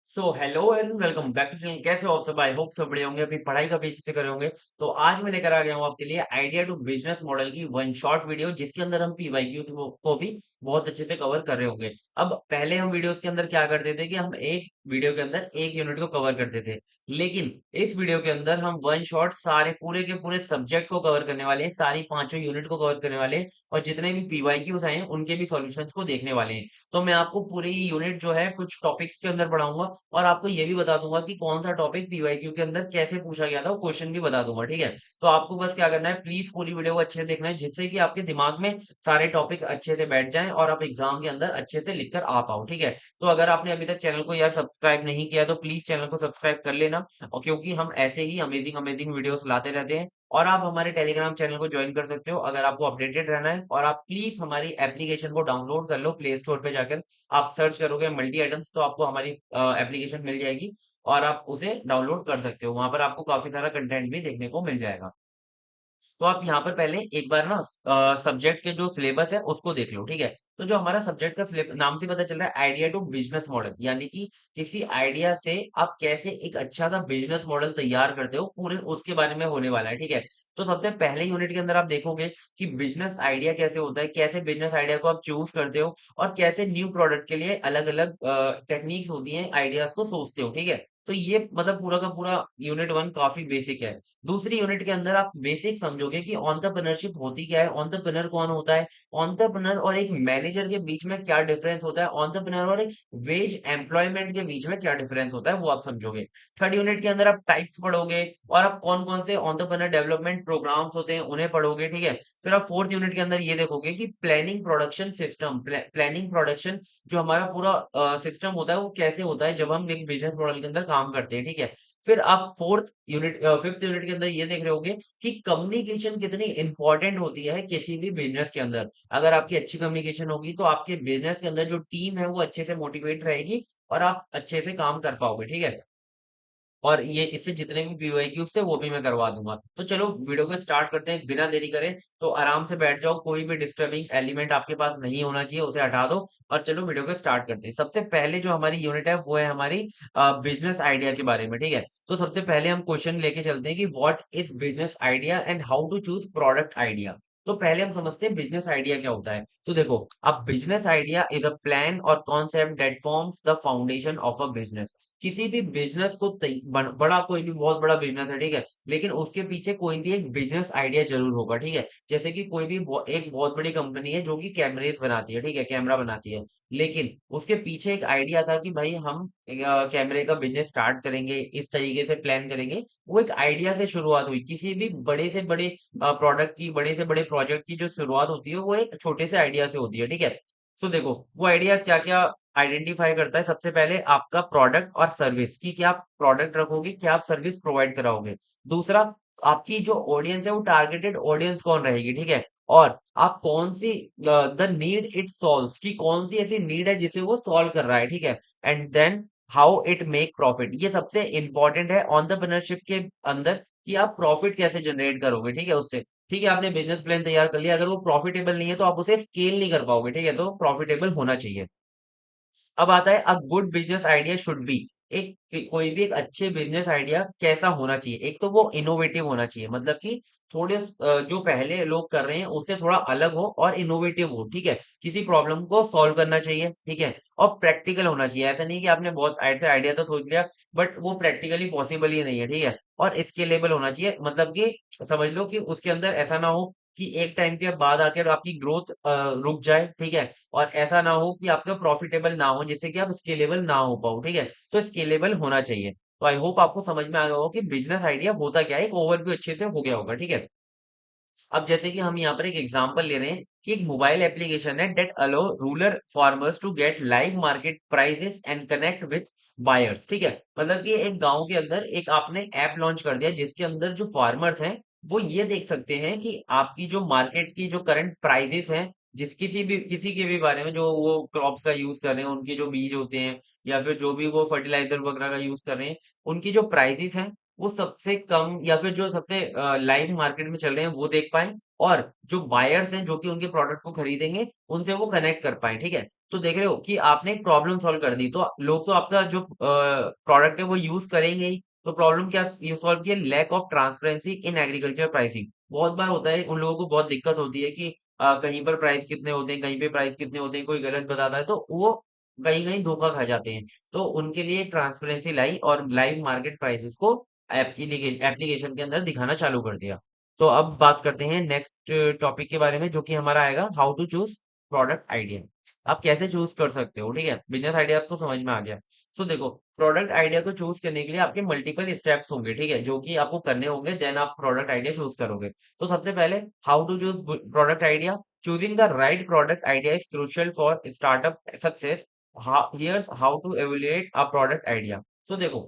So hello and welcome back to channel. कैसे हो आप सब? आई होप सब बढ़िया होंगे। अभी पढ़ाई का बेस पे करे होंगे। तो आज मैं लेकर आ गया हूँ आपके लिए आइडिया टू बिजनेस मॉडल की वन शॉट वीडियो, जिसके अंदर हम पीवाईक्यू को भी बहुत अच्छे से कवर कर रहे होंगे। अब पहले हम वीडियोस के अंदर क्या करते थे कि हम एक वीडियो के अंदर एक यूनिट को कवर करते थे, लेकिन इस वीडियो के अंदर हम वन शॉट सारे पूरे के पूरे सब्जेक्ट को कवर करने वाले हैं, सारी पांचों यूनिट को कवर करने वाले हैं और जितने भी पीवाईक्यूज आए हैं उनके भी सॉल्यूशंस को देखने वाले हैं। तो मैं आपको पूरी यूनिट जो है कुछ टॉपिक्स के अंदर पढ़ाऊंगा और आपको ये भी बता दूंगा कि कौन सा टॉपिक पीवाईक्यू के अंदर कैसे पूछा गया था, वो क्वेश्चन भी बता दूंगा। ठीक है, तो आपको बस क्या करना है, प्लीज पूरी वीडियो को अच्छे से देखना है, जिससे कि आपके दिमाग में सारे टॉपिक अच्छे से बैठ जाएं और आप एग्जाम के अंदर अच्छे से लिख कर आ पाओ। ठीक है, तो अगर आपने अभी तक चैनल को यार सब्सक्राइब नहीं किया तो प्लीज चैनल को सब्सक्राइब कर लेना, और क्योंकि हम ऐसे ही अमेजिंग अमेजिंग वीडियोस लाते रहते हैं। और आप हमारे टेलीग्राम चैनल को ज्वाइन कर सकते हो अगर आपको अपडेटेड रहना है, और आप प्लीज हमारी एप्लीकेशन को डाउनलोड कर लो प्ले स्टोर पे जाकर। आप सर्च करोगे मल्टी आइटम्स तो आपको हमारी एप्लीकेशन मिल जाएगी और आप उसे डाउनलोड कर सकते हो। वहां पर आपको काफी सारा कंटेंट भी देखने को मिल जाएगा। तो आप यहाँ पर पहले एक बार ना सब्जेक्ट के जो सिलेबस है उसको देख लो। ठीक है, तो जो हमारा सब्जेक्ट का सिलेबस नाम से पता चल रहा है, आइडिया टू बिजनेस मॉडल, यानी कि किसी आइडिया से आप कैसे एक अच्छा सा बिजनेस मॉडल तैयार करते हो, पूरे उसके बारे में होने वाला है। ठीक है, तो सबसे पहले यूनिट के अंदर आप देखोगे कि बिजनेस आइडिया कैसे होता है, कैसे बिजनेस आइडिया को आप चूज करते हो और कैसे न्यू प्रोडक्ट के लिए अलग अलग टेक्निक्स होती हैं, आइडियाज को सोचते हो। ठीक है, तो ये मतलब पूरा का पूरा यूनिट वन काफी बेसिक है। दूसरी यूनिट के अंदर आप बेसिक समझोगे कि एंटरप्रेन्योरशिप होती क्या है, एंटरप्रेन्योर कौन होता है, एंटरप्रेन्योर और एक मैनेजर के बीच में क्या डिफरेंस होता है, एंटरप्रेन्योर और एक वेज एम्प्लॉयमेंट के बीच में क्या डिफरेंस होता है, वो आप समझोगे। थर्ड यूनिट के अंदर आप टाइप्स पढ़ोगे और आप कौन कौन से एंटरप्रेन्योर डेवलपमेंट प्रोग्राम्स होते हैं उन्हें पढ़ोगे। ठीक है, फिर आप फोर्थ यूनिट के अंदर ये देखोगे कि planning production system, planning production जो हमारा पूरा सिस्टम होता है वो कैसे होता है जब हम एक बिजनेस मॉडल के अंदर काम करते हैं। ठीक है, फिर आप फिफ्थ यूनिट के अंदर ये देख रहे होगे कि कम्युनिकेशन कितनी इंपॉर्टेंट होती है किसी भी बिजनेस के अंदर। अगर आपकी अच्छी कम्युनिकेशन होगी तो आपके बिजनेस के अंदर जो टीम है वो अच्छे से मोटिवेट रहेगी और आप अच्छे से काम कर पाओगे। ठीक है, और ये इससे जितने भी पीवाईक्यूज थे वो भी मैं करवा दूंगा। तो चलो वीडियो को स्टार्ट करते हैं बिना देरी करे। तो आराम से बैठ जाओ, कोई भी डिस्टर्बिंग एलिमेंट आपके पास नहीं होना चाहिए, उसे हटा दो और चलो वीडियो को स्टार्ट करते हैं। सबसे पहले जो हमारी यूनिट है वो है हमारी बिजनेस आइडिया के बारे में। ठीक है, तो सबसे पहले हम क्वेश्चन लेके चलते हैं कि what is business idea and how to choose product idea. तो पहले हम समझते हैं बिजनेस आइडिया क्या होता है। तो देखो, अब business idea is a plan और concept that forms the foundation of a business. किसी भी बिजनेस को बड़ा कोई भी बहुत बड़ा बिजनेस है, ठीक है, लेकिन उसके पीछे कोई भी एक बिजनेस आइडिया जरूर होगा। ठीक है, जैसे कि कोई भी एक बहुत बड़ी कंपनी है जो कि कैमरेज बनाती है, ठीक है, कैमरा बनाती है, लेकिन उसके पीछे एक आइडिया था कि भाई हम कैमरे का बिजनेस स्टार्ट करेंगे, इस तरीके से प्लान करेंगे। वो एक आइडिया से शुरुआत हुई। किसी भी बड़े से बड़े प्रोडक्ट की, बड़े से बड़े प्रोजेक्ट की जो शुरुआत होती है वो एक छोटे से आइडिया से होती है। ठीक है, तो देखो वो आइडिया क्या क्या आइडेंटिफाई करता है। सबसे पहले आपका प्रोडक्ट और सर्विस की, क्या आप प्रोडक्ट रखोगे, क्या आप सर्विस प्रोवाइड कराओगे। दूसरा, आपकी जो ऑडियंस है वो टारगेटेड ऑडियंस कौन रहेगी। ठीक है, और आप कौन see the need it solves की, कौन सी ऐसी नीड है जिसे वो सॉल्व कर रहा है। ठीक है, and then how it make profit. ये सबसे इंपॉर्टेंट है एंटरप्रेन्योरशिप के अंदर कि आप प्रॉफिट कैसे जनरेट करोगे। ठीक है, उससे ठीक है, आपने बिजनेस प्लान तैयार कर लिया, अगर वो प्रॉफिटेबल नहीं है तो आप उसे स्केल नहीं कर पाओगे। ठीक है, तो प्रॉफिटेबल होना चाहिए। अब आता है a good business idea should be. कोई भी एक अच्छे बिजनेस आइडिया कैसा होना चाहिए, एक तो वो इनोवेटिव होना चाहिए, मतलब कि थोड़े जो पहले लोग कर रहे हैं उससे थोड़ा अलग हो और इनोवेटिव हो। ठीक है, किसी प्रॉब्लम को सॉल्व करना चाहिए। ठीक है, और प्रैक्टिकल होना चाहिए। ऐसा नहीं कि आपने बहुत ऐसे आइडिया तो सोच लिया बट वो प्रैक्टिकली पॉसिबल ही नहीं है। ठीक है, और स्केलेबल होना चाहिए, मतलब कि समझ लो कि उसके अंदर ऐसा ना हो कि एक टाइम के बाद आकर आपकी ग्रोथ रुक जाए। ठीक है, और ऐसा ना हो कि आपका प्रॉफिटेबल ना हो, जिससे कि आप स्केलेबल ना हो पाओ। ठीक है, तो स्केलेबल होना चाहिए। तो आई होप आपको समझ में आ गया होगा कि बिजनेस आइडिया होता क्या है, एक ओवरव्यू अच्छे से हो गया होगा। ठीक है, अब जैसे कि हम यहाँ पर एक एग्जांपल ले रहे हैं कि एक मोबाइल एप्लीकेशन है that allow rural farmers to get live market prices and connect with buyers. ठीक है, मतलब कि एक गांव के अंदर एक आपने ऐप लॉन्च कर दिया जिसके अंदर जो फार्मर्स हैं वो ये देख सकते हैं कि आपकी जो मार्केट की जो करंट प्राइसेस हैं, जिस किसी के भी बारे में, जो वो क्रॉप्स का यूज कर रहे हैं, उनके जो बीज होते हैं या फिर जो भी वो फर्टिलाइजर वगैरह का यूज कर रहे हैं, उनकी जो प्राइसेस हैं वो सबसे कम या फिर जो सबसे लाइव मार्केट में चल रहे हैं वो देख पाएँ। और जो बायर्स हैं, जो कि उनके प्रोडक्ट को खरीदेंगे, उनसे वो कनेक्ट कर पाएँ, ठीक है? तो देख रहे हो कि आपने एक प्रॉब्लम सॉल्व कर दी, तो लोग तो आपका जो प्रोडक्ट है वो यूज़ करेंगे ही। तो प्रॉब्लम क्या ये सॉल्व की है? Lack of transparency in agriculture pricing. बहुत बार होता है, उन लोगों को बहुत दिक्कत होती है कि कहीं पर प्राइस कितने होते हैं, कहीं पे प्राइस कितने होते हैं, कोई गलत बताता है, तो वो कहीं-कहीं धोखा खा जाते हैं। तो उनके लिए ट्रांसपेरेंसी लाई और लाइव मार्केट प्राइसेज़ को एप्लीकेशन के अंदर दिखाना चालू कर दिया। तो अब बात करते हैं नेक्स्ट टॉपिक के बारे में, जो कि हमारा आएगा how to choose product idea. आप कैसे चूज़ कर सकते हो, ठीक है? बिज़नेस आइडिया आपको समझ में आ गया। सो देखो, प्रोडक्ट आइडिया को चूज़ करने के लिए आपके मल्टीपल स्टेप्स होंगे, ठीक है? जो कि आपको करने होंगे, देन आप प्रोडक्ट आइडिया चूज़ करोगे। तो सबसे पहले how to choose product idea. Choosing the right product idea is crucial for startup success. Here's how to evaluate a product idea. So देखो,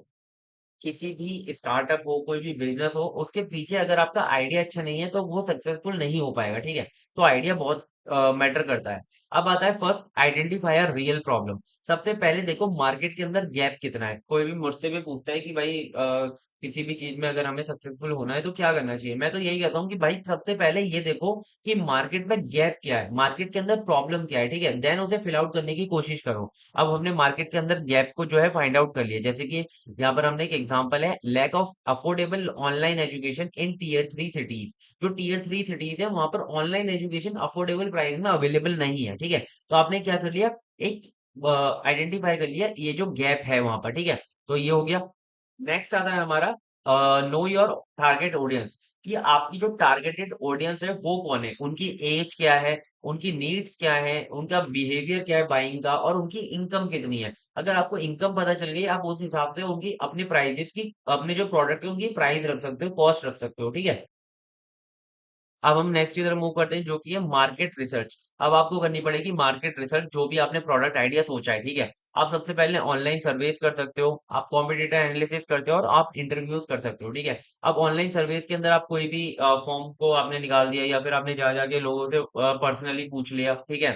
किसी भी स्टार्टअप हो, कोई भी बिज़नेस हो, उसके पीछे अगर आपका आइडिया अच्छा नहीं है, तो वो सक्सेसफुल नहीं हो पाएगा, ठीक है? तो आइडिया बहुत मैटर करता है। अब आता है first identify a real problem. सबसे पहले देखो मार्केट के अंदर गैप कितना है। कोई भी मुझसे भी पूछता है कि भाई किसी भी चीज़ में अगर हमें सक्सेसफुल होना है, तो क्या करना चाहिए? मैं तो यही कहता हूँ कि भाई सबसे पहले ये देखो कि मार्केट में गैप क्या है? मार्केट के अंदर प्रॉब्लम क्या है, ठीक है? देन उसे फिल आउट करने की कोशिश करो। अब हमने मार्केट के अंदर गैप को जो है फाइंड आउट कर लिया। जैसे कि यहाँ पर हमने एक एग्जांपल है lack of affordable online education in tier 3 cities. जो टियर 3 सिटीज है वहां पर ऑनलाइन एजुकेशन अफोर्डेबल प्राइस में अवेलेबल नहीं है, ठीक है? तो आपने क्या कर लिया, एक आइडेंटिफाई कर लिया ये जो गैप है वहां पर, ठीक है? तो ये हो गया। नेक्स्ट आता है हमारा नो योर टारगेट ऑडियंस, कि आपकी जो टारगेटेड ऑडियंस है वो कौन है, उनकी एज क्या है, उनकी नीड्स क्या है, उनका बिहेवियर क्या है बाइंग का, और उनकी इनकम कितनी है। अगर आपको इनकम पता चल गई, आप उस हिसाब से उनकी अपनी प्राइसेस की, अपने जो प्रोडक्ट है उनकी प्राइस रख सकते हो, कॉस्ट रख सकते हो, ठीक है? अब हम नेक्स्ट की तरफ मूव करते हैं, जो कि है मार्केट रिसर्च। अब आपको करनी पड़ेगी मार्केट रिसर्च, जो भी आपने प्रोडक्ट आइडिया सोचा है, ठीक है? आप सबसे पहले ऑनलाइन सर्वेस कर सकते हो, आप कॉम्पिटिटर एनालिसिस करते हो और आप इंटरव्यूज कर सकते हो, ठीक है? अब ऑनलाइन सर्वेस के अंदर आप कोई भी फॉर्म को आपने निकाल दिया, या फिर आपने जा जाके लोगों से पर्सनली पूछ लिया, ठीक है?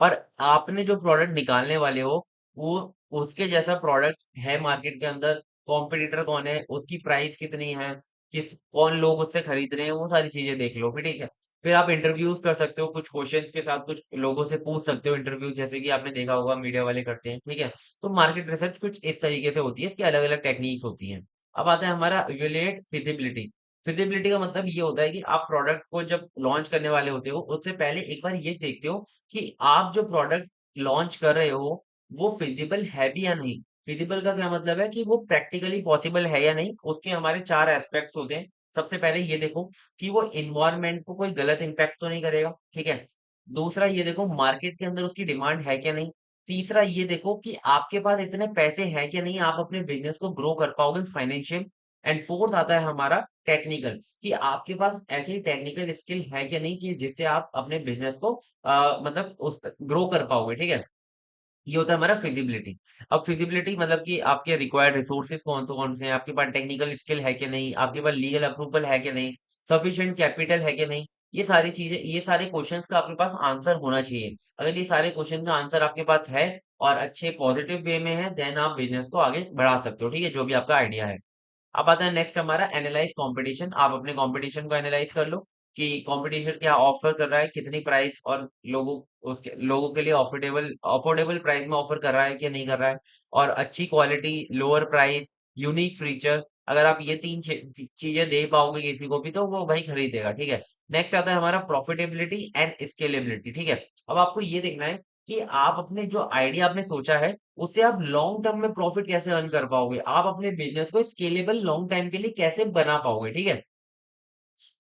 और आपने जो प्रोडक्ट निकालने वाले हो, वो उसके जैसा प्रोडक्ट है मार्केट के अंदर, कॉम्पिटिटर कौन है, उसकी प्राइस कितनी है, कौन लोग उससे खरीद रहे हैं, वो सारी चीज़ें देख लो फिर, ठीक है? फिर आप इंटरव्यूज़ कर सकते हो, कुछ क्वेश्चन्स के साथ कुछ लोगों से पूछ सकते हो इंटरव्यू, जैसे कि आपने देखा होगा मीडिया वाले करते हैं, ठीक है? तो मार्केट रिसर्च कुछ इस तरीके से होती है, इसकी अलग-अलग टेक्निक्स होती हैं। अब आता है हमारा इवैल्यूएट फिजिबिलिटी। फिजिबिलिटी का मतलब ये होता है कि आप प्रोडक्ट को जब लॉन्च करने वाले होते हो, उससे पहले एक बार ये देखते हो कि आप जो प्रोडक्ट लॉन्च कर रहे हो, वो फिज़िबल है भी या नहीं? फिज़िबल का क्या मतलब है कि वो प्रैक्टिकली पॉसिबल है या नहीं? उसके हमारे 4 एस्पेक्ट्स होते हैं। सबसे पहले ये देखो कि वो एनवायरनमेंट को कोई गलत इम्पैक्ट तो नहीं करेगा, ठीक है? दूसरा ये देखो मार्केट के अंदर उसकी डिमांड है क्या नहीं? तीसरा ये देखो कि आपके पास इतने पैसे हैं क्या नहीं, आप अपने बिज़नेस को ग्रो कर पाओगे फाइनेंशियल। एंड फोर्थ आता है हमारा टेक्निकल, कि आपके पास ऐसी टेक्निकल स्किल है क्या नहीं, कि जिससे आप अपने बिज़नेस को मतलब उस ग्रो कर पाओगे, ठीक है? ये होता है हमारा फिजिबिलिटी। अब फिजिबिलिटी मतलब कि आपके रिक्वायर्ड रिसोर्सेज़ कौन से हैं, आपके पास टेक्निकल स्किल है क्या नहीं, आपके पास लीगल अप्रूवल है क्या नहीं, सफिशिएंट कैपिटल है क्या नहीं, ये सारी चीज़ें, ये सारे क्वेश्चन्स का आपके पास आंसर होना चाहिए। अगर ये सारे क्वेश्चन का आंसर आपके पास है और अच्छे पॉजिटिव वे में है, देन आप बिज़नेस को आगे बढ़ा सकते हो, ठीक है? जो भी आपका आइडिया है। अब आता है नेक्स्ट हमारा एनालाइज़ कॉम्पिटिशन। आप अपने कॉम्पिटिशन को एनालाइज़ कर लो कि कॉम्पिटिशन क्या ऑफ़र कर रहा है, कितनी प्राइस, और लोगों के लिए अफोर्डेबल अफोर्डेबल प्राइस में ऑफ़र कर रहा है कि नहीं कर रहा है, और अच्छी quality, lower price, unique feature. अगर आप ये 3 चीज़ें दे पाओगे किसी को भी, तो वो भाई खरीदेगा, ठीक है? नेक्स्ट आता है हमारा प्रॉफिटेबिलिटी एंड स्केलेबिलिटी, ठीक है? अब आपको ये देखना है कि आप अपने जो आइडिया आपने सोचा है, उससे आप लॉन्ग टर्म में प्रॉफिट कैसे अर्न कर पाओगे? आप अपने बिज़नेस को स्केलेबल लॉन्ग टाइम के लिए कैसे बना पाओगे, ठीक है?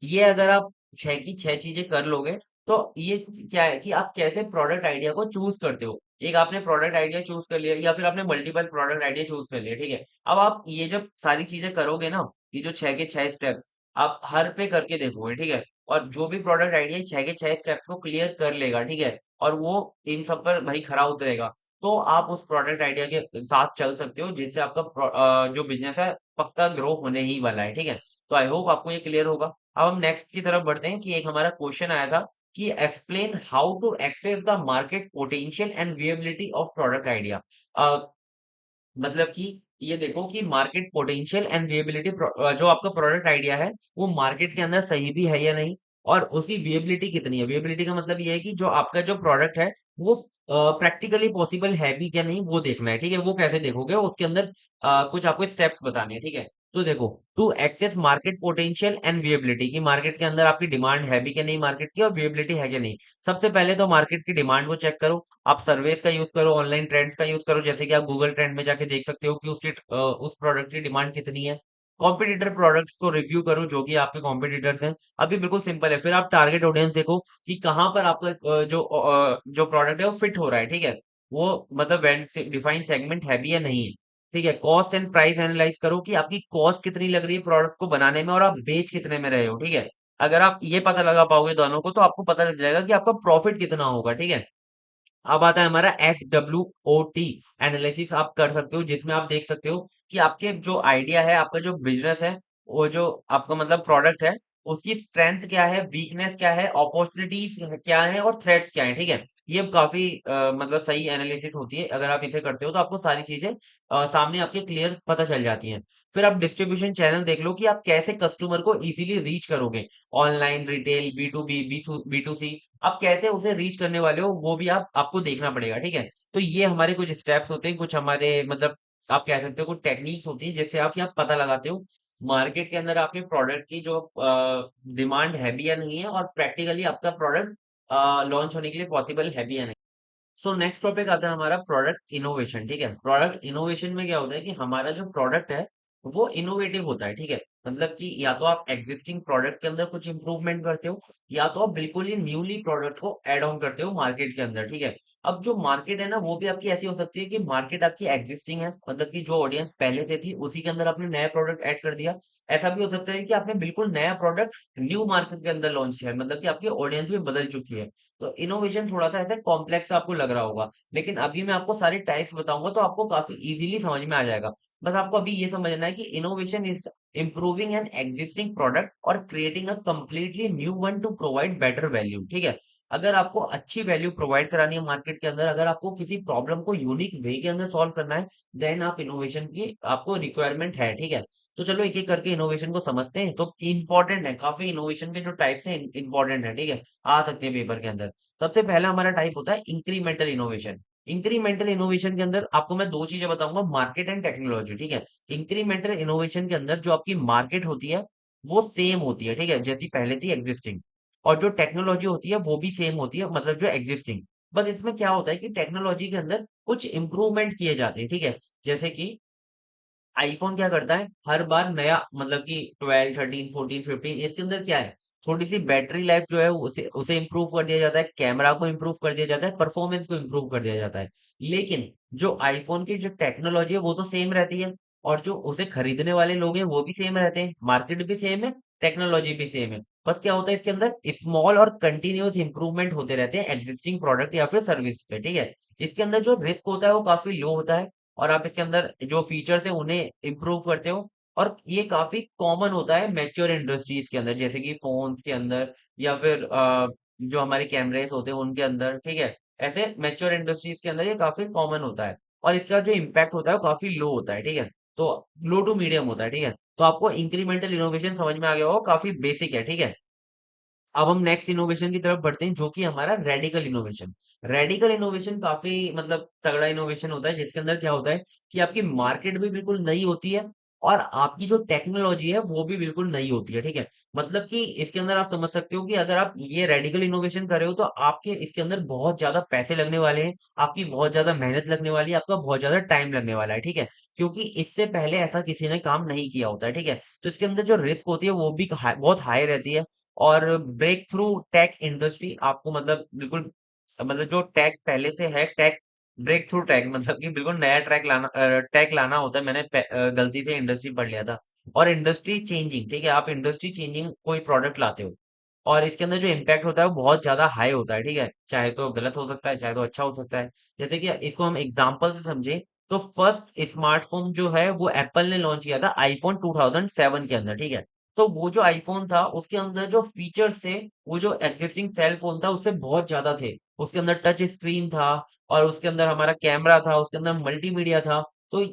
ये अगर आप 6 की 6 चीज़ें कर लोगे, तो ये क्या है कि आप कैसे प्रोडक्ट आइडिया को चूज़ करते हो। एक आपने प्रोडक्ट आइडिया चूज़ कर लिया, या फिर आपने मल्टीपल प्रोडक्ट आइडिया चूज़ कर लिया, ठीक है? अब आप ये जब सारी चीज़ें करोगे ना, ये जो 6 के 6 स्टेप्स, आप हर पे करके देखोगे, ठीक है? और जो भी प्रोडक्ट आइडिया 6 के 6 स्टेप्स को क्लियर कर लेगा, ठीक है? और वो इन सब पर भाई खरा उतरेगा, तो आप उस प्रोडक्ट आइडिया के साथ चल सकते हो, जिससे आपका जो बिज़नेस है पक्का ग्रो होने ही वाला है, ठीक है? तो आई होप आपको ये क्लियर होगा। अब हम नेक्स्ट की तरफ बढ़ते हैं, कि एक हमारा क्वेश्चन आया था कि explain how to access the market potential and viability of product idea. मतलब कि ये देखो कि मार्केट पोटेंशियल एंड विएबिलिटी जो आपका प्रोडक्ट आइडिया है, वो मार्केट के अंदर सही भी है या नहीं, और उसकी विएबिलिटी कितनी है। विएबिलिटी का मतलब ये है कि जो आपका जो प्रोडक्ट है वो प्रैक्टिकली पॉसिबल है भी क्या नहीं वो देखना है, ठीक है। वो कैसे देखोगे, उसके अंदर कुछ आपको स्टेप्स बताने हैं, ठीक है। तो देखो, to access market potential and viability, की मार्केट के अंदर आपकी डिमांड है भी क्या नहीं मार्केट की, और विएबिलिटी है क्या नहीं। सबसे पहले तो मार्केट की डिमांड को चेक करो। आप सर्वेस का यूज करो, ऑनलाइन ट्रेंड्स का यूज करो, जैसे कि आप गूगल ट्रेंड में जाके देख सकते हो कि उसकी उस प्रोडक्ट की डिमांड कितनी है। कॉम्पिटिटर प्रोडक्ट्स को रिव्यू करो, जो कि आपके कॉम्पिटिटर्स हैं। अभी बिल्कुल सिंपल है। फिर आप टारगेट ऑडियंस देखो कि कहाँ पर आपका जो प्रोडक्ट है वो फिट हो रहा है, ठीक है। वो मतलब वेल डिफाइंड सेगमेंट है भी या नहीं है, ठीक है। कॉस्ट एंड प्राइस एनालाइज करो कि आपकी कॉस्ट कितनी लग रही है प्रोडक्ट को बनाने में और आप बेच कितने में रहे हो, ठीक है। अगर आप ये पता लगा पाओगे दोनों को, तो आपको पता लग जाएगा कि आपका प्रॉफिट कितना होगा, ठीक है। अब आता है हमारा SWOT एनालिसिस, आप कर सकते हो, जिसमें आप देख सकते हो कि आपके जो आइडिया है, आपका जो बिजनेस है, वो जो आपका मतलब प्रोडक्ट है, उसकी स्ट्रेंथ क्या है, वीकनेस क्या है, अपॉर्चुनिटीज क्या है और थ्रेट्स क्या है, ठीक है। ये काफी मतलब सही एनालिसिस होती है। अगर आप इसे करते हो तो आपको सारी चीजें सामने आपके क्लियर पता चल जाती हैं। फिर आप डिस्ट्रीब्यूशन चैनल देख लो कि आप कैसे कस्टमर को इजीली रीच करोगे। ऑनलाइन, रिटेल, B2B, B2C, आप कैसे उसे रीच करने वाले हो, वो भी आपको देखना पड़ेगा, ठीक है। तो ये हमारे कुछ स्टेप्स होते हैं, कुछ हमारे मतलब आप कह सकते हो कुछ टेक्निक्स होती हैं, जिससे आप यहाँ पता लगाते हो मार्केट के अंदर आपके प्रोडक्ट की जो डिमांड है भी या नहीं है, और प्रैक्टिकली आपका प्रोडक्ट लॉन्च होने के लिए पॉसिबल है भी या नहीं। सो नेक्स्ट टॉपिक आता है हमारा प्रोडक्ट इनोवेशन, ठीक है। प्रोडक्ट इनोवेशन में क्या होता है कि हमारा जो प्रोडक्ट है वो इनोवेटिव होता है, ठीक है। मतलब कि या तो आप एग्जिस्टिंग प्रोडक्ट के अंदर कुछ इंप्रूवमेंट करते हो, या तो आप बिल्कुल ही न्यूली प्रोडक्ट को ऐड ऑन करते हो मार्केट के अंदर, ठीक है। अब जो मार्केट है ना, वो भी आपकी ऐसी हो सकती है कि मार्केट आपकी एग्जिस्टिंग है, मतलब कि जो ऑडियंस पहले से थी उसी के अंदर आपने नया प्रोडक्ट ऐड कर दिया। ऐसा भी हो सकता है कि आपने बिल्कुल नया प्रोडक्ट न्यू मार्केट के अंदर लॉन्च किया है, मतलब कि आपकी ऑडियंस भी बदल चुकी है। तो इनोवेशन थोड़ा-सा ऐसे कॉम्प्लेक्स आपको लग रहा होगा, लेकिन अभी मैं आपको सारे टाइप्स बताऊँगा तो आपको काफ़ी ईज़िली समझ में आ जाएगा। बस आपको अभी ये समझना है कि innovation is improving an existing product और creating a completely new one to provide better value, ठीक है। अगर आपको अच्छी वैल्यू प्रोवाइड करानी है मार्केट के अंदर, अगर आपको किसी प्रॉब्लम को यूनिक वे के अंदर सॉल्व करना है, देन आप इनोवेशन की आपको रिक्वायरमेंट है, ठीक है। तो चलो एक-एक करके इनोवेशन को समझते हैं। तो इम्पोर्टेंट है, काफ़ी इनोवेशन के जो टाइप्स हैं इम्पोर्टेंट है, ठीक है। आ सकते हैं पेपर के अंदर। सबसे पहला हमारा टाइप होता है इंक्रीमेंटल इनोवेशन। इंक्रीमेंटल इनोवेशन के अंदर आपको मैं 2 चीज़ें बताऊँगा, मार्केट एंड टेक्नोलॉजी, ठीक है? इंक्रीमेंटल इनोवेशन के अंदर जो आपकी मार्केट होती है, वो सेम होती है, ठीक है? जैसी पहले थी एक्जिस्टिंग, और जो टेक्नोलॉजी होती है, वो भी सेम होती है, मतलब जो एक्जिस्टिंग। बस इसमें क्या होता है कि टेक्नोलॉजी के अंदर कुछ इम्प्रूवमेंट किए जाते हैं, ठीक है? जैसे कि आईफ़ोन क्या करता है, हर बार नया मतलब कि 12, 13, 14, 15 इसके अंदर क्या है, थोड़ी-सी बैटरी लाइफ़ जो है उसे उसे इम्प्रूव कर दिया जाता है, कैमरा को इम्प्रूव कर दिया जाता है, परफ़ॉर्मेंस को इम्प्रूव कर दिया जाता है। लेकिन जो आईफ़ोन की जो टेक्नोलॉज़ी है वो तो सेम रहती है, और जो उसे खरीदने वाले लोग हैं वो भी सेम रहते हैं, मार्केट भी सेम है, टेक्नोलॉज़ी भी सेम है। बस क्या होता है इसके अंदर स्मॉल और कंटीन्यूअस इम्प्रूवमेंट होते रहते हैं एक्जिस्टिंग प्रोडक्ट या फिर सर्विस पे, ठीक है? इसके अंदर जो रिस्क होता है वो काफ़ी लो होता है, और आप इसके अंदर जो फीचर्स हैं उन्हें इम्प्रूव करते हो, और ये काफ़ी कॉमन होता है मैच्योर इंडस्ट्रीज़ के अंदर, जैसे कि फ़ोन्स के अंदर या फिर जो हमारे कैमरेज़ होते हैं उनके अंदर, ठीक है? ऐसे मैच्योर इंडस्ट्रीज़ के अंदर ये काफ़ी कॉमन होता है, और इसका जो इम्पैक्ट होता है वो काफ़ी लो होता है, ठीक है? तो लो टू मीडियम होता है, ठीक है? तो आपको इंक्रीमेंटल इनोवेशन समझ में आ गया होगा, काफ़ी बेसिक है, ठीक है? अब हम नेक्स्ट इनोवेशन की तरफ बढ़ते हैं, जो कि हमारा रेडिकल इनोवेशन। रेडिकल इनोवेशन काफ़ी मतलब तगड़ा इनोवेशन होता है, जिसके अंदर क्या होता है कि आपकी मार्केट भी बिल्कुल नई होती है, और आपकी जो टेक्नोलॉजी है वो भी बिल्कुल नई होती है, ठीक है? मतलब कि इसके अंदर आप समझ सकते हो कि अगर आप ये रेडिकल इनोवेशन कर रहे हो तो आपके इसके अंदर बहुत ज़्यादा पैसे लगने वाले हैं, आपकी बहुत ज़्यादा मेहनत लगने वाली है, आपका बहुत ज़्यादा टाइम लगने वाला है, ठीक है? क्योंकि इससे पहले ऐसा किसी ने काम नहीं किया होता है, ठीक है? तो इसके अंदर जो रिस्क होती है वो भी बहुत हाई रहती है। और ब्रेक थ्रू टेक इंडस्ट्री आपको मतलब बिल्कुल मतलब जो टेक पहले से है, टेक ब्रेक थ्रू टेक मतलब कि बिल्कुल नया टेक लाना होता है। मैंने गलती से इंडस्ट्री पढ़ लिया था। और इंडस्ट्री चेंजिंग, ठीक है, आप इंडस्ट्री चेंजिंग कोई प्रोडक्ट लाते हो, और इसके अंदर जो इम्पैक्ट होता है वो बहुत ज्यादा हाई होता है, ठीक है। चाहे तो गलत हो सकता है, चाहे तो अच्छा हो सकता है। जैसे कि इसको हम एग्जांपल से समझे, तो फर्स्ट स्मार्टफोन जो है वो एप्पल ने लॉन्च किया था आईफोन 2007 के अंदर, ठीक है। तो वो जो आईफ़ोन था, उसके अंदर जो फीचर्स थे, वो जो एक्जिस्टिंग सेल फ़ोन था, उससे बहुत ज़्यादा थे। उसके अंदर टच स्क्रीन था, और उसके अंदर हमारा कैमरा था, उसके अंदर मल्टीमीडिया था। तो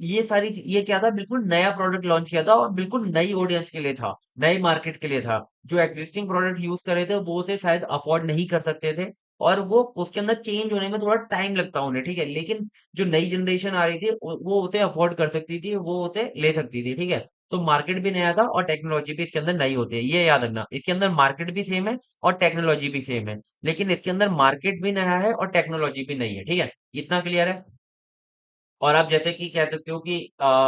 ये क्या था, बिल्कुल नया प्रोडक्ट लॉन्च किया था और बिल्कुल नई ऑडियंस के लिए था, नए मार्केट के लिए था। जो एग्जिस्टिंग प्रोडक्ट यूज कर रहे थे वो उसे शायद अफोर्ड नहीं कर सकते थे, और वो उसके अंदर चेंज होने में थोड़ा टाइम लगता उन्हें, ठीक है। लेकिन जो नई जनरेशन आ रही थी वो उसे अफोर्ड कर सकती थी, वो उसे ले सकती थी, ठीक है। तो मार्केट भी नया था और टेक्नोलॉजी भी इसके अंदर नई होती है, ये याद रखना। इसके अंदर मार्केट भी सेम है और टेक्नोलॉजी भी सेम है, लेकिन इसके अंदर मार्केट भी नया है और टेक्नोलॉजी भी नई है, ठीक है। इतना क्लियर है। और आप जैसे कि कह सकते हो कि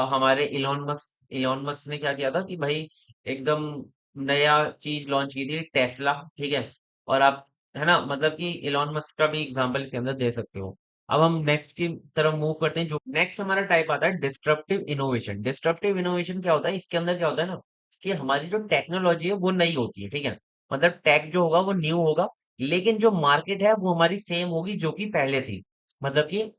हमारे इलॉन मस्क ने क्या किया था कि भाई एकदम नया चीज लॉन्च की थी, टेस्ला, ठीक है। और आप, है ना, मतलब कि इलॉन मस्क का भी एग्जांपल इसके अंदर दे सकते हो। अब हम नेक्स्ट की तरफ मूव करते हैं। जो नेक्स्ट हमारा टाइप आता है डिस्ट्रप्टिव इनोवेशन। डिस्ट्रप्टिव इनोवेशन क्या होता है, इसके अंदर क्या होता है ना, कि हमारी जो टेक्नोलॉजी है वो नई होती है, ठीक है। मतलब टेक जो होगा वो न्यू होगा, लेकिन जो मार्केट है वो हमारी सेम होगी जो कि पहले थी। मतलब कि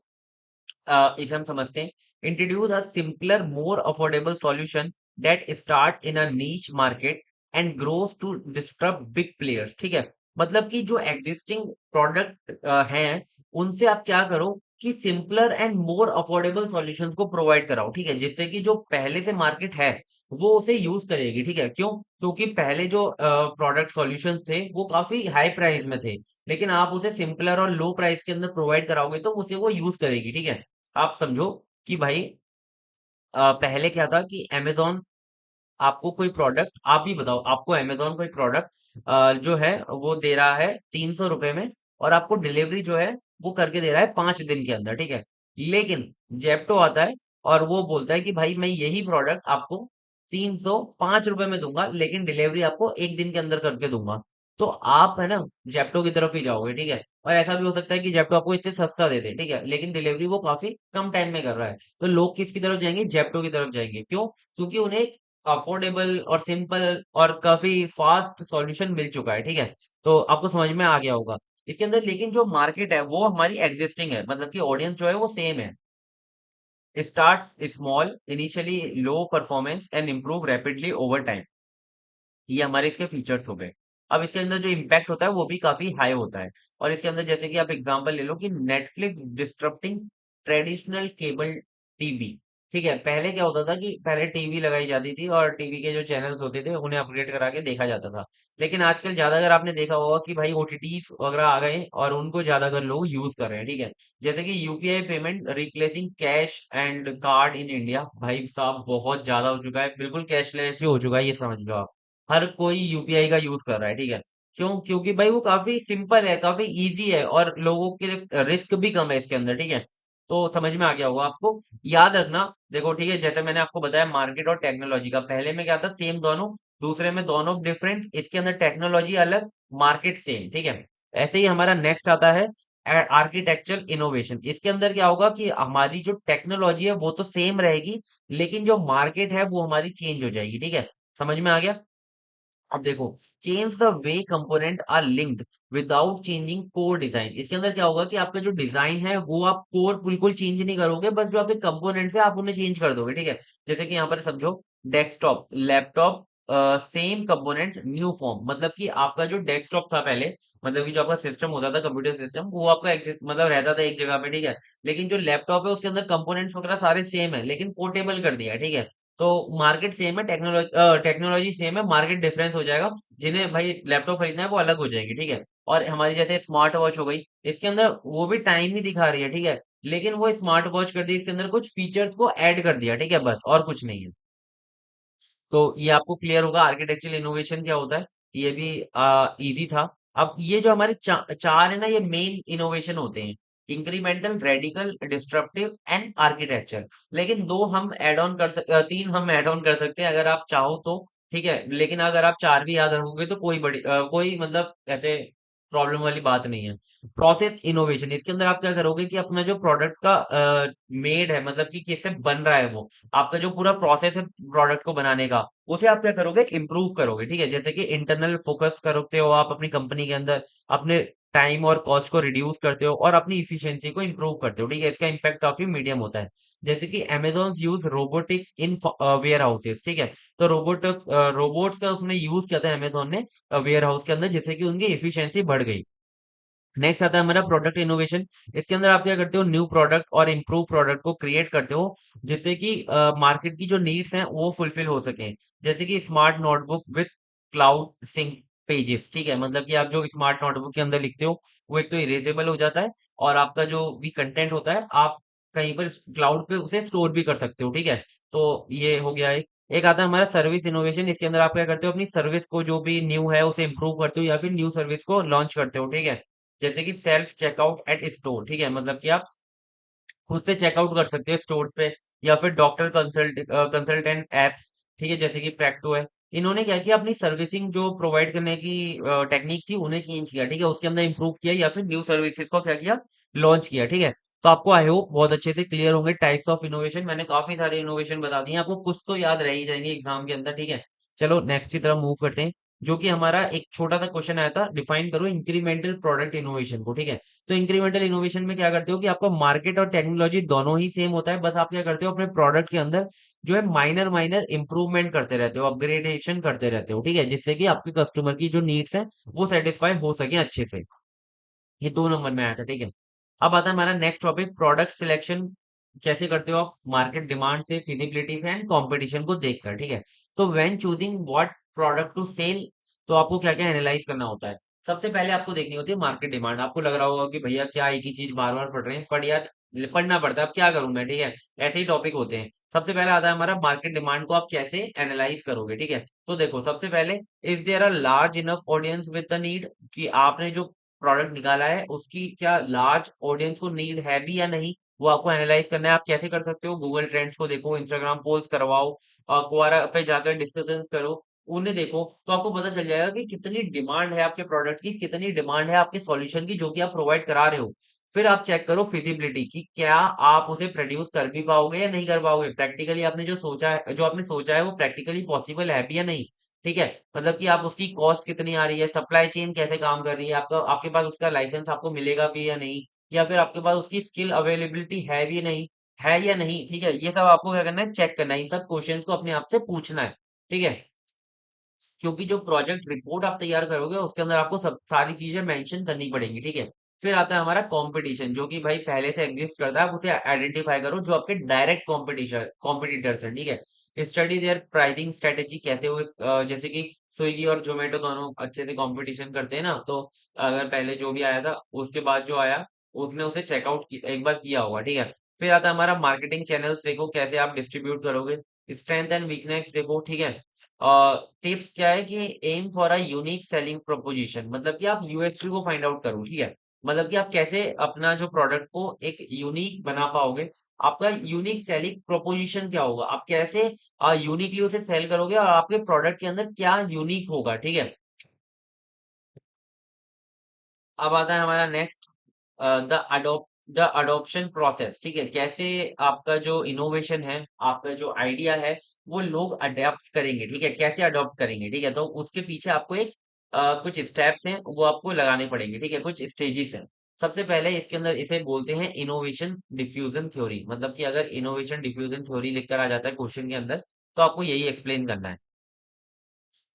इसे हम समझते हैं, introduce a simpler more affordable solution that start in a niche market and grows to disturb big players, ठीक है। मतलब कि जो एग्जिस्टिंग प्रोडक्ट हैं, उनसे आप क्या करो कि simpler and more affordable solutions को प्रोवाइड कराओ, ठीक है, जिससे कि जो पहले से मार्केट है वो उसे यूज करेगी, ठीक है। क्यों? क्योंकि पहले जो प्रोडक्ट सॉल्यूशन थे वो काफी हाई प्राइस में थे, लेकिन आप उसे सिंपलर और लो प्राइस के अंदर प्रोवाइड कराओगे तो उसे वो यूज करेगी, ठीक है। आप समझो कि भाई पहले क्या था कि अमेज़न आपको कोई प्रोडक्ट, आप ही बताओ, आपको अमेज़न कोई प्रोडक्ट जो है वो दे रहा है 300 रुपए में, और आपको डिलीवरी जो है वो करके दे रहा है 5 दिन के अंदर, ठीक है। लेकिन जेप्टो आता है और वो बोलता है कि भाई मैं यही प्रोडक्ट आपको 305 रुपए में दूंगा, लेकिन डिलीवरी आपको 1 दिन के अंदर करके दूंगा। तो आप, है ना, जेप्टो की तरफ ही जाओगे, ठीक है। और ऐसा भी हो सकता है कि जेप्टो आपको इससे सस्ता दे दे, ठीक है, लेकिन डिलीवरी वो काफी कम टाइम में कर रहा है। तो लोग किसकी तरफ जाएंगे? जेप्टो की तरफ जाएंगे। क्यों? क्योंकि उन्हें अफोर्डेबल और सिंपल और काफी फास्ट सॉल्यूशन मिल चुका है, ठीक है। तो आपको समझ में आ गया होगा इसके अंदर। लेकिन जो मार्केट है वो हमारी एग्जिस्टिंग है, मतलब कि ऑडियंस जो है वो सेम है। Starts small initially, low performance and improve rapidly over time. ये हमारे इसके फीचर्स हो गए। अब इसके अंदर जो इम्पैक्ट होता है वो भी काफी हाई होता है। और इसके अंदर जैसे कि आप एग्जांपल ले लो कि नेटफ्लिक्स डिस्टरप्टिंग ट्रेडिशनल केबल टीवी, ठीक है। पहले क्या होता था कि पहले टीवी लगाई जाती थी और टीवी के जो चैनल्स होते थे उन्हें अपग्रेड करा के देखा जाता था। लेकिन आजकल ज्यादा अगर आपने देखा होगा कि भाई ओटीटीज वगैरह आ गए और उनको ज्यादा अगर लोग यूज कर रहे हैं, ठीक है। जैसे कि UPI payment replacing cash and card in India, भाई साहब बहुत ज्यादा हो चुका है, बिल्कुल कैशलेस ही हो चुका है, ये समझ लो आप। हर कोई यूपीआई का यूज कर रहा है, ठीक है। क्यों? क्योंकि भाई वो काफी सिंपल है, काफी इजी है और लोगों के लिए रिस्क भी कम है इसके अंदर, ठीक है। तो समझ में आ गया होगा आपको। याद रखना, देखो, ठीक है, जैसे मैंने आपको बताया मार्केट और टेक्नोलॉजी का, पहले में क्या था, सेम दोनों, दूसरे में दोनों डिफरेंट, इसके अंदर टेक्नोलॉजी अलग, मार्केट सेम, ठीक है। ऐसे ही हमारा नेक्स्ट आता है आर्किटेक्चरल इनोवेशन। इसके अंदर क्या होगा कि हमारी जो टेक्नोलॉजी है वो तो सेम रहेगी, लेकिन जो मार्केट है वो हमारी चेंज हो जाएगी, ठीक है। समझ में आ गया? अब देखो, change the way component are linked without changing core design. इसके अंदर क्या होगा कि आपका जो डिजाइन है वो आप कोर बिल्कुल चेंज नहीं करोगे, बस जो आपके कंपोनेंट्स है आप उन्हें चेंज कर दोगे, ठीक है। जैसे कि यहाँ पर समझो, desktop, laptop, same component new form. मतलब कि आपका जो डेस्कटॉप था पहले, मतलब कि जो आपका सिस्टम होता था, कंप्यूटर सिस्टम, वो आपका मतलब रहता था एक जगह पे, ठीक है। लेकिन जो लैपटॉप है उसके अंदर कंपोनेंट्स वगैरह सारे सेम है, लेकिन पोर्टेबल कर दिया है, ठीक है। तो मार्केट सेम है, टेक्नोलॉजी सेम है, मार्केट डिफरेंस हो जाएगा। जिन्हें भाई लैपटॉप खरीदना है वो अलग हो जाएंगे, ठीक है। और हमारी जैसे स्मार्ट वॉच हो गई, इसके अंदर वो भी टाइम ही दिखा रही है, ठीक है। लेकिन वो स्मार्ट वॉच कर दी, इसके अंदर कुछ फीचर्स को ऐड कर दिया, ठीक है, बस, और कुछ नहीं है। तो ये आपको क्लियर होगा आर्किटेक्चरल इनोवेशन क्या होता है। ये भी इजी था। अब ये जो हमारे चार है ना, ये मेन इनोवेशन होते हैं, incremental, radical, disruptive and architecture. लेकिन तीन हम ऐड ऑन कर सकते हैं अगर आप चाहो तो, ठीक है। लेकिन अगर आप चार भी याद रखोगे तो कोई मतलब ऐसे प्रॉब्लम वाली बात नहीं है। प्रोसेस इनोवेशन, इसके अंदर आप क्या करोगे कि अपना जो प्रोडक्ट का मेड है, मतलब कि कैसे बन रहा है वो, आपका जो पूरा प्रोसेस है प्रोडक्ट को बनाने का, उसे आप क्या करोगे, इम्प्रूव करोगे, ठीक है। जैसे कि इंटरनल फोकस करते हो आप अपनी कंपनी के अंदर, अपने टाइम और कॉस्ट को रिड्यूस करते हो और अपनी इफिशियंसी को इंप्रूव करते हो, ठीक है। इसका इम्पैक्ट काफी मीडियम होता है। जैसे कि Amazon use robotics in warehouses, ठीक है। तो रोबोट्स का उसने यूज किया था अमेजोन ने वेयर हाउस के अंदर, जिससे कि उनकी इफिशियंसी बढ़ गई। नेक्स्ट आता है हमारा प्रोडक्ट इनोवेशन। इसके अंदर आप क्या करते हो, न्यू प्रोडक्ट और इम्प्रूव प्रोडक्ट को क्रिएट करते हो, जिससे कि मार्केट की जो नीड्स हैं वो फुलफिल हो सके। जैसे कि smart notebook with cloud sync pages, ठीक है, मतलब कि आप जो स्मार्ट नोटबुक के अंदर लिखते हो वो एक तो इरेजेबल हो जाता है, और आपका जो भी कंटेंट होता है आप कहीं पर क्लाउड पे उसे स्टोर भी कर सकते हो, ठीक है। तो ये हो गया एक आता है हमारा सर्विस इनोवेशन। इसके अंदर आप क्या करते हो, अपनी सर्विस को जो भी न्यू है उसे इम्प्रूव करते हो या फिर न्यू सर्विस को लॉन्च करते हो, ठीक है। जैसे कि सेल्फ चेकआउट एट स्टोर, ठीक है, मतलब कि आप खुद से चेकआउट कर सकते हो स्टोर्स पे, या फिर डॉक्टर कंसल्टेंट एप्स, ठीक है, जैसे कि प्रैक्टो है। इन्होंने क्या किया, अपनी सर्विसिंग जो प्रोवाइड करने की टेक्निक थी उन्हें चेंज किया, ठीक है, उसके अंदर इंप्रूव किया या फिर न्यू सर्विसेज को क्या किया, लॉन्च किया, ठीक है। तो आपको आई होप बहुत अच्छे से क्लियर होंगे टाइप्स ऑफ इनोवेशन। मैंने काफी सारे इनोवेशन बता दिए, आपको कुछ तो याद रह ही जाएंगे एग्जाम के अंदर, ठीक है। चलो नेक्स्ट की तरफ मूव करते हैं, जो कि हमारा एक छोटा सा क्वेश्चन आया था, डिफाइन करो इंक्रीमेंटल प्रोडक्ट इनोवेशन को, ठीक है। तो इंक्रीमेंटल इनोवेशन में क्या करते हो कि आपका मार्केट और टेक्नोलॉजी दोनों ही सेम होता है, बस आप क्या करते हो अपने प्रोडक्ट के अंदर जो है माइनर माइनर इंप्रूवमेंट करते रहते हो, अपग्रेडेशन करते रहते हो, ठीक है, जिससे कि आपके कस्टमर की जो नीड्स है वो सेटिस्फाई हो सके अच्छे से। ये 2 नंबर में आया था, ठीक है। अब आता है हमारा नेक्स्ट टॉपिक, प्रोडक्ट सिलेक्शन कैसे करते हो आप, मार्केट डिमांड से, फिजिबिलिटी से एंड कंपटीशन को देखकर, ठीक है। तो when choosing what product to sell, तो आपको क्या-क्या एनालाइज करना होता है। सबसे पहले आपको देखनी होती है मार्केट डिमांड। आपको लग रहा होगा कि भैया क्या एक ही चीज बार-बार पढ़ रहे हैं, पर यार पढ़ना पड़ता है, अब क्या करूं मैं, ठीक है। ऐसे ही टॉपिक होते हैं। सबसे पहले आता है हमारा मार्केट डिमांड को आप कैसे एनालाइज करोगे, ठीक है। तो देखो सबसे पहले, is there a large enough audience with the need, कि आपने जो प्रोडक्ट निकाला है उसकी क्या लार्ज ऑडियंस को नीड है भी या नहीं, वो आपको एनालाइज करना है। आप कैसे कर सकते हो, गूगल ट्रेंड्स को देखो, इंस्टाग्राम पोल्स करवाओ, क्वोरा पे जाकर डिस्कशंस करो, उन्हें देखो, तो आपको पता चल जाएगा कि कितनी डिमांड है आपके प्रोडक्ट की, कितनी डिमांड है आपके सॉल्यूशन की जो कि आप प्रोवाइड करा रहे हो। फिर आप चेक करो फिजिबिलिटी की, क्या आप उसे प्रोड्यूस कर भी पाओगे या नहीं कर पाओगे, प्रैक्टिकली आपने जो सोचा है, जो आपने सोचा है वो प्रैक्टिकली पॉसिबल है भी या नहीं, ठीक है। मतलब कि आप उसकी कॉस्ट कितनी आ रही है, सप्लाई चेन कैसे काम कर रही है, आपका आपके पास उसका लाइसेंस आपको मिलेगा भी या नहीं, या फिर आपके पास उसकी स्किल अवेलेबिलिटी है भी नहीं, है या नहीं, ठीक है। ये सब आपको क्या करना है, चेक करना है, इन सब क्वेश्चंस को अपने आप से पूछना है, ठीक है। क्योंकि जो प्रोजेक्ट रिपोर्ट आप तैयार करोगे उसके अंदर आपको सब सारी चीजें मेंशन करनी पड़ेंगी, ठीक है। फिर आता है हमारा कंपटीशन, जो कि भाई पहले से एग्जिस्ट करता है, आप उसे आइडेंटिफाई करो, जो आपके डायरेक्ट कंपटीशन कॉम्पिटिटर्स हैं, ठीक है। स्टडी देयर प्राइसिंग स्ट्रेटेजी, कैसे वो जैसे कि स्विगी और जोमेटो दोनों अच्छे से कंपटीशन करते हैं ना, तो अगर पहले जो भी आया था उसके बाद जो आया उसने उसे चेकआउट एक बार किया होगा, ठीक है। फिर आता है हमारा मार्केटिंग चैनल्स, देखो कैसे आप डिस्ट्रीब्यूट करोगे, स्ट्रेंथ एंड वीकनेस देखो, ठीक है। टिप्स क्या है कि aim for a unique selling proposition, मतलब कि आप यूएसपी को फाइंड आउट करो, ठीक है। मतलब कि आप कैसे अपना जो प्रोडक्ट को एक यूनिक बना पाओगे, आपका यूनिक सेलिंग प्रोपोजिशन क्या होगा, आप कैसे यूनिकली उसे सेल करोगे और आपके प्रोडक्ट के अंदर क्या यूनिक होगा, ठीक है। अब आता है हमारा नेक्स्ट, द अडॉप्शन प्रोसेस, ठीक है, कैसे आपका जो इनोवेशन है, आपका जो आइडिया है, वो लोग अडेप्ट करेंगे, ठीक है, कैसे अडॉप्ट करेंगे, ठीक है। तो उसके पीछे आपको एक कुछ स्टेप्स हैं वो आपको लगाने पड़ेंगे, ठीक है, कुछ स्टेजेस हैं। सबसे पहले इसके अंदर इसे बोलते हैं इनोवेशन डिफ्यूजन थ्योरी, मतलब कि अगर इनोवेशन डिफ्यूजन थ्योरी लिखकर आ जाता है क्वेश्चन के अंदर, तो आपको यही एक्सप्लेन करना है।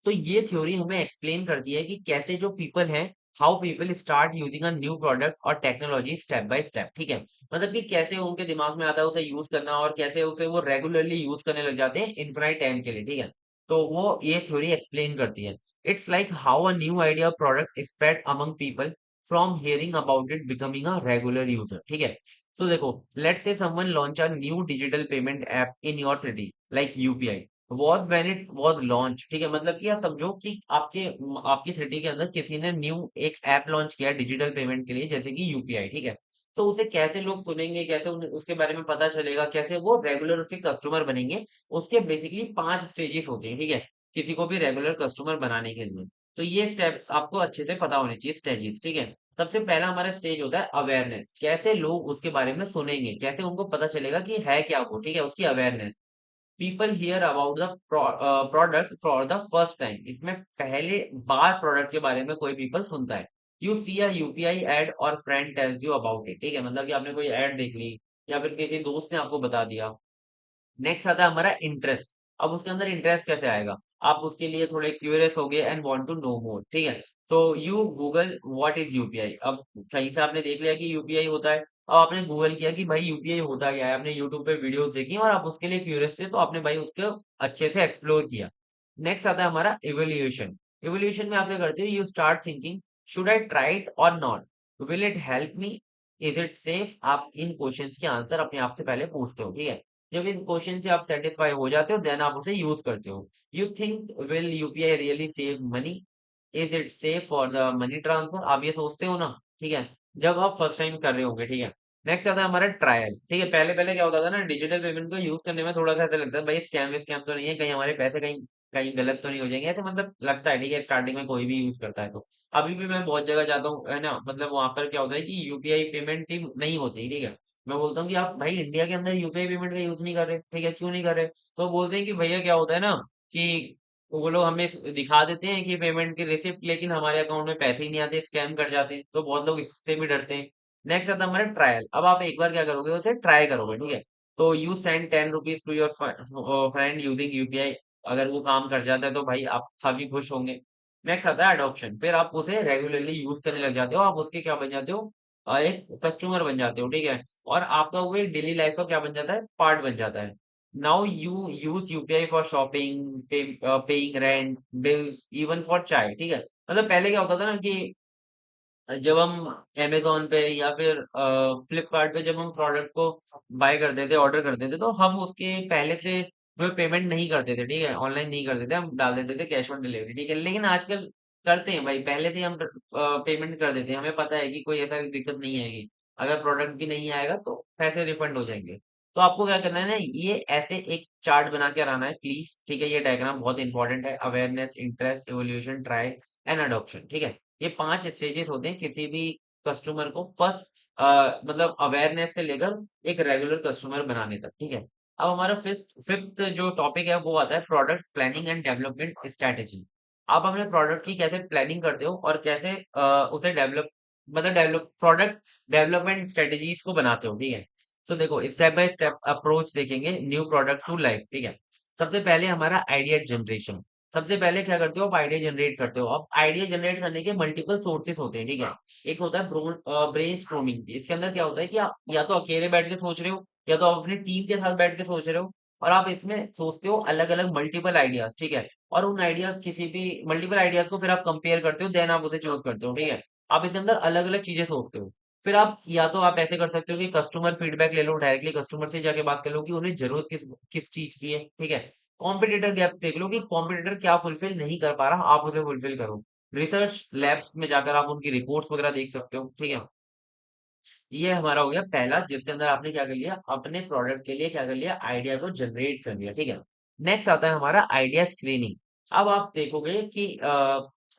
तो ये थ्योरी हमें एक्सप्लेन करती है कि कैसे जो पीपल हैं, how people start using a new product और टेक्नोलॉजी स्टेप बाय स्टेप, ठीक है। मतलब कि कैसे उनके दिमाग में आता है उसे यूज करना, और कैसे उसे वो रेगुलरली यूज करने लग जाते हैं इनफिनाइट टाइम के लिए, ठीक है। तो वो ये थ्योरी एक्सप्लेन करती है। It's like how a new idea product spread among people from hearing about it becoming a regular user, ठीक है। सो देखो, let's say someone launch a new digital payment app in your city like UPI, was when it was launch, ठीक है। मतलब कि आप समझो कि आपकी सिटी के अंदर किसी ने न्यू एक ऐप लॉन्च किया डिजिटल पेमेंट के लिए, जैसे कि यूपीआई, ठीक है। तो उसे कैसे लोग सुनेंगे, कैसे उन्हें उसके बारे में पता चलेगा, कैसे वो रेगुलर उसके कस्टमर बनेंगे, उसके बेसिकली 5 स्टेजेस होते हैं, ठीक है, किसी को भी रेगुलर कस्टमर बनाने के लिए। तो ये स्टेप्स आपको अच्छे से पता होने चाहिए, स्टेजेस, ठीक है। सबसे पहला हमारा स्टेज होता है अवेयरनेस, कैसे लोग उसके बारे में सुनेंगे, कैसे उनको पता चलेगा कि है क्या वो, ठीक है, उसकी awareness. People here about the product for the first time, इसमें पहले बार प्रोडक्ट के बारे में कोई पीपल सुनता है। You see a UPI ad और friend tells you about it, ठीक है, मतलब कि आपने कोई एड देख ली या फिर किसी दोस्त ने आपको बता दिया। नेक्स्ट आता है हमारा इंटरेस्ट। अब उसके अंदर इंटरेस्ट कैसे आएगा, आप उसके लिए थोड़े क्यूरियस हो गए एंड वांट टू नो मोर, ठीक है। तो you Google what is UPI. अब कहीं से आपने देख लिया कि यूपीआई होता है, अब आपने गूगल किया कि भाई यूपीआई होता क्या है, आपने यूट्यूब पे वीडियोस देखी और आप उसके लिए क्यूरियस थे, तो आपने भाई उसको अच्छे से एक्सप्लोर किया। नेक्स्ट आता है हमारा इवोल्यूशन। इवोल्यूशन में आप क्या करते हो, you start thinking should I try it और not, will it help me, is it safe. आप इन क्वेश्चंस के आंसर अपने आप से पहले पूछते हो, ठीक है। जब इन क्वेश्चन से आप सेटिस्फाई हो जाते हो, देन आप उसे यूज करते हो। You think will UPI really save money, is it safe for the money transfer, आप ये सोचते हो ना, ठीक है, जब आप फर्स्ट टाइम कर रहे होंगे, ठीक है। नेक्स्ट आता है हमारा ट्रायल, ठीक है। पहले पहले क्या होता था ना, डिजिटल पेमेंट को यूज करने में थोड़ा सा ऐसा लगता है भाई स्कैम स्कैम तो नहीं है, कहीं हमारे पैसे कहीं कहीं गलत तो नहीं हो जाएंगे, ऐसे मतलब लगता है, ठीक है, स्टार्टिंग में कोई भी यूज करता है तो। अभी भी मैं बहुत जगह जाता हूँ, है ना, मतलब वहां पर क्या होता है कि यूपीआई पेमेंट ही नहीं होती, ठीक है। मैं बोलता हूँ कि आप भाई इंडिया के अंदर यूपीआई पेमेंट का यूज नहीं कर रहे, ठीक है, क्यों नहीं कर रहे, तो बोलते हैं कि भैया क्या होता है ना कि वो लोग हमें दिखा देते हैं कि पेमेंट की रिसिप्ट, लेकिन हमारे अकाउंट में पैसे ही नहीं आते, स्कैम कर जाते हैं, तो बहुत लोग इससे भी डरते हैं। नेक्स्ट आता है हमारा ट्रायल। अब आप एक बार क्या करोगे, उसे ट्राई करोगे, ठीक है। तो you send 10 rupees to your friend using UPI, अगर वो काम कर जाता है तो भाई आप काफी खुश होंगे। नेक्स्ट आता है अडॉप्शन, फिर आप उसे रेगुलरली यूज करने लग जाते हो, आप उसके क्या बन जाते हो, एक कस्टमर बन जाते हो, ठीक है। और आपका वो एक डेली लाइफ का क्या बन जाता है, पार्ट बन जाता है। Now you use UPI for shopping, paying rent, bills, even for चाय, ठीक है। मतलब पहले क्या होता था ना कि जब हम अमेज़न पे या फिर फ्लिपकार्ट पे जब हम प्रोडक्ट को बाय करते थे, ऑर्डर करते थे, तो हम उसके पहले से जो पेमेंट नहीं करते थे, ठीक है? ऑनलाइन नहीं करते थे, हम डाल देते थे कैश ऑन डिलीवरी, ठीक है? लेकिन आजकल करते हैं भाई, पहले से ही हम पेमेंट कर देते हैं, हमें पता है कि कोई ऐसा दिक्कत नहीं आएगी। अगर प्रोडक्ट भी नहीं आएगा तो पैसे रिफंड हो जाएँगे। तो आपको क्या करना है ना, ये ऐसे एक चार्ट बना के लाना है प्लीज़, ठीक है? ये डायग्राम बहुत इंपॉर्टेंट है, awareness, interest, evolution, trial and adoption, ठीक है? ये 5 स्टेजेस होते हैं किसी भी कस्टमर को फर्स्ट मतलब अवेयरनेस से लेकर एक रेगुलर कस्टमर बनाने तक, ठीक है? अब हमारा फिफ्थ फिफ्थ जो टॉपिक है वो आता है product planning and development strategy. आप अपने प्रोडक्ट की कैसे प्लानिंग करते हो और कैसे उसे डेवलप मतलब डेवलप प्रोडक्ट डेवलपमेंट स्ट्रैटेजीज को बनाते हो, ठीक है? तो देखो स्टेप बाय स्टेप अप्रोच देखेंगे न्यू प्रोडक्ट टू लाइफ, ठीक है? सबसे पहले हमारा आइडिया जनरेशन। सबसे पहले क्या करते हो, आप आइडिया जनरेट करते हो। अब आइडिया जनरेट करने के मल्टीपल सोर्सेस होते हैं, ठीक है। एक होता है ब्रेनस्टॉर्मिंग, इसके अंदर क्या होता है कि आप या तो अकेले बैठ के सोच रहे हो, या तो आप अपनी टीम के साथ बैठ के सोच रहे हो, और आप इसमें सोचते हो अलग अलग मल्टीपल आइडियाज, ठीक है। और उन आइडिया किसी भी मल्टीपल आइडियाज को फिर आप कंपेयर करते हो, देन आप उसे चूज करते हो, ठीक है। आप इसके अंदर अलग अलग चीजें सोचते हो। फिर आप या तो आप ऐसे कर सकते हो कि कस्टमर फीडबैक ले लो, डायरेक्टली कस्टमर से जाके बात कर लो कि उन्हें जरूरत किस किस चीज की है, ठीक है। कॉम्पिटिटर गैप देख लो कि कॉम्पिटिटर क्या फुलफिल नहीं कर पा रहा, आप उसे फुलफिल करो। रिसर्च लैब्स में जाकर आप उनकी रिपोर्ट्स वगैरह देख सकते हो, ठीक है। ये हमारा हो गया पहला, जिसके अंदर आपने क्या कर लिया, अपने प्रोडक्ट के लिए क्या कर लिया, आइडिया को जनरेट कर लिया, ठीक है। नेक्स्ट आता है हमारा आइडिया स्क्रीनिंग। अब आप देखोगे कि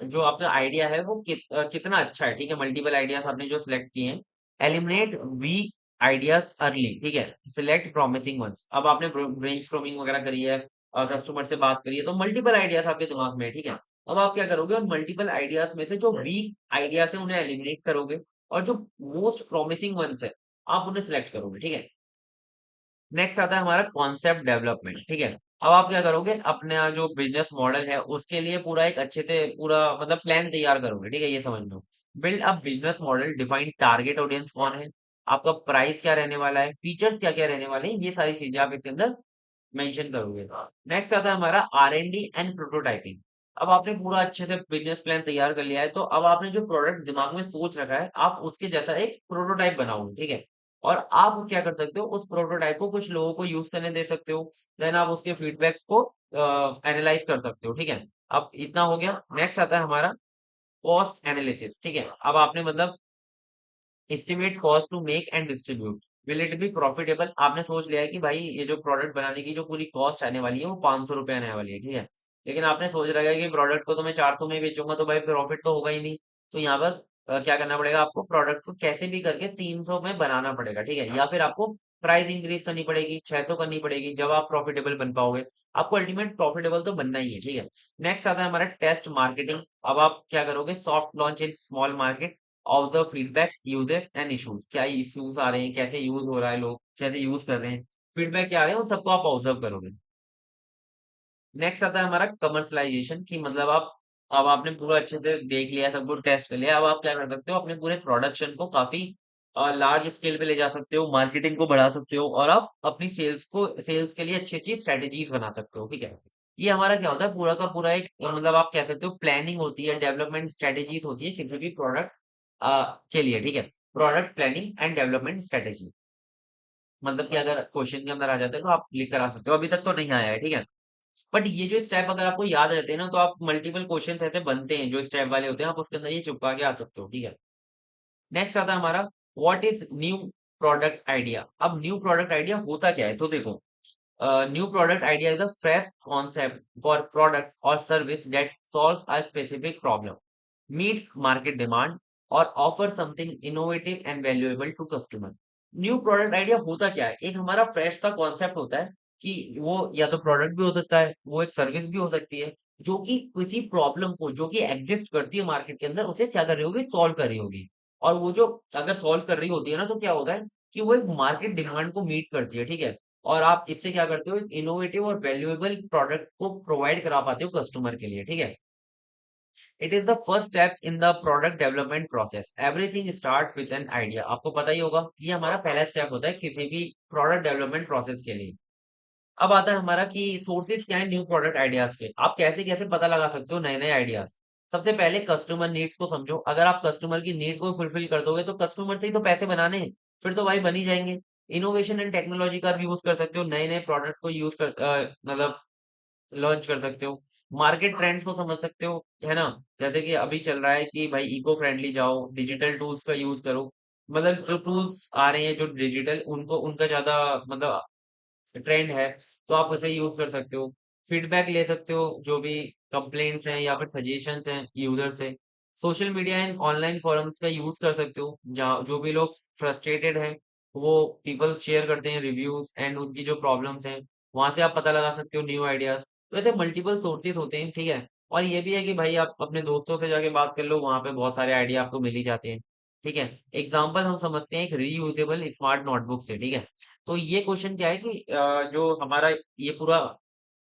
जो आपका आइडिया है वो कितना अच्छा है, ठीक है। मल्टीपल आइडियाज आपने जो सिलेक्ट किए हैं, एलिमिनेट वीक आइडियाज अर्ली, ठीक है, सिलेक्ट प्रॉमिसिंग वंस। अब आपने ब्रेनस्टॉर्मिंग वगैरह करी है, कस्टमर से बात करी है, तो मल्टीपल आइडियाज आपके दिमाग में है, ठीक है। अब आप क्या करोगे, उन मल्टीपल आइडियाज में से जो वीक आइडियाज है उन्हें एलिमिनेट करोगे, और जो मोस्ट प्रॉमिसिंग वन्स है, आप उन्हें सिलेक्ट करोगे, ठीक है। नेक्स्ट आता है हमारा कॉन्सेप्ट डेवलपमेंट, ठीक है। अब आप क्या करोगे, अपना जो बिजनेस मॉडल है उसके लिए पूरा एक अच्छे से पूरा मतलब प्लान तैयार करोगे, ठीक है, ये समझ लो। Build a business model, define target audience कौन है, आपका प्राइस क्या रहने वाला है, फीचर्स क्या क्या रहने वाले हैं, ये सारी चीजें आप इसके अंदर मेंशन करोगे। नेक्स्ट आता है हमारा आर-एन-डी एंड प्रोटोटाइपिंग। अब आपने पूरा अच्छे से बिजनेस प्लान तैयार कर लिया है, तो अब आपने जो प्रोडक्ट दिमाग में सोच रखा है, आप उसके जैसा एक प्रोटोटाइप बनाओगे, ठीक है। और आप क्या कर सकते हो, उस प्रोटोटाइप को कुछ लोगों को यूज करने दे सकते हो, देन आप उसके फीडबैक्स को एनालाइज कर सकते हो, ठीक है। अब इतना हो गया। नेक्स्ट आता है हमारा कॉस्ट एनालिसिस, ठीक है। अब आपने मतलब estimate cost to make and distribute, will it be profitable. आपने सोच लिया है कि भाई ये जो प्रोडक्ट बनाने की जो पूरी कॉस्ट आने वाली है वो 500 रुपए आने वाली है, ठीक है। लेकिन आपने सोच रखा है कि प्रोडक्ट को तो मैं 400 में ही बेचूंगा, तो भाई प्रॉफिट तो होगा ही नहीं। तो यहाँ पर क्या करना पड़ेगा, आपको प्रोडक्ट को कैसे भी करके 300 में बनाना पड़ेगा, ठीक है। या फिर आपको प्राइस इंक्रीज करनी पड़ेगी, 600 करनी पड़ेगी, जब आप प्रॉफिटेबल बन पाओगे। आपको अल्टीमेट प्रॉफिटेबल तो बनना ही है, ठीक है। नेक्स्ट आता है हमारा टेस्ट मार्केटिंग। अब आप क्या करोगे, soft launch in small market, observe feedback, uses and issues, क्या इश्यूज आ रहे हैं, कैसे यूज हो रहा है, लोग कैसे यूज कर रहे हैं, फीडबैक क्या आ रहे हैं, उन सबको आप ऑब्जर्व करोगे। नेक्स्ट आता है हमारा कमर्शलाइजेशन, की मतलब आप अब आपने पूरा अच्छे से देख लिया, सब कुछ टेस्ट कर लिया, अब आप क्या कर सकते हो, अपने पूरे प्रोडक्शन को काफ़ी लार्ज स्केल पे ले जा सकते हो, मार्केटिंग को बढ़ा सकते हो और आप अपनी सेल्स के लिए अच्छी-अच्छी स्ट्रैटेजीज़ बना सकते हो, ठीक है? ये हमारा क्या होता है, पूरा का पूरा एक मतलब आप कह सकते हो प्लानिंग होती है, डेवलपमेंट स्ट्रैटेजीज़ होती है किसी भी प्रोडक्ट के लिए, ठीक है? Product planning and development strategy मतलब कि अगर क्वेश्चन के अंदर आ जाता है तो आप लिख कर आ सकते हो, अभी तक तो नहीं आया है, ठीक है? बट ये जो स्टेप अगर आपको याद रहते हैं ना, तो आप मल्टीपल क्वेश्चंस ऐसे बनते हैं, जो स्टेप वाले होते हैं, आप उसके अंदर ये चिपका के आ सकते हो, ठीक है? नेक्स्ट आता है हमारा what is new product idea? अब न्यू प्रोडक्ट आइडिया होता क्या है? तो देखो new product idea is a fresh concept for product और service that solves a specific problem, meets market demand और offer something innovative and valuable to customer. New product idea होता क्या है? एक हमारा फ्रेश सा कॉन्सेप्ट होता है कि वो या तो प्रोडक्ट भी हो सकता है, वो एक सर्विस भी हो सकती है, जो कि किसी प्रॉब्लम को जो कि एग्जिस्ट करती है मार्केट के अंदर, उसे क्या कर रही होगी? सॉल्व कर रही होगी। और वो जो अगर सॉल्व कर रही होती है ना, तो क्या होता है कि वो एक मार्केट डिमांड को मीट करती है, ठीक है? और आप इससे क्या करते हो? एक इनोवेटिव और वैल्यूएबल प्रोडक्ट को प्रोवाइड करा पाते हो कस्टमर के लिए, ठीक है? It is the first step in the product development process. Everything start with an idea. आपको पता ही होगा ये हमारा पहला स्टेप होता है किसी भी प्रोडक्ट डेवलपमेंट प्रोसेस के लिए। अब आता है हमारा कि सोर्सेज क्या है न्यू प्रोडक्ट आइडियाज के। आप कैसे कैसे पता लगा सकते हो नए नए आइडियाज। सबसे पहले कस्टमर नीड्स को समझो। अगर आप कस्टमर की नीड को फुलफिल कर दोगे तो कस्टमर से ही तो पैसे बनाने हैं, फिर तो भाई बन ही जाएंगे। इनोवेशन एंड टेक्नोलॉजी का भी यूज कर सकते हो, नए नए प्रोडक्ट को यूज कर मतलब लॉन्च कर सकते हो। मार्केट ट्रेंड्स को समझ सकते हो, है ना? जैसे कि अभी चल रहा है कि भाई इको फ्रेंडली जाओ, डिजिटल टूल्स का यूज़ करो। मतलब जो टूल्स आ रहे हैं जो डिजिटल उनको उनका ज़्यादा मतलब ट्रेंड है, तो आप उसे यूज़ कर सकते हो। फीडबैक ले सकते हो, जो भी कंप्लेंट्स हैं या फिर सजेशंस हैं यूज़र से। Social media and online forums का यूज़ कर सकते हो, जहाँ जो भी लोग फ्रस्ट्रेटेड हैं, वो पीपल शेयर करते हैं रिव्यूज़ एंड उनकी जो प्रॉब्लम्स हैं, वहाँ से आप पता लगा सकते हो न्यू आइडियाज़। तो ऐसे मल्टीपल सोर्सेज़ होते हैं, ठीक है? और ये भी है कि भाई आप अपने दोस्तों से जाके बात कर लो, वहाँ पे बहुत सारे आइडिया आपको मिल ही जाते हैं, ठीक है? एग्ज़ाम्पल हम समझते हैं एक रीयूजेबल स्मार्ट नोटबुक से, ठीक है? तो ये क्वेश्चन क्या है कि जो हमारा ये पूरा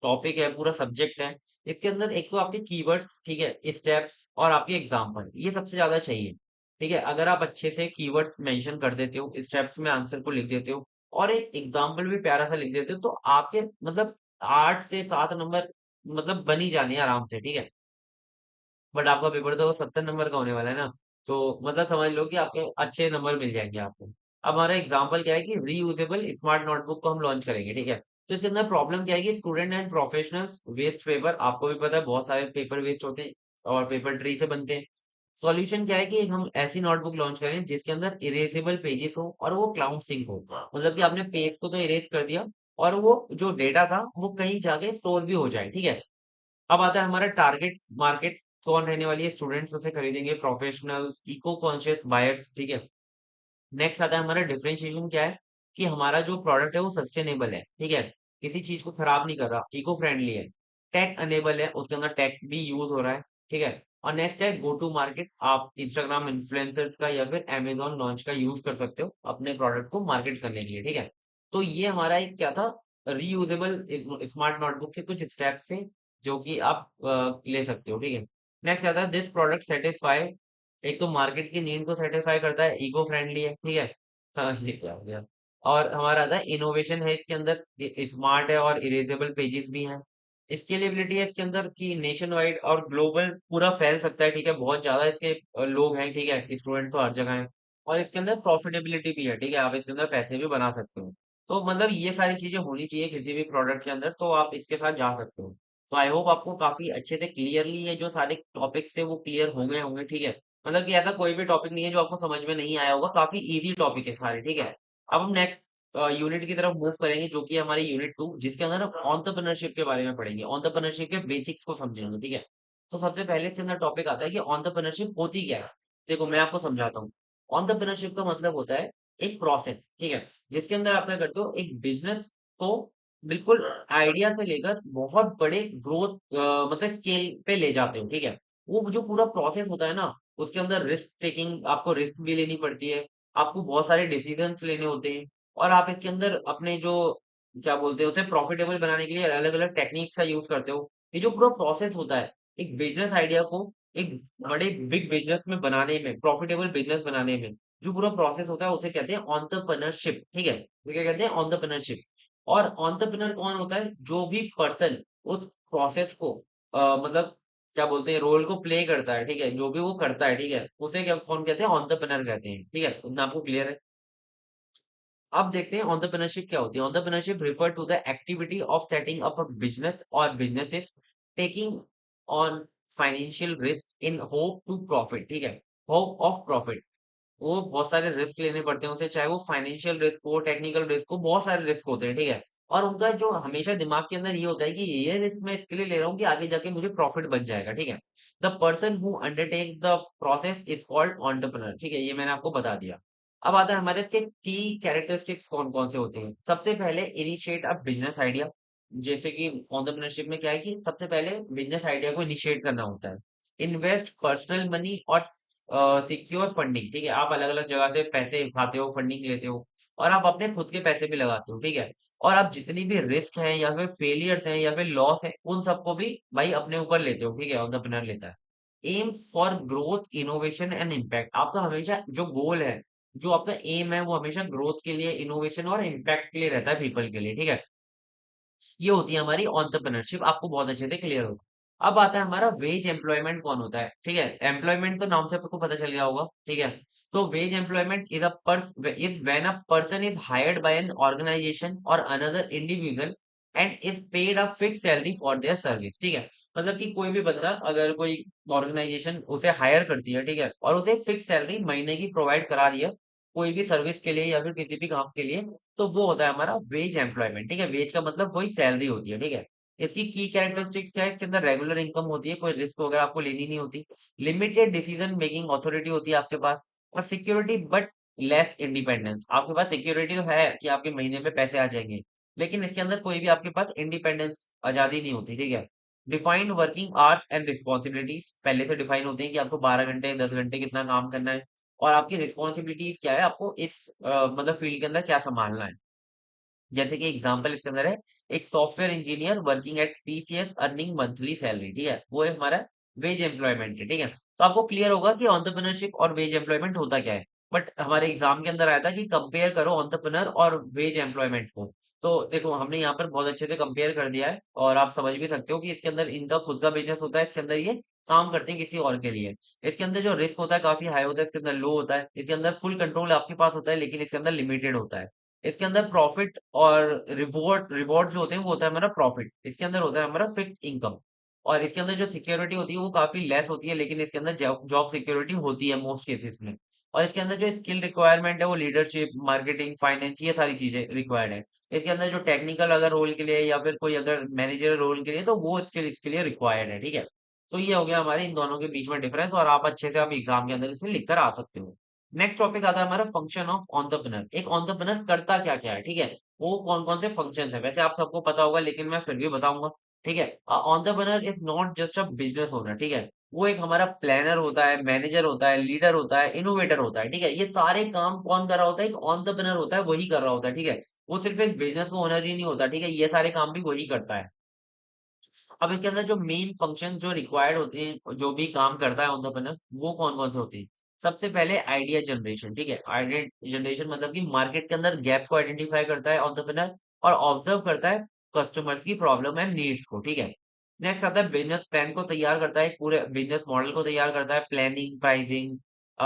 टॉपिक है, पूरा सब्जेक्ट है, इसके अंदर एक तो आपके कीवर्ड्स, ठीक है? स्टेप्स और आपके एग्ज़ाम्पल, ये सबसे ज़्यादा चाहिए, ठीक है? अगर आप अच्छे से कीवर्ड्स मेंशन कर देते हो, स्टेप्स में आंसर को लिख देते हो और एक एग्ज़ाम्पल भी प्यारा-सा लिख देते हो, तो आपके मतलब 8 से 7 नंबर मतलब बन ही जाने हैं आराम से, ठीक है? बट आपका पेपर तो 70 नंबर का होने वाला है ना, तो मतलब समझ लो कि आपके अच्छे नंबर मिल जाएँगे आपको। अब हमारा एग्ज़ाम्पल क्या है कि रीयूजेबल स्मार्ट नोटबुक को हम लॉन्च करेंगे, ठीक है? तो इसके अंदर प्रॉब्लम क्या है कि student and professionals waste paper, आपको भी पता है बहुत सारे पेपर वेस्ट होते हैं और पेपर ट्री से बनते हैं। सॉल्यूशन क्या है कि हम ऐसी नोटबुक लॉन्च करें जिसके अंदर इरेज़ेबल पेजेस हो और वो क्लाउड सिंक हो। मतलब कि आपने पेज को तो इरेज़ कर दिया और वो जो डेटा था वो कहीं जाके स्टोर भी हो जाए, ठीक है? अब आता है हमारा टारगेट मार्केट कौन रहने वाली है? स्टूडेंट्स उसे खरीदेंगे, प्रोफेशनल्स, इको कॉन्शियस बायर्स, ठीक है? नेक्स्ट आता है हमारा डिफरेंशिएशन क्या है कि हमारा जो प्रोडक्ट है वो सस्टेनेबल है, ठीक है? किसी चीज़ को खराब नहीं कर रहा, इको फ्रेंडली है, टेक अनेबल है, उसके अंदर टेक भी यूज़ हो रहा है, ठीक है? और नेक्स्ट है गो टू मार्केट, आप इंस्टाग्राम इन्फ्लुएंसर्स का या फिर अमेज़न लॉन्च का यूज़ कर सकते हो अपने प्रोडक्ट को मार्केट करने के लिए, ठीक है? तो ये हमारा एक क्या था रीयूजेबल स्मार्ट नोटबुक के कुछ स्टेप्स थे जो कि आप ले सकते हो, ठीक है? नेक्स्ट आता है दिस प्रोडक्ट सैटिस्फाई, एक तो मार्केट की नीड को सैटिस्फाई करता है, इको फ्रेंडली है, ठीक है? हाँ, ये क्या हो गया? और हमारा आता है इनोवेशन है इसके अंदर, स्मार्ट है और इरेज़ेबल पेजेस भी हैं। स्केलेबिलिटी है इसके अंदर कि नेशन वाइड और ग्लोबल पूरा फैल सकता है, ठीक है? बहुत ज़्यादा इसके लोग हैं, ठीक है? स्टूडेंट्स तो हर जगह हैं। और इसके अंदर प्रॉफिटेबिलिटी भी है, ठीक है? आप इसके अंदर पैसे भी बना सकते हो। तो मतलब ये सारी चीज़ें होनी चाहिए किसी भी प्रोडक्ट के अंदर, तो आप इसके साथ जा सकते हो। तो आई होप आपको काफ़ी अच्छे से क्लियरली ये जो सारे टॉपिक्स थे वो क्लियर हो गए होंगे, ठीक है? मतलब कि ऐसा कोई भी टॉपिक नहीं है जो आपको समझ में नहीं आया होगा, काफ़ी ईज़ी टॉपिक है सारे, ठीक है? अब हम नेक्स्ट यूनिट की तरफ मूव करेंगे जो कि है हमारी यूनिट 2 जिसके अंदर हम एंटरप्रेन्योरशिप के बारे में पढ़ेंगे। एंटरप्रेन्योरशिप के बेसिक्स को समझेंगे, ठीक है? तो सबसे पहले इसके अंदर टॉपिक आता है कि एंटरप्रेन्योरशिप होती क्या है? देखो मैं आपको समझाता हूँ। एंटरप्रेन्योरशिप का मतलब होता है एक प्रोसेस, ठीक है? जिसके अंदर आप क्या करते हो एक बिज़नेस को बिल्कुल आइडिया से लेकर बहुत बड़े ग्रोथ मतलब स्केल पे ले जाते हो, ठीक है? वो जो पूरा प्रोसेस होता है ना, उसके अंदर रिस्क टेकिंग आपको रिस्क भी लेनी पड़ती है, आपको बहुत सारे डिसीज़न्स लेने होते हैं और आप इसके अंदर अपने जो क्या बोलते हैं उसे प्रॉफिटेबल बनाने के लिए अलग-अलग टेक्निक्स का यूज़ करते हो। ये जो पूरा प्रोसेस होता है, एक बिज़नेस आइडिया को एक बड़े बिग बिज़नेस में बनाने में, प्रॉफिटेबल बिज़नेस बनाने में, जो पूरा प्रोसेस होता है उसे कहते हैं एंटरप्रेन्योरशिप, ठीक है? तो क्या कहते हैं एंटरप्रेन्योरशिप। और एंटरप्रेन्योर कौन होता है? जो भी पर्सन उस प्रोसेस को मतलब क्या बोलते हैं रोल को प्ले करता है, ठीक है? जो भी वो करता है, ठीक है? उसे क्या कौन कहते हैं? एंटरप्रेन्योर कहते हैं, ठीक है? इतना आपको क्लियर है? अब देखते हैं एंटरप्रेन्योरशिप क्या होती है। Entrepreneurship refer to the activity of setting up a business और businesses taking on financial risk in hope to profit, ठीक है? Hope of profit. वो बहुत सारे रिस्क लेने पड़ते हैं उसे, चाहे वो फाइनेंशियल रिस्क हो, टेक्निकल रिस्क हो, बहुत सारे रिस्क होते हैं, ठीक है? और उनका जो हमेशा दिमाग के अंदर ये होता है कि ये रिस्क मैं इसके लिए ले रहा हूँ कि आगे जाके मुझे प्रॉफिट बच जाएगा, ठीक है? The person who undertake the process is called entrepreneur, ठीक है? ये मैंने आपको बता दिया। अब आता है हमारे इसके की कैरेक्टरिस्टिक्स कौन-कौन से होते हैं। सबसे पहले इनिशिएट अ बिज़नेस आइडिया, जैसे कि एंटरप्रेन्योरशिप में क्या है कि सबसे पहले बिज़नेस आइडिया को इनिशिएट करना होता है। इन्वेस्ट पर्सनल मनी और सिक्योर फंडिंग, ठीक है? आप अलग-अलग जगह से पैसे उठाते हो, फंडिंग लेते हो और आप अपने खुद के पैसे भी लगाते हो, ठीक है? और आप जितनी भी रिस्क हैं या फिर फेलियर्स हैं या फिर लॉस है, उन सबको भी भाई अपने ऊपर लेते हो, ठीक है? एंटरप्रेन्योर लेता है। AIIMS for growth, innovation and impact, आपका हमेशा जो गोल है, जो आपका एम है, वो हमेशा ग्रोथ के लिए, इनोवेशन और इम्पैक्ट के लिए रहता है पीपल के लिए, ठीक है? ये होती है हमारी एंटरप्रेन्योरशिप, आपको बहुत अच्छे से क्लियर होगा। अब आता है हमारा वेज एम्प्लॉयमेंट कौन होता है, ठीक है? एम्प्लॉयमेंट तो नाम से आपको पता चल गया होगा, ठीक है? तो wage employment is when a person is hired by an organization और another individual and is paid a fixed salary for their service, ठीक है? मतलब कि कोई भी बंदा अगर कोई ऑर्गनाइजेशन उसे हायर करती है, ठीक है? और उसे एक फिक्स सैलरी महीने की प्रोवाइड करा रही है, कोई भी सर्विस के लिए या फिर किसी भी काम के लिए, तो वो होता है हमारा वेज एम्प्लॉयमेंट, ठीक है? वेज का मतलब वही सैलरी होती है, ठीक है? इसकी की कैरेक्टरिस्टिक्स क्या है? इसके अंदर रेगुलर इनकम होती है, कोई रिस्क वगैरह आपको लेनी नहीं होती। लिमिटेड डिसीजन मेकिंग अथॉरिटी होती है आपके पास और सिक्योरिटी बट लेस इंडिपेंडेंस। आपके पास सिक्योरिटी तो है कि आपके महीने में पैसे आ जाएँगे, लेकिन इसके अंदर कोई भी आपके पास इंडिपेंडेंस आज़ादी नहीं होती, ठीक है? Defined working hours and responsibilities पहले से डिफाइन होते हैं कि आपको 12 घंटे, 10 घंटे कितना काम करना है और आपकी रिस्पॉन्सिबिलिटीज़ क्या है, आपको इस मतलब फील्ड के अंदर क्या सँभालना है। जैसे कि एग्जांपल इसके अंदर है, एक software engineer working at TCS earning monthly salary, ठीक है? वो है हमारा वेज एम्प्लॉयमेंट है, ठीक है? तो आपको क्लियर होगा कि एंटरप्रेन्योरशिप और वेज एम्प्लॉयमेंट होता क्या है। बट हमारे एग्जाम के अंदर आया था कि कंपेयर करो एंटरप्रेन्योर और वेज एम्प्लॉयमेंट को। तो देखो हमने यहाँ पर बहुत अच्छे से कंपेयर कर दिया है और आप समझ भी सकते हो कि इसके अंदर इनका खुद का बिज़नेस होता है, इसके अंदर ये काम करते हैं किसी और के लिए। इसके अंदर जो रिस्क होता है काफ़ी हाई होता है, इसके अंदर लो होता है। इसके अंदर फुल कंट्रोल आपके पास होता है, लेकिन इसके अंदर लिमिटेड होता है। इसके अंदर प्रॉफिट और रिवॉर्ड रिवॉर्ड जो होते हैं वो होता है हमारा प्रॉफिट। इसके अंदर होता है हमारा फिक्स्ड इनकम और इसके अंदर जो सिक्योरिटी होती है वो काफ़ी लेस होती है, लेकिन इसके अंदर जॉब जॉब सिक्योरिटी होती है मोस्ट केसेस में। और इसके अंदर जो स्किल रिक्वायरमेंट है वो लीडरशिप, मार्केटिंग, फाइनेंस ये सारी चीज़ें रिक्वायर्ड है। इसके अंदर जो टेक्निकल अगर रोल के लिए या फिर कोई अगर मैनेजर रोल के लिए तो वो स्किल इसके लिए रिक्वायर्ड है, ठीक है? तो ये हो गया हमारे इन दोनों के बीच में डिफरेंस और आप अच्छे से आप एग्ज़ाम के अंदर इसे लिख कर आ सकते हो। नेक्स्ट टॉपिक आता है हमारा फंक्शन ऑफ एंटरप्रेन्योर। एक एंटरप्रेन्योर करता क्या-क्या है, ठीक है? वो कौन-कौन से फंक्शंस हैं? वैसे आप सबको पता होगा लेकिन मैं फिर भी बताऊँगा, ठीक है? Entrepreneur is not just a business owner, ठीक है? वो एक हमारा प्लानर होता है, मैनेजर होता है, लीडर होता है, इनोवेटर होता है, ठीक है? ये सारे काम कौन कर रहा होता है? एक एंटरप्रेन्योर होता है, वही कर रहा होता है, ठीक है? वो सिर्फ़ एक बिज़नेस का ओनर ही नहीं होता, ठीक है? ये सारे काम भी वही करता है। अब इसके अंदर जो मेन फंक्शन जो रिक्वायर्ड होते हैं, जो भी काम करता है एंटरप्रेन्योर, वो कौन-कौन से होते हैं? सबसे पहले आइडिया जनरेशन, ठीक है? आइडिया जनरेशन मतलब कि मार्केट के अंदर गैप को आइडेंटिफाई करता है एंटरप्रेन्योर और ऑब्जर्व करता है कस्टमर्स की प्रॉब्लम एंड नीड्स को, ठीक है? नेक्स्ट आता है बिज़नेस प्लान को तैयार करता है, पूरे बिज़नेस मॉडल को तैयार करता है, planning, pricing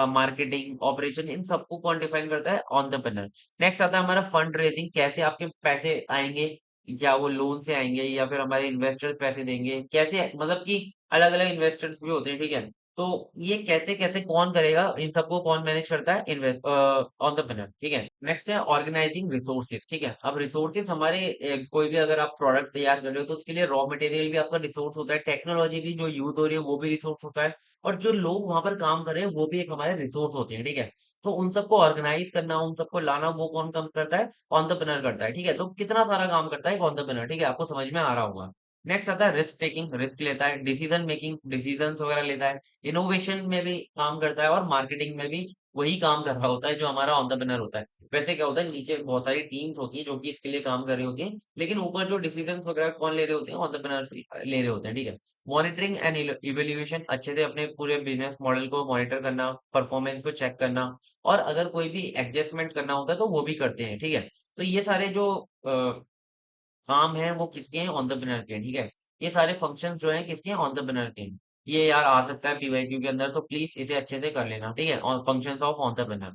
marketing, operation in सबको कौन डिफाइन करता है? एंटरप्रेन्योर। नेक्स्ट आता है हमारा फंड रेज़िंग, कैसे आपके पैसे आएँगे? क्या वो लोन से आएँगे या फिर हमारे इन्वेस्टर्स पैसे देंगे? कैसे मतलब कि अलग-अलग इन्वेस्टर्स भी होते हैं, ठीक है? तो ये कैसे-कैसे कौन करेगा? इन सबको कौन मैनेज करता है? एंटरप्रेन्योर, ठीक है? नेक्स्ट है ऑर्गनाइजिंग रिसोर्सेस, ठीक है? अब रिसोर्सेस हमारे कोई भी अगर आप प्रोडक्ट तैयार कर रहे हो तो उसके लिए रॉ मटेरियल भी आपका रिसोर्स होता है, टेक्नोलॉजी भी जो यूज़ हो रही है वो भी रिसोर्स होता है और जो लोग वहाँ पर काम कर रहे हैं वो भी एक हमारे रिसोर्स होते हैं, ठीक है? तो उन सबको ऑर्गनाइज़ करना, उन सबको लाना वो कौन काम करता है? एंटरप्रेन्योर करता है, ठीक है? तो कितना सारा काम करता है एक एंटरप्रेन्योर, ठीक है? आपको समझ में आ रहा होगा। नेक्स्ट आता है रिस्क टेकिंग, रिस्क लेता है, डिसीजन मेकिंग, डिसीजंस वगैरह लेता है, इनोवेशन में भी काम करता है और मार्केटिंग में भी वही काम कर रहा होता है जो हमारा एंटरप्रेन्योर होता है। वैसे क्या होता है नीचे बहुत सारी टीम्स होती हैं जो कि इसके लिए काम कर रही होती हैं, लेकिन ऊपर जो डिसीजंस वगैरह कौन ले रहे होते हैं एंटरप्रेन्योर्स ले रहे होते हैं, ठीक है? मॉनिटरिंग एंड इवैल्यूएशन अच्छे से अपने पूरे बिज़नेस मॉडल को मॉनिटर करना, परफॉर्मेंस को चेक करना और अगर कोई भी एडजस्टमेंट करना होता है तो वो भी करते हैं, ठीक है? तो ये सारे जो काम है वो किसके हैं? एंटरप्रेन्योर के हैं, ठीक है? ये सारे फंक्शंस जो हैं किसके हैं? एंटरप्रेन्योर के हैं। ये यार आ सकता है पीवाईक्यू के अंदर तो प्लीज़ इसे अच्छे से कर लेना, ठीक है? और फंक्शंस ऑफ एंटरप्रेन्योर।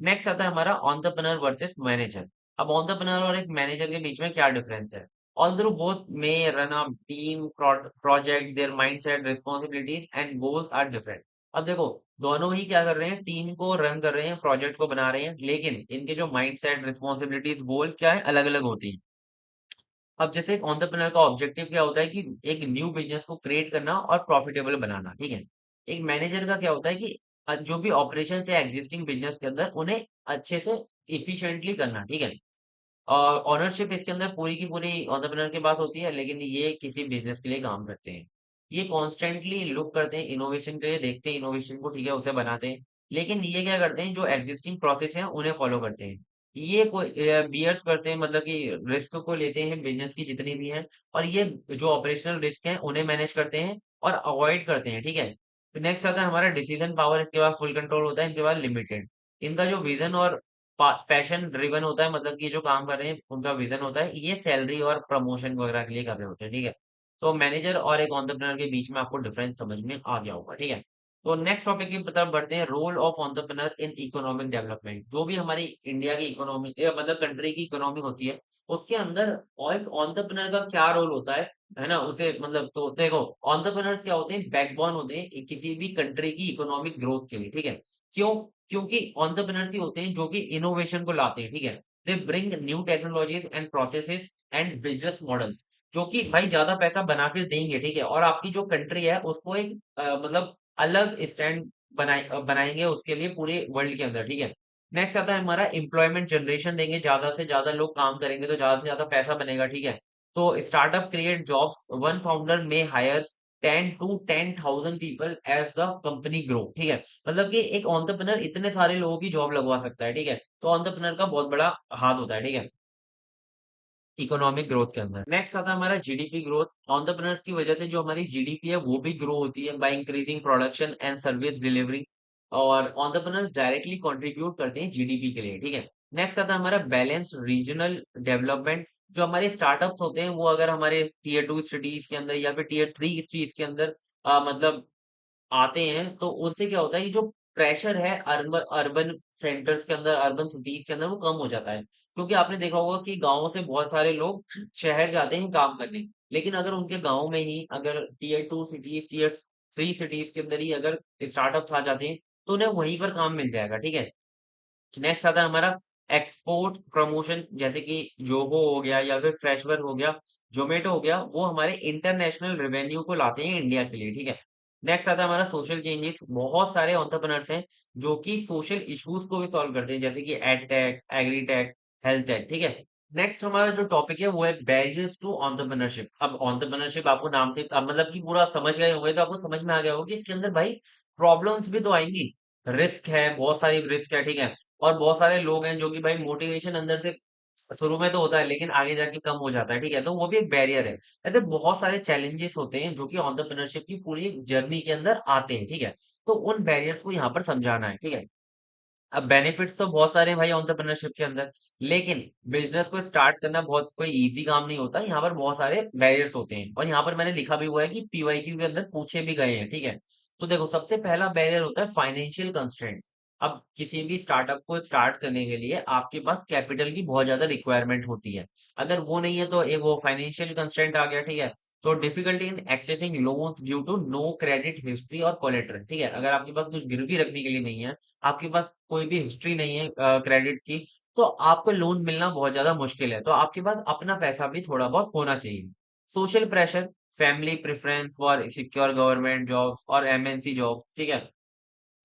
नेक्स्ट आता है हमारा एंटरप्रेन्योर वर्सेस मैनेजर। अब एंटरप्रेन्योर और एक मैनेजर के बीच में क्या डिफरेंस है? Although both may run a team project, their mindset, responsibilities and goals are different. अब देखो दोनों ही क्या कर रहे हैं? टीम को रन कर रहे हैं, प्रोजेक्ट को बना रहे हैं, लेकिन इनके जो माइंडसेट, रिस्पॉन्सिबिलिटीज, गोल क्या है? अलग-अलग होती हैं। अब जैसे एक एंटरप्रेन्योर का ऑब्जेक्टिव क्या होता है कि एक न्यू बिज़नेस को क्रिएट करना और प्रॉफिटेबल बनाना, ठीक है? एक मैनेजर का क्या होता है कि जो भी ऑपरेशंस है एक्जिस्टिंग बिज़नेस के अंदर उन्हें अच्छे से एफिशिएंटली करना, ठीक है? और ओनरशिप इसके अंदर पूरी की पूरी एंटरप्रेन्योर के पास होती है, लेकिन ये किसी बिज़नेस के लिए काम करते हैं। ये कॉन्स्टेंटली लुक करते हैं इनोवेशन के लिए, देखते हैं इनोवेशन को, ठीक है, उसे बनाते हैं। लेकिन ये क्या करते हैं, जो एक्जिस्टिंग प्रोसेस हैं, उन्हें फॉलो करते हैं। ये कोई बियर्स करते हैं मतलब कि रिस्क को लेते हैं बिज़नेस की जितनी भी हैं और ये जो ऑपरेशनल रिस्क हैं, उन्हें मैनेज करते हैं और अवॉइड करते हैं, ठीक है? फिर नेक्स्ट आता है हमारा डिसीजन पावर, इसके बाद फुल कंट्रोल होता है, इनके बाद लिमिटेड। इनका जो विज़न और पैशन ड्रिवन होता है मतलब कि ये जो काम कर रहे हैं उनका विजन होता है ये सैलरी और प्रमोशन वगैरह के लिए कर रहे होते हैं, ठीक है? तो मैनेजर और एक एंटरप्रेन्योर के बीच में आपको डिफरेंस समझ में आ गया होगा, ठीक है? तो नेक्स्ट टॉपिक की तरफ बढ़ते हैं, role of entrepreneur in economic development. जो भी हमारी इंडिया की इकोनॉमी मतलब कंट्री की इकोनॉमी होती है उसके अंदर और एक एंटरप्रेन्योर का क्या रोल होता है ना? उसे मतलब तो देखो एंटरप्रेन्योर्स क्या होते हैं? बैकबोन होते हैं किसी भी कंट्री की इकोनॉमिक ग्रोथ के लिए, ठीक है? क्यों? क्योंकि एंटरप्रेन्योर्स ही होते हैं जो कि इनोवेशन को लाते हैं, ठीक है? They bring new technologies and processes and business models जो कि भाई ज़्यादा पैसा बना के देंगे, ठीक है? और आपकी जो कंट्री है उसको एक मतलब अलग स्टैंड बनाएँगे उसके लिए पूरे वर्ल्ड के अंदर, ठीक है? नेक्स्ट आता है हमारा एम्प्लॉयमेंट जनरेशन देंगे, ज़्यादा से ज़्यादा लोग काम करेंगे तो ज़्यादा से ज़्यादा पैसा बनेगा, ठीक है? तो startup create jobs, one founder में hire 10 to 10,000 people as the company grow, ठीक है? मतलब कि एक एंटरप्रेन्योर इतने सारे लोगों की जॉब लगवा सकता है, ठीक है? तो एंटरप्रेन्योर का बहुत बड़ा हाथ होता है, ठीक है? इकोनॉमिक ग्रोथ के अंदर। नेक्स्ट आता है हमारा जीडीपी ग्रोथ। एंटरप्रेन्योर्स की वजह से जो हमारी जीडीपी है वो भी ग्रो होती है by increasing production and service delivery और एंटरप्रेन्योर्स डायरेक्टली कंट्रीब्यूट करते हैं जीडीपी के लिए, ठीक है? नेक्स्ट आता है हमारा बैलेंस रीजनल डेवलपमेंट। जो हमारे स्टार्टअप्स होते हैं वो अगर हमारे टियर 2 सिटीज के अंदर या फिर टियर 3 सिटीज के अंदर मतलब आते हैं, तो उनसे क्या होता है, ये जो प्रेशर है अर्बन सेंटर्स के अंदर, अर्बन सिटीज़ के अंदर वो कम हो जाता है। क्योंकि आपने देखा होगा कि गाँव से बहुत सारे लोग शहर जाते हैं काम करने। लेकिन अगर उनके गाँव में ही अगर टियर 2 सिटीज़, टियर 3 सिटीज़ के अंदर ही अगर स्टार्टअप्स आ जाते हैं, तो उन्हें वहीं पर काम मिल जाएगा, ठीक है? नेक्स्ट आता है हमारा एक्सपोर्ट प्रमोशन जैसे कि ज़ोहो हो गया या फिर फ्रेशवर हो गया, ज़ोमैटो हो गया, वो हमारे इंटरनेशनल रेवेन्यू को लाते हैं इंडिया के लिए, ठीक है? नेक्स्ट आता है हमारा सोशल चेंजेस। बहुत सारे एंटरप्रेन्योर्स हैं जो कि सोशल इश्यूज को भी सॉल्व करते हैं जैसे कि एडटेक, एग्रीटेक, हेल्थ टेक, ठीक है? नेक्स्ट हमारा जो टॉपिक है वो है बैरियर्स टू एंटरप्रेन्योरशिप। अब एंटरप्रेन्योरशिप आपको नाम से अब मतलब कि पूरा समझ गए होंगे तो आपको समझ में आ गया होगा कि इसके अंदर भाई प्रॉब्लम्स भी तो आएँगी। रिस्क है, बहुत सारी रिस्क है, ठीक है? और बहुत सारे लोग हैं जो कि भाई मोटिवेशन अंदर से शुरू में तो होता है लेकिन आगे जाके कम हो जाता है, ठीक है? तो वो भी एक बैरियर है। ऐसे बहुत सारे चैलेंजेस होते हैं जो कि एंटरप्रेन्योरशिप की पूरी जर्नी के अंदर आते हैं, ठीक है? तो उन बैरियर्स को यहाँ पर समझाना है, ठीक है? अब बेनिफिट्स तो बहुत सारे हैं भाई एंटरप्रेन्योरशिप के अंदर, लेकिन बिज़नेस को स्टार्ट करना बहुत कोई ईज़ी काम नहीं होता। यहाँ पर बहुत सारे बैरियर्स होते हैं और यहाँ पर मैंने लिखा भी हुआ है कि पीवाईक्यू के अंदर पूछे भी गए हैं, ठीक है? तो देखो सबसे पहला बैरियर होता है फाइनेंशियल कंस्ट्रेंट्स। अब किसी भी स्टार्टअप को स्टार्ट करने के लिए आपके पास कैपिटल की बहुत ज़्यादा रिक्वायरमेंट होती है। अगर वो नहीं है तो एक वो फाइनेंशियल कंस्ट्रेंट आ गया, ठीक है? तो difficulty in accessing loans due to no credit history और कोलेटरल, ठीक है? अगर आपके पास कुछ गिरवी रखने के लिए नहीं है, आपके पास कोई भी हिस्ट्री नहीं है क्रेडिट की, तो आपको लोन मिलना बहुत ज़्यादा मुश्किल है। तो आपके पास अपना पैसा भी थोड़ा बहुत होना चाहिए। Social pressure, family preference for secure government jobs और एमएनसी जॉब्स, ठीक है?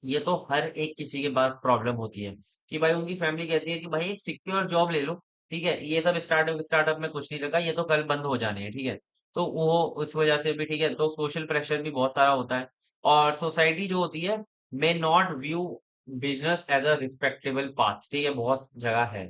ये तो हर एक किसी के पास प्रॉब्लम होती है कि भाई उनकी फैमिली कहती है कि भाई एक सिक्योर जॉब ले लो, ठीक है? ये सब स्टार्टअप स्टार्टअप में कुछ नहीं लगा, ये तो कल बंद हो जाने हैं, ठीक है? तो वो उस वजह से भी ठीक है, तो सोशल प्रेशर भी बहुत सारा होता है और सोसाइटी जो होती है may not view business as a respectable path, ठीक है, बहुत जगह है।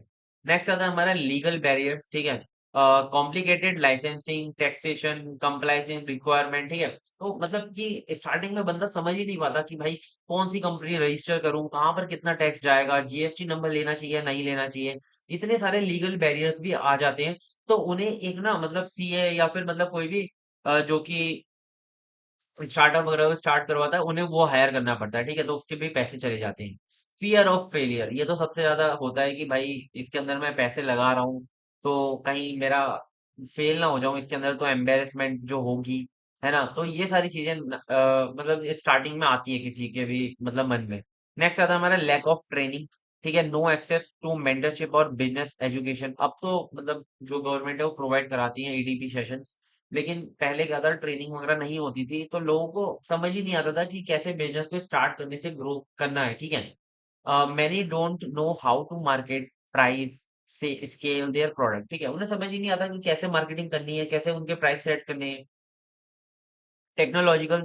नेक्स्ट आता है हमारा लीगल बैरियर्स, ठीक है, complicated licensing, taxation, compliance requirement, ठीक है। तो मतलब कि स्टार्टिंग में बंदा समझ ही नहीं पाता कि भाई कौन सी कंपनी रजिस्टर करूं, कहाँ पर कितना टैक्स जाएगा, जीएसटी नंबर लेना चाहिए नहीं लेना चाहिए। इतने सारे लीगल बैरियर्स भी आ जाते हैं। तो उन्हें एक ना मतलब सीए या फिर मतलब कोई भी जो कि स्टार्टअप वगैरह को स्टार्ट करवाता है, उन्हें वो हायर करना पड़ता है, ठीक है? तो उसके भी पैसे चले जाते हैं। फ़ियर ऑफ फेलियर, ये तो सबसे ज़्यादा होता है कि भाई इसके अंदर मैं पैसे लगा रहा हूँ, तो कहीं मेरा फेल ना हो जाऊँ इसके अंदर, तो एम्बैरेसमेंट जो होगी, है ना? तो ये सारी चीज़ें मतलब स्टार्टिंग में आती है किसी के भी मतलब मन में। नेक्स्ट आता है हमारा लैक ऑफ ट्रेनिंग, ठीक है? नो एक्सेस टू मेंटरशिप और बिज़नेस एजुकेशन। अब तो मतलब जो गवर्नमेंट है वो प्रोवाइड कराती है ईडीपी सेशंस। लेकिन पहले क्या था, ट्रेनिंग वगैरह नहीं होती थी, तो लोगों को समझ ही नहीं आता था कि कैसे बिजनेस को स्टार्ट करने से ग्रो करना है, ठीक है। Many don't know how to market, price से स्केल देयर प्रोडक्ट, ठीक है, उन्हें समझ ही नहीं आता कि कैसे मार्केटिंग करनी है, कैसे उनके प्राइस सेट करने हैं। Technological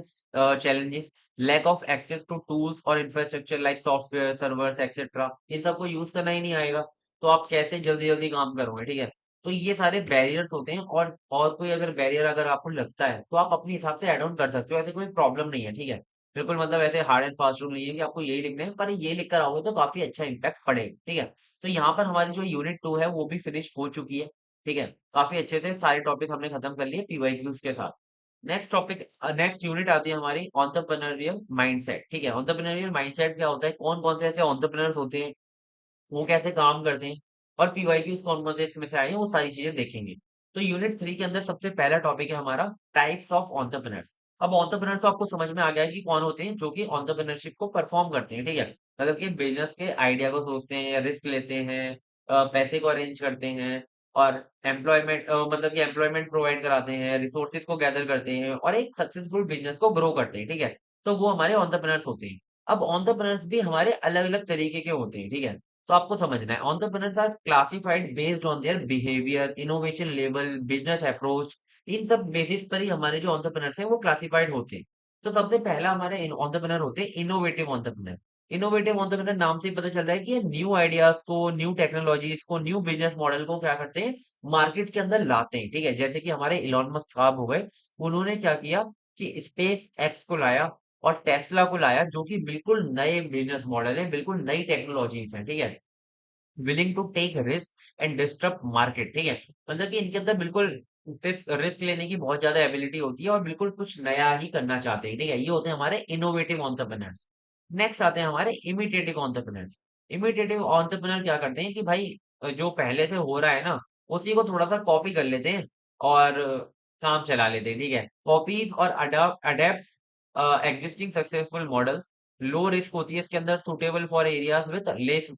challenges, lack of access to tools और infrastructure like software, servers etcetera, इन सबको यूज़ करना ही नहीं आएगा, तो आप कैसे जल्दी-जल्दी काम करोगे, ठीक है? तो ये सारे बैरियर्स होते हैं, और कोई अगर बैरियर अगर आपको लगता है, तो आप अपने हिसाब से ऐड ऑन कर सकते हो, ऐसे कोई प्रॉब्लम नहीं है, ठीक है? बिल्कुल मतलब ऐसे हार्ड एंड फास्ट रूल नहीं है कि आपको यही लिखने हैं, पर ये लिख कर आओगे तो काफ़ी अच्छा इम्पैक्ट पड़ेगा, ठीक है? तो यहाँ पर हमारी जो यूनिट 2 है, वो भी फिनिश हो चुकी है, ठीक है? काफ़ी अच्छे से सारे टॉपिक हमने खत्म कर लिए पीवाईक्यूज़ के साथ। नेक्स्ट टॉपिक नेक्स्ट यूनिट आती है हमारी एंटरप्रेन्योरियल माइंडसेट, ठीक है? एंटरप्रेन्योरियल माइंडसेट क्या होता है? कौन-कौन से ऐसे एंटरप्रेन्योर्स होते हैं, वो कैसे काम करते हैं और पीवाईक्यूज़ कौन-कौन से इसमें से आए हैं, वो सारी चीज़ें देखेंगे। तो यूनिट 3 के अंदर सबसे पहला टॉपिक है हमारा टाइप्स ऑफ एंटरप्रेन्योर्स। अब एंटरप्रेन्योर्स तो आपको समझ में आ गया है कि कौन होते हैं, जो कि एंटरप्रेन्योरशिप को परफॉर्म करते हैं, ठीक है? मतलब कि बिज़नेस के आइडिया को सोचते हैं, रिस्क लेते हैं, पैसे को अरेंज करते हैं और मतलब कि एम्प्लॉयमेंट प्रोवाइड कराते हैं, रिसोर्सेज़ को गैदर करते हैं और एक सक्सेसफुल बिज़नेस को ग्रो करते हैं, ठीक है? तो वो हमारे एंटरप्रेन्योर्स होते हैं। अब एंटरप्रेन्योर्स भी हमारे अलग-अलग तरीके के होते हैं, ठीक है? तो आपको समझना है entrepreneurs are classified based on their behaviour, innovation level, business approach, इन सब बेसिस पर ही हमारे जो एंटरप्रेन्योर्स हैं वो क्लासिफाइड होते हैं। तो सबसे पहला हमारे एंटरप्रेन्योर होते हैं इनोवेटिव एंटरप्रेन्योर। इनोवेटिव एंटरप्रेन्योर नाम से ही पता चल रहा है कि ये न्यू आइडियाज़ को, न्यू टेक्नोलॉजीज़ को, न्यू बिज़नेस मॉडल को क्या करते हैं, मार्केट के अंदर लाते हैं, ठीक है? जैसे कि हमारे इलॉन मस्क साहब हो गए, उन्होंने क्या किया कि स्पेस एक्स को लाया और टेस्ला को लाया, जो कि बिल्कुल नए बिज़नेस मॉडल हैं, बिल्कुल नई टेक्नोलॉजीज़ हैं, ठीक है? Willing to take risk and disturb market, ठीक है? मतलब कि इनके अंदर बिल्कुल रिस्क लेने की बहुत ज़्यादा एबिलिटी होती है और बिल्कुल कुछ नया ही करना चाहते हैं, ठीक है? ये होते हैं हमारे इनोवेटिव एंटरप्रेन्योर्स। नेक्स्ट आते हैं हमारे इमिटेटिव एंटरप्रेन्योर्स। इमिटेटिव एंटरप्रेन्योर क्या करते हैं कि भाई जो पहले से हो रहा है ना, उसी को थोड़ा-सा कॉपी कर लेते हैं और काम चला लेते हैं, ठीक है? कॉपीज़ और adapt existing successful models, low risk होती है इसके अंदर, suitable for areas with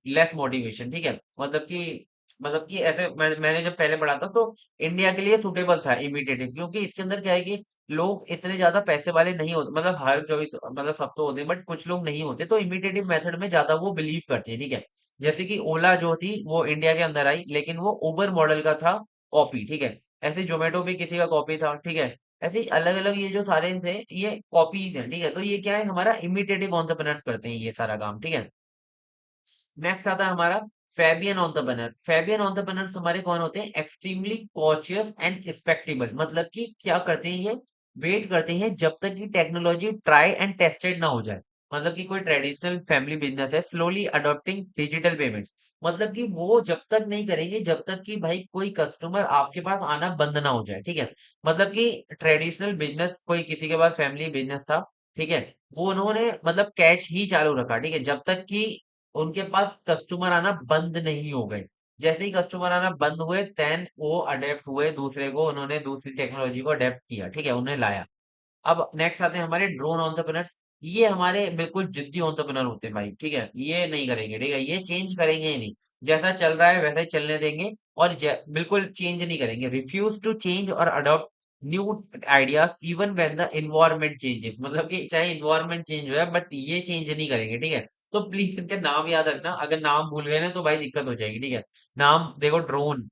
less motivation, ठीक है? मतलब कि ऐसे मैंने जब पहले पढ़ा था तो इंडिया के लिए सूटेबल था इमिटेटिव, क्योंकि इसके अंदर क्या है कि लोग इतने ज्यादा पैसे वाले नहीं होते, मतलब हर जो मतलब सब तो होते हैं बट कुछ लोग नहीं होते, तो इमिटेटिव मेथड में ज्यादा वो बिलीव करते हैं, ठीक है? जैसे कि ओला जो थी वो इंडिया के अंदर आई, लेकिन वो उबर मॉडल का था कॉपी, ठीक है? ऐसे जोमेटो भी किसी का कॉपी था, ठीक है? ऐसे ही अलग-अलग ये जो सारे थे, ये कॉपीज़ हैं, ठीक है? तो ये क्या है, हमारा इमिटेटिव एंटरप्रेन्योर्स करते हैं ये सारा काम, ठीक है? नेक्स्ट आता है हमारा फैबियन एंटरप्रेन्योर। फैबियन एंटरप्रेन्योर्स हमारे कौन होते हैं? एक्सट्रीमली कॉशियस एंड रिस्पेक्टेबल, मतलब कि क्या करते हैं ये? वेट करते हैं जब तक कि टेक्नोलॉजी ट्राई एंड टेस्टेड ना हो जाए। मतलब कि कोई ट्रेडिशनल फैमिली बिज़नेस है, स्लोली अडॉप्टिंग डिजिटल पेमेंट्स। मतलब कि वो जब तक नहीं करेंगे जब तक कि भाई कोई कस्टमर आपके पास आना बंद ना हो जाए, ठीक है? मतलब कि ट्रेडिशनल बिज़नेस कोई किसी के पास फैमिली बिज़नेस था, ठीक है? वो उन्होंने मतलब कैश ही चालू रखा, ठीक है? जब तक कि उनके पास कस्टमर आना बंद नहीं हो गए। जैसे ही कस्टमर आना बंद हुए देन वो अडैप्ट हुए दूसरे को, उन्होंने दूसरी टेक्नोलॉजी को अडैप्ट किया, ठीक है? उन्हें लाया। अब नेक्स्ट आते हैं हमारे ड्रोन एंटरप्रेन्योर्स। ये हमारे बिल्कुल जिद्दी एंटरप्रेन्योर होते हैं भाई, ठीक है? ये नहीं करेंगे, ठीक है? ये चेंज करेंगे ही नहीं। जैसा चल रहा है वैसा ही चलने देंगे और बिल्कुल चेंज नहीं करेंगे। रिफ्यूज टू चेंज और adopt new ideas even when the environment changes, मतलब कि चाहे एनवायरनमेंट चेंज हो जाए बट ये चेंज नहीं करेंगे, ठीक है? तो प्लीज इनके नाम याद रखना, अगर नाम भूल गए ना तो भाई दिक्कत हो जाएगी, ठीक है? नाम देखो, drone,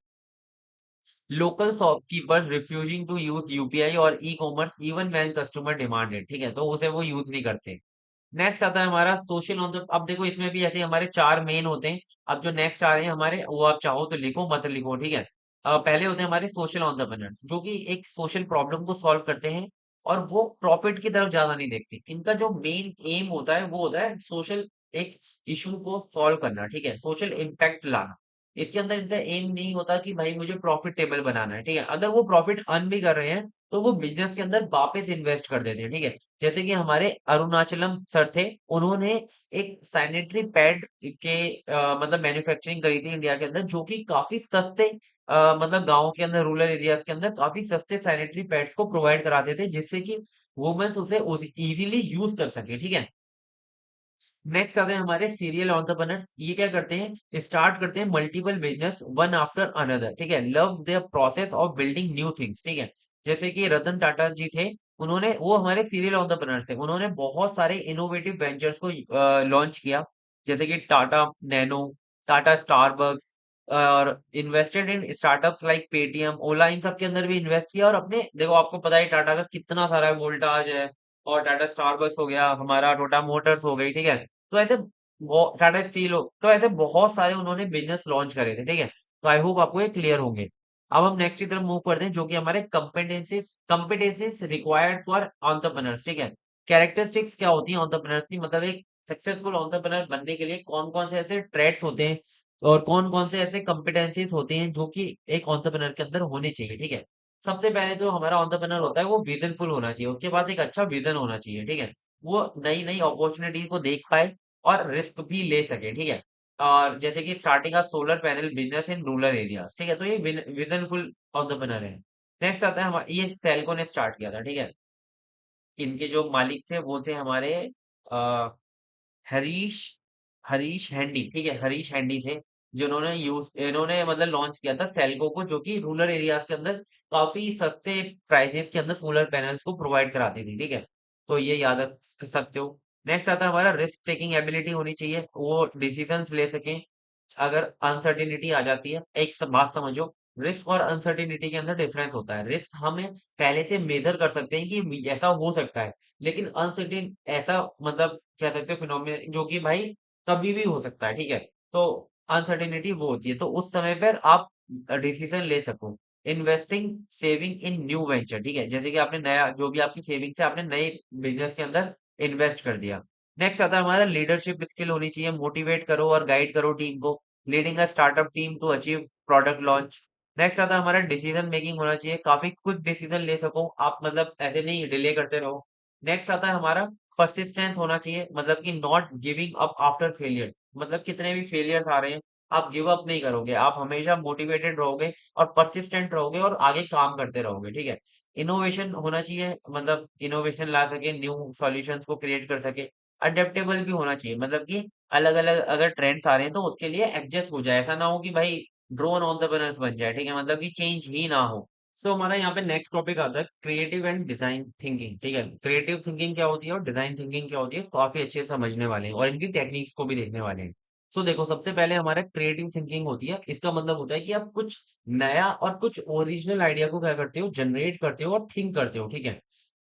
local shopkeepers refusing to use UPI और e commerce even when customer demanded, ठीक है? तो उसे वो यूज नहीं करते। नेक्स्ट आता है हमारा सोशल ऑन द अब देखो इसमें भी ऐसे हमारे 4 मेन होते हैं। अब जो नेक्स्ट आ रहे हैं हमारे वो आप चाहो तो लिखो मत लिखो, ठीक है? पहले होते हैं हमारे सोशल एंटरप्रेन्योर्स जो कि एक सोशल प्रॉब्लम को सॉल्व करते हैं और वो प्रॉफिट की तरफ ज़्यादा नहीं देखते। इनका जो मेन एम होता है वो होता है सोशल एक इश्यू को सॉल्व करना, ठीक है? सोशल इम्पैक्ट लाना। इसके अंदर इनका एम नहीं होता कि भाई मुझे प्रॉफिटेबल बनाना है, ठीक है? अगर वो प्रॉफिट अर्न भी कर रहे हैं, तो वो बिज़नेस के अंदर वापस इन्वेस्ट कर देते हैं, ठीक है? जैसे कि हमारे अरुणाचलम सर थे, उन्होंने एक सैनिटरी पैड के मतलब मैन्युफैक्चरिंग करी थी इंडिया के अंदर जो कि काफ़ी सस्ते मतलब गाँव के अंदर रूरल एरियाज़ के अंदर काफ़ी सस्ते सैनिटरी पैड्स को प्रोवाइड कराते थे जिससे कि वुमेन्स उसे ईज़िली यूज़ कर सकें, ठीक है? नेक्स्ट आते हैं हमारे सीरियल एंटरप्रेन्योर्स। ये क्या करते हैं? स्टार्ट करते हैं multiple business one after another, ठीक है? Love their process of building new things, ठीक है? जैसे कि रतन टाटा जी थे, उन्होंने वो हमारे सीरियल एंटरप्रेन्योर्स थे। उन्होंने बहुत सारे इनोवेटिव वेंचर्स को लॉन्च किया, जैसे कि टाटा नैनो, टाटा स्टारबक्स और invested in startups like Paytm, Ola इन सब के अंदर भी इन्वेस्ट किया और अपने देखो आपको पता है टाटा का कितना सारा वोल्टाज है और टाटा स्टारबक्स हो गया, हमारा टाटा मोटर्स हो गई, ठीक है? तो ऐसे टाटा स्टील हो तो ऐसे बहुत सारे उन्होंने बिजनेस लॉन्च करे थे, ठीक है? तो आई होप आपको ये क्लियर होंगे। अब हम नेक्स्ट की तरफ मूव करते हैं जो कि हमारे कॉम्पिटेंसीज रिक्वायर्ड फॉर एंटरप्रेन्योर्स, ठीक है? कैरेक्टरिस्टिक्स क्या होती है एंटरप्रेन्योर्स की, मतलब एक सक्सेसफुल एंटरप्रेन्योर बनने के लिए कौन-कौन से ऐसे ट्रेड्स होते हैं और कौन-कौन से ऐसे कॉम्पिटेंसीज होते हैं जो कि एक एंटरप्रेन्योर के अंदर होने चाहिए, ठीक है? सबसे पहले जो हमारा एंटरप्रेन्योर होता है वो विजनफुल होना चाहिए, उसके पास एक अच्छा विजन होना चाहिए, ठीक है? वो नई-नई अपॉर्चुनिटी को देख पाए और रिस्क भी ले सके, ठीक है? और जैसे कि starting of solar panel business in rural areas, ठीक है? तो ये विज़नफुल एंटरप्रेन्योर है। नेक्स्ट आता है ये सेल्को ने स्टार्ट किया था, ठीक है? इनके जो मालिक थे वो थे हमारे अ, हरीश हरीश हैंडी, ठीक है? हरीश हैंडी थे, इन्होंने मतलब लॉन्च किया था सेल्को को जो कि रूरल एरियाज़ के अंदर काफ़ी सस्ते प्राइसेज़ के अंदर सोलर पैनल्स को प्रोवाइड कराती थी, ठीक है? तो ये याद रख सकते हो। नेक्स्ट आता है हमारा रिस्क टेकिंग एबिलिटी होनी चाहिए, वो डिसीजंस ले सकें अगर अनसर्टेनिटी आ जाती है। एक बात समझो, रिस्क और अनसर्टेनिटी के अंदर डिफरेंस होता है। रिस्क हमें पहले से मेजर कर सकते हैं कि ऐसा हो सकता है, लेकिन अनसर्टेन ऐसा मतलब कह सकते हो फिनोमिना जो कि भाई कभी भी हो सकता है, ठीक है? तो अनसर्टेनिटी वो होती है, तो उस समय पर आप डिसीजन ले सको। Investing, saving in new venture, ठीक है? जैसे कि आपने नया जो भी आपकी सेविंग्स है आपने नए बिजनेस के अंदर इन्वेस्ट कर दिया। नेक्स्ट आता है हमारा लीडरशिप स्किल होनी चाहिए, मोटिवेट करो और गाइड करो टीम को, leading a startup team to achieve product launch. Next आता है हमारा डिसीजन मेकिंग होना चाहिए, काफी क्विक डिसीजन ले सको आप, मतलब ऐसे नहीं डिले करते रहो। नेक्स्ट आता है हमारा परसिस्टेंस होना चाहिए, मतलब कि not giving up after failure, मतलब कितने भी फेलियर्स आ रहे हैं आप गिव अप नहीं करोगे, आप हमेशा मोटिवेटेड रहोगे और परसिस्टेंट रहोगे और आगे काम करते रहोगे, ठीक है? इनोवेशन होना चाहिए, मतलब इनोवेशन ला सके, न्यू सॉल्यूशंस को क्रिएट कर सके। अडेप्टेबल भी होना चाहिए, मतलब कि अलग-अलग अगर ट्रेंड्स आ रहे हैं तो उसके लिए एडजस्ट हो जाए। ऐसा ना हो कि भाई ड्रोन एंटरप्रेन्योर्स बन जाए, ठीक है? मतलब कि चेंज ही ना हो। सो हमारा यहाँ पे नेक्स्ट टॉपिक आता है क्रिएटिव एंड डिजाइन थिंकिंग, ठीक है? क्रिएटिव थिंकिंग क्या होती है और डिजाइन थिंकिंग क्या होती है, काफ़ी अच्छे से समझने वाले हैं और इनकी टेक्निक्स को भी देखने वाले हैं। सो देखो सबसे पहले हमारा क्रिएटिव थिंकिंग होती है। इसका मतलब होता है कि आप कुछ नया और कुछ ओरिजिनल आइडिया को क्या करते हो, जनरेट करते हो और थिंक करते हो, ठीक है?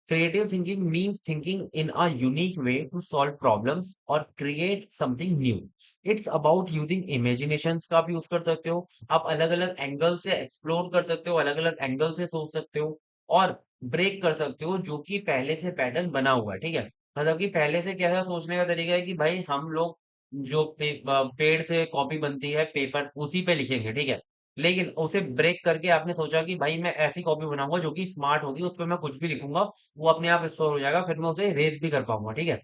Creative thinking means thinking in a unique way to solve problems or create something new. It's about using imaginations का आप यूज कर सकते हो। आप अलग-अलग एंगल से एक्सप्लोर कर सकते हो, अलग-अलग एंगल से सोच सकते हो और ब्रेक कर सकते हो जो कि पहले से पैटर्न बना हुआ है, ठीक है? मतलब कि पहले से कैसा सोचने का तरीका है कि भाई हम लोग जो पेड़ से कॉपी बनती है पेपर उसी पे लिखेंगे, ठीक है? लेकिन उसे ब्रेक करके आपने सोचा कि भाई मैं ऐसी कॉपी बनाऊँगा जो कि स्मार्ट होगी, उसपे मैं कुछ भी लिखूँगा, वो अपने आप स्टोर हो जाएगा, फिर मैं उसे इरेज़ भी कर पाऊँगा, ठीक है?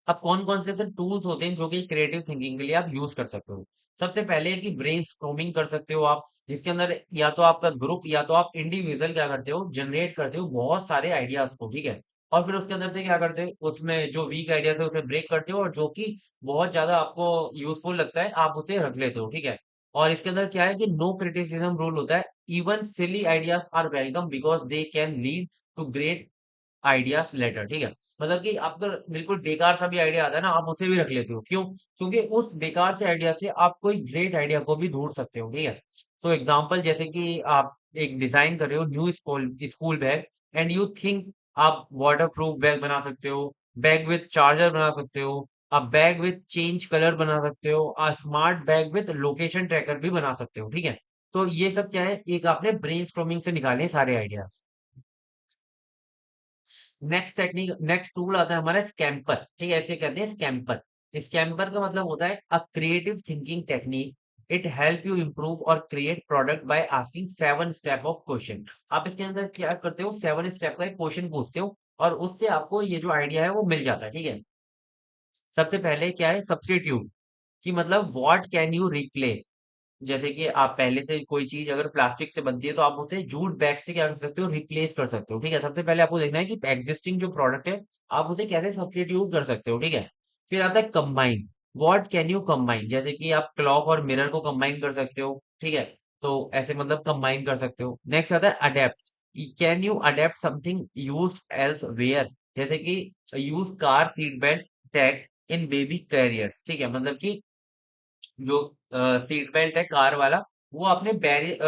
अब कौन-कौन से ऐसे टूल्स होते हैं जो कि क्रिएटिव थिंकिंग के लिए आप यूज़ कर सकते हो? सबसे पहले है कि ब्रेनस्टॉर्मिंग कर सकते हो आप, जिसके अंदर या तो आपका ग्रुप या तो आप इंडिविजुअल क्या करते हो, जनरेट करते हो बहुत सारे आइडियाज़ को, ठीक है? और फिर उसके अंदर से क्या करते हो, उसमें जो वीक आइडियाज़ है उसे ब्रेक करते हो और जो कि बहुत ज़्यादा आपको यूज़फुल लगता है, आप उसे रख लेते हो, ठीक है? और इसके अंदर क्या है कि नो क्रिटिसिज्म रूल होता है, even silly ideas are welcome because they can lead to great ideas later, ठीक है? मतलब कि आपका बिल्कुल बेकार सा भी आइडिया आता है ना, आप उसे भी रख लेते हो। क्यों? क्योंकि उस बेकार से आइडिया से आप कोई ग्रेट आइडिया को भी ढूँढ सकते हो, ठीक है? सो एग्ज़ाम्पल जैसे कि आप एक डिज़ाइन कर रहे हो new school school bag and you think आप वाटर प्रूफ बैग बना सकते हो, बैग विथ चार्जर बना सकते हो, आप बैग विथ चेंज कलर बना सकते हो, smart bag with location tracker भी बना सकते हो, ठीक है? तो ये सब क्या है, एक आपने ब्रेनस्टॉर्मिंग से निकाले हैं सारे आइडियाज। नेक्स्ट टूल आता है हमारा स्कैम्पर, ठीक है? ऐसे कहते हैं स्कैम्पर। स्कैम्पर का मतलब होता है a creative thinking technique. It help you improve और create product by asking 7 step of question. आप इसके अंदर क्या करते हो, 7 स्टेप का एक क्वेश्चन पूछते हो और उससे आपको ये जो आइडिया है वो मिल जाता है, ठीक है? सबसे पहले क्या है, सब्स्टिट्यूट, कि मतलब व्हाट कैन यू रिप्लेस। जैसे कि आप पहले से कोई चीज अगर प्लास्टिक से बनती है तो आप उसे जूट बैग से क्या कर सकते हो, रिप्लेस कर सकते हो, ठीक है? सबसे पहले आपको देखना है कि एग्जिस्टिंग जो प्रोडक्ट है आप उसे कैसे सब्स्टिट्यूट कर सकते हो, ठीक है? फिर आता है combine. What can you combine, जैसे कि आप क्लॉक और मिरर को कंबाइन कर सकते हो, ठीक है? तो ऐसे मतलब कंबाइन कर सकते हो। नेक्स्ट आता है adapt. Can you adapt something used elsewhere, जैसे कि use car seat belt tag in baby carriers, ठीक है? मतलब कि जो सीट बेल्ट है कार वाला, वो आपने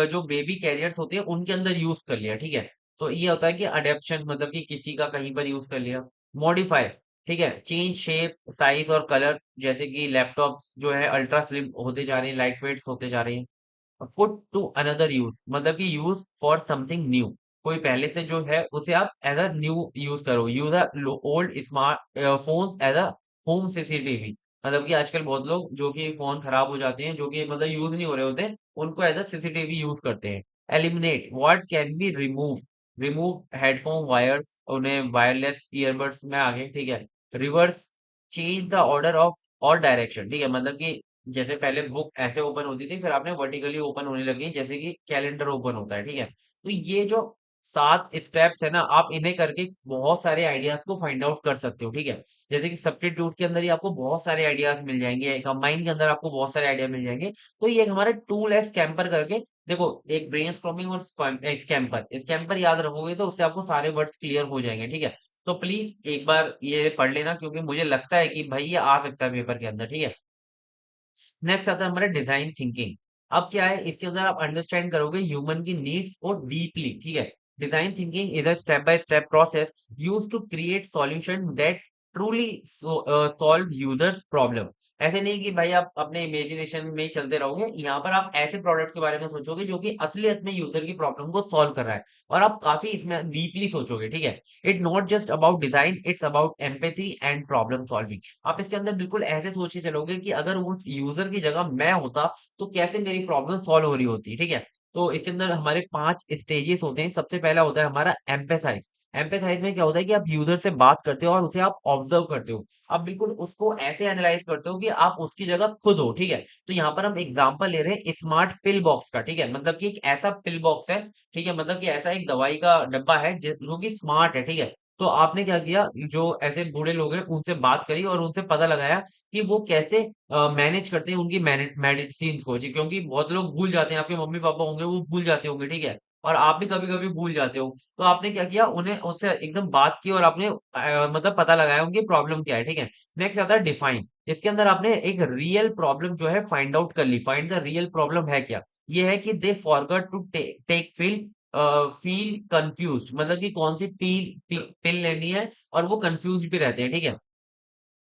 जो बेबी कैरियर्स होते हैं उनके अंदर यूज कर लिया, ठीक है? तो ये होता है कि अडेप्शन, मतलब कि किसी का कहीं पर यूज कर लिया। मॉडिफाई, ठीक है? चेंज शेप साइज और कलर, जैसे कि लैपटॉप जो है अल्ट्रा स्लिम होते जा रहे हैं, लाइट वेट होते जा रहे हैं। पुट टू अनदर यूज, मतलब कि यूज फॉर समथिंग न्यू। कोई पहले से जो है उसे आप एज अ न्यू यूज करो। Use a old smart phone as a home CCTV. मतलब कि आजकल बहुत लोग जो कि फोन खराब हो जाते हैं, जो कि मतलब यूज नहीं हो रहे होते, उनको एज अ सीसीटीवी यूज करते हैं। Eliminate, what can be remove. Remove headphone wires, उन्हें वायरलेस ईयरबड्स में आ गए, ठीक है? Reverse, change the order of और डायरेक्शन, ठीक है? मतलब कि जैसे पहले बुक ऐसे ओपन होती थी, फिर आपने वर्टिकली ओपन होने लगी, जैसे कि कैलेंडर ओपन होता है, ठीक है? तो ये जो 7 स्टेप्स है ना, आप इन्हें करके बहुत सारे आइडियाज़ को फाइंड आउट कर सकते हो, ठीक है? जैसे कि सब्स्टिट्यूट के अंदर ही आपको बहुत सारे आइडियाज़ मिल जाएँगे, कंबाइन के अंदर आपको बहुत सारे आइडिया मिल जाएँगे। तो ये एक हमारा टूल है स्कैम्पर करके। देखो, एक ब्रेनस्टॉर्मिंग और स्कैम्पर। स्कैम्पर याद रखोगे तो उससे आपको सारे वर्ड्स क्लियर हो जाएँगे, ठीक है? तो प्लीज़ एक बार ये पढ़ लेना, क्योंकि मुझे लगता है कि भाई ये आ सकता है पेपर के अंदर, ठीक है? नेक्स्ट आता है हमारा डिजाइन थिंकिंग। अब क्या है, इसके अंदर आप अंडरस्टैंड करोगे ह्यूमन की नीड्स को डीपली, ठीक है? Design thinking is a step by step process used to create solution that truly solve users problem. ऐसे नहीं कि भाई आप अपने इमेजिनेशन में ही चलते रहोगे, यहाँ पर आप ऐसे प्रोडक्ट के बारे में सोचोगे जो कि असलियत में यूजर की प्रॉब्लम को सॉल्व कर रहा है, और आप काफी इसमें डीपली सोचोगे, ठीक है? It not just about design, it's about empathy and problem solving. आप इसके अंदर बिल्कुल ऐसे सोच के चलोगे कि अगर उस यूज़र की जगह मैं होता, तो कैसे मेरी प्रॉब्लम सॉल्व हो रही होती, ठीक है? तो इसके अंदर हमारे 5 स्टेजेस होते हैं। सबसे पहला होता है हमारा एम्पैथाइज़। एम्पैथाइज़ में क्या होता है कि आप यूज़र से बात करते हो और उसे आप ऑब्ज़र्व करते हो। आप बिल्कुल उसको ऐसे एनालाइज़ करते हो कि आप उसकी जगह खुद हो, ठीक है? तो यहाँ पर हम एग्ज़ाम्पल ले रहे हैं स्मार्ट पिल बॉक्स का, ठीक है? मतलब कि एक ऐसा पिल बॉक्स है, ठीक है? मतलब कि ऐसा एक दवाई का डब्बा है जो कि स्मार्ट है, ठीक है? तो आपने क्या किया, जो ऐसे बूढ़े लोग हैं उनसे बात करी और उनसे पता लगाया कि वो कैसे मैनेज करते हैं उनकी मेडिसिन्स को जी, क्योंकि बहुत लोग भूल जाते हैं, आपके मम्मी-पापा होंगे वो भूल जाते होंगे, ठीक है? और आप भी कभी-कभी भूल जाते हो। तो आपने क्या किया, उन्हें उनसे एकदम बात की और आपने मतलब पता लगाया उनकी प्रॉब्लम क्या है, ठीक है? नेक्स्ट आता है डिफाइन। इसके अंदर आपने एक रियल प्रॉब्लम जो है फाइंड आउट कर ली। फाइंड द रियल प्रॉब्लम है क्या? ये है कि they forgot to take feel confused, मतलब कि कौन-सी पिल लेनी है और वो कन्फ्यूज़्ड भी रहते हैं, ठीक है?